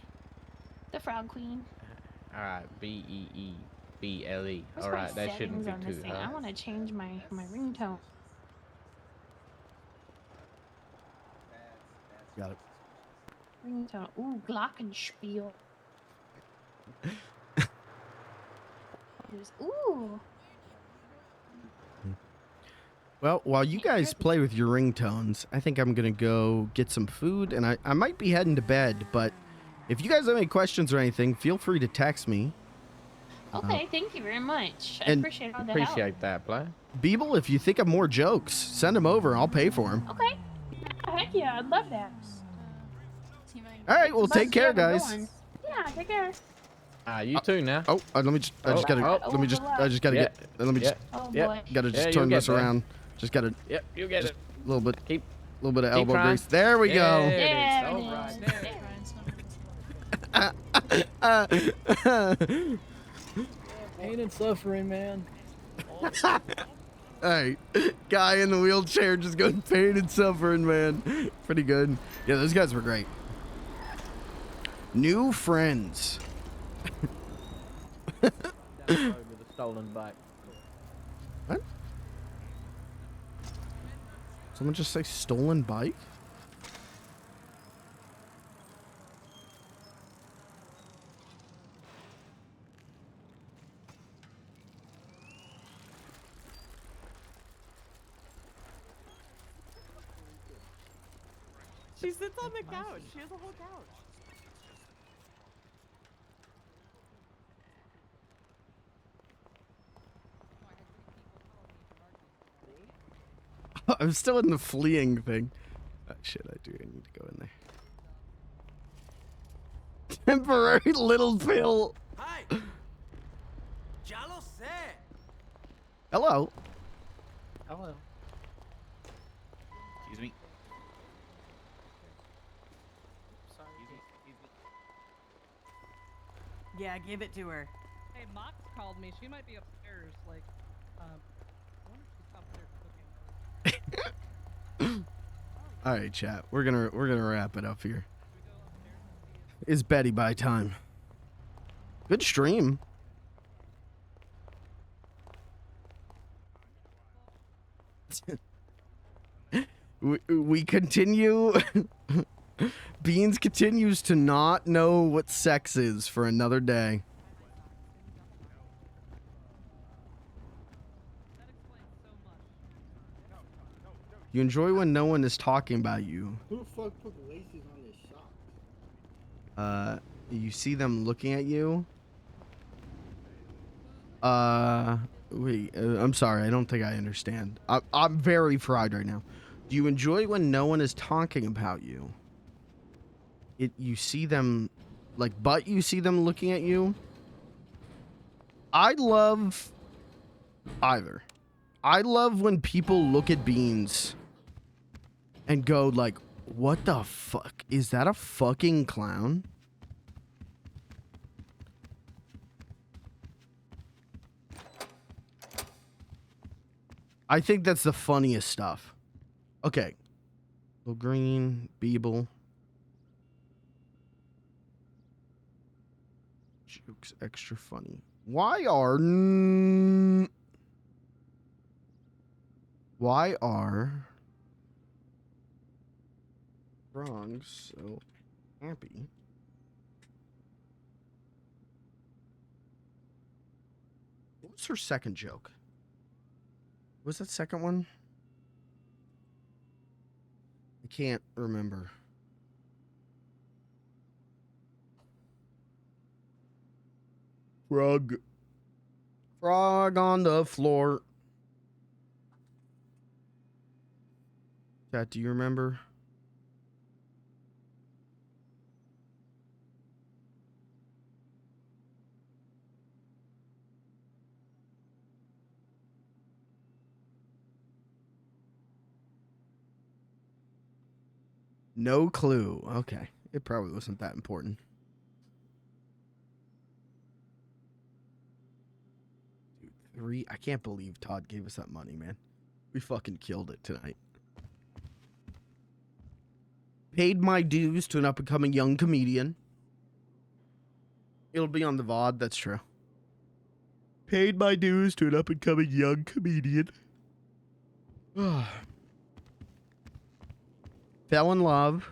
the Frog Queen. All right, B-E-E-B-L-E. What's All my right, that shouldn't settings be on this too thing? hard. I want to change my ringtone. Got it. Ringtone. Ooh, Glockenspiel. Ooh. Well, while you guys play with your ringtones, I think I'm going to go get some food, and I might be heading to bed, but if you guys have any questions or anything, feel free to text me. Okay, thank you very much. I and appreciate all the help. Appreciate that, player. Beeble, if you think of more jokes, send them over. I'll pay for them. Okay. Heck yeah, I'd love that. All right, well, take care, guys. Yeah, take care. You too now. Oh, let me just. I just gotta. I just gotta get. Let me just. Oh boy. Gotta just turn this around. Just gotta. Yep, you get it. A little bit. Keep. A little bit of elbow trying. grease. There we go. Pain and suffering, man. Hey, guy in the wheelchair just going pain and suffering, man. Pretty good. Yeah, those guys were great. New friends. With a stolen bike. What? Someone just say stolen bike? She sits on the couch. She has a whole couch. I'm still in the fleeing thing. Oh, shit, I need to go in there. Temporary little pill. Hi. Ya lo sé. Hello. Hello. Excuse me. Yeah, give it to her. Hey, Mox called me. She might be upstairs. Like, I wonder if she's up there cooking. All right, chat. We're gonna wrap it up here. It's Betty by time. Good stream. we continue. Beans continues to not know what sex is for another day. You enjoy when no one is talking about you. Who the fuck put laces on this sock? You see them looking at you. Wait, I'm sorry. I don't think I understand. I'm very fried right now. Do you enjoy when no one is talking about you? You see them, but you see them looking at you? I love either. I love when people look at Beans and go like, what the fuck? Is that a fucking clown? I think that's the funniest stuff. Okay. Little green, Beeble. Jokes extra funny. Why are Wrong so happy? What was her second joke? What was that second one? I can't remember. Frog on the floor. Chat, do you remember? No clue. Okay. It probably wasn't that important. Dude, 3. I can't believe Todd gave us that money, man. We fucking killed it tonight. Paid my dues to an up-and-coming young comedian. It'll be on the VOD, that's true. Paid my dues to an up-and-coming young comedian. Fell in love.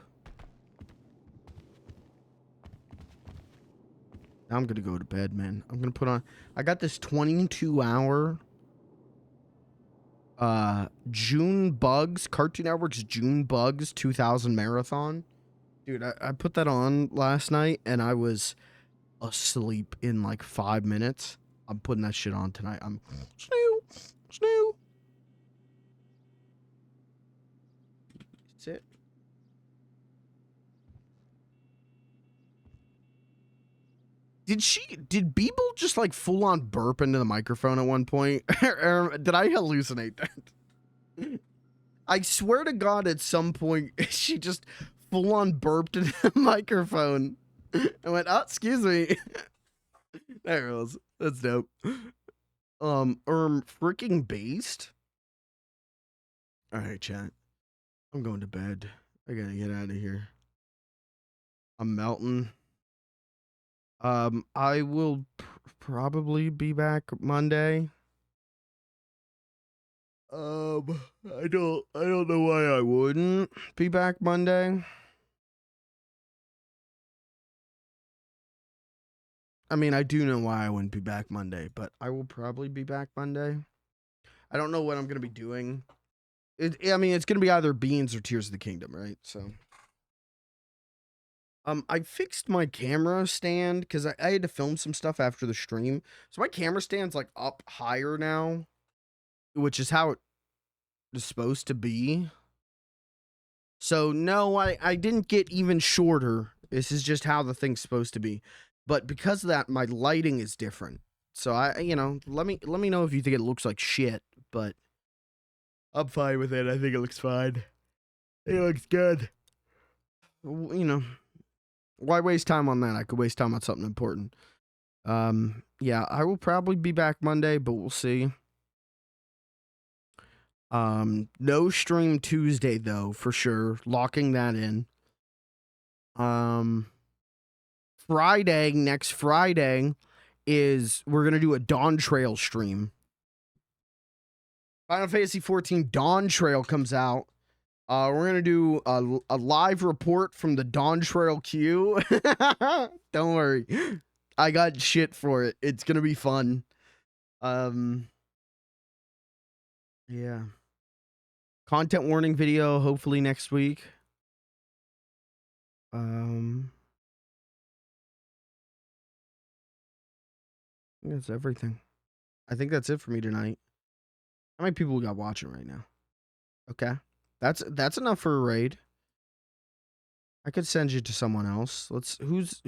Now I'm gonna go to bed, man. I'm gonna put on... I got this 22-hour... June Bugs, Cartoon Network's June Bugs 2000 marathon. Dude, I put that on last night, and I was asleep in like 5 minutes. I'm putting that shit on tonight. I'm... Snoo. That's it. Did Beeble just like full on burp into the microphone at one point? Or did I hallucinate that? I swear to God, at some point, she just full on burped into the microphone. I went, oh, excuse me. There it was. That's dope. Freaking based. All right, chat. I'm going to bed. I gotta get out of here. I'm melting. I will probably be back Monday. I don't know why I wouldn't be back Monday. I mean, I do know why I wouldn't be back Monday, but I will probably be back Monday. I don't know what I'm gonna be doing. I mean, it's gonna be either Beans or Tears of the Kingdom, right? So. I fixed my camera stand because I had to film some stuff after the stream. So my camera stand's like up higher now, which is how it is supposed to be. So no, I didn't get even shorter. This is just how the thing's supposed to be. But because of that, my lighting is different. So let me know if you think it looks like shit, but I'm fine with it. I think it looks fine. It looks good. Why waste time on that? I could waste time on something important. Yeah, I will probably be back Monday, but we'll see. No stream Tuesday though, for sure. Locking that in. Next Friday we're gonna do a Dawn Trail stream. Final Fantasy 14 Dawn Trail comes out. We're gonna do a live report from the Dawn Trail queue. Don't worry, I got shit for it. It's gonna be fun. Yeah. Content warning video hopefully next week. I think that's everything. I think that's it for me tonight. How many people we got watching right now? Okay. That's enough for a raid. I could send you to someone else. Who's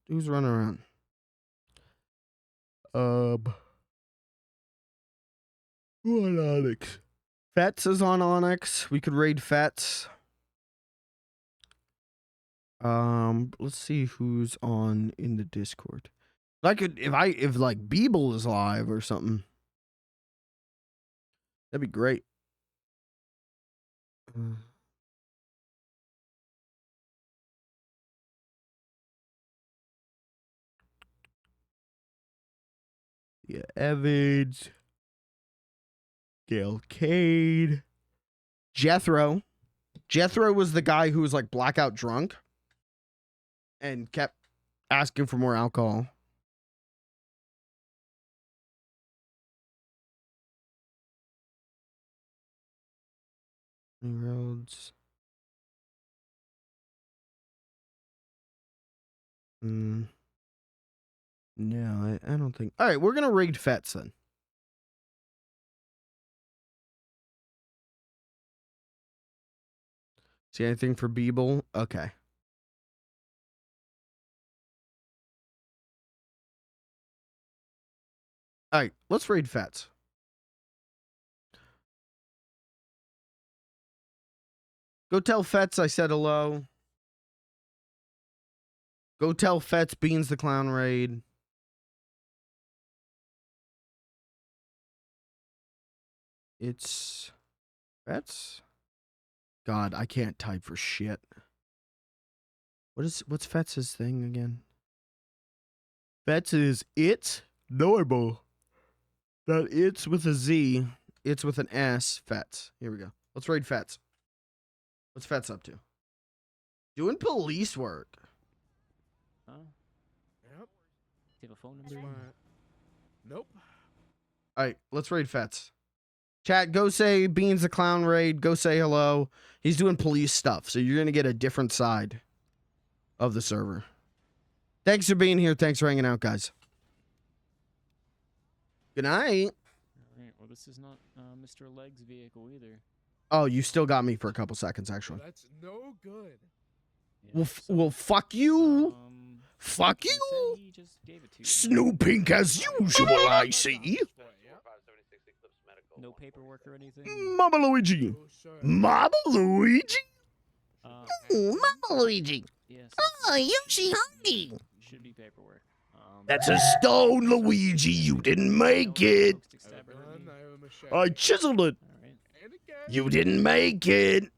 running around? Who on Onyx? Fets is on Onyx. We could raid Fets. Let's see who's on in the Discord. If like Beeble is live or something. That'd be great. Yeah, Evans. Gail Cade. Jethro. Jethro was the guy who was like blackout drunk and kept asking for more alcohol. Roads. No, I don't think. All right, we're gonna raid Fets then. See anything for Beeble? Okay. All right, let's raid Fets. Go tell Fets I said hello. Go tell Fets Beans the Clown raid. It's Fets. God, I can't type for shit. What's Fets' thing again? Fets is it's normal. Not it's with a Z. It's with an S. Fets. Here we go. Let's raid Fets. What's Fets up to? Doing police work. Huh? Yep. Do you have a phone number? Nope. All right, let's raid Fets. Chat, go say Beans the Clown raid. Go say hello. He's doing police stuff, so you're going to get a different side of the server. Thanks for being here. Thanks for hanging out, guys. Good night. All right. Well, this is not Mr. Leg's vehicle either. Oh, you still got me for a couple seconds, actually. That's no good. Yeah, Well, fuck you. Fuck you. He just gave it to you. Snooping as usual, I see. No paperwork or anything? Mama Luigi. Mama Luigi? Mama Luigi. Yes. Oh, Yoshi hungry. Should be paperwork. That's a stone, Luigi. You didn't make it. I chiseled it. You didn't make it.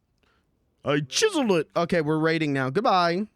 I chiseled it. Okay, we're raiding now. Goodbye.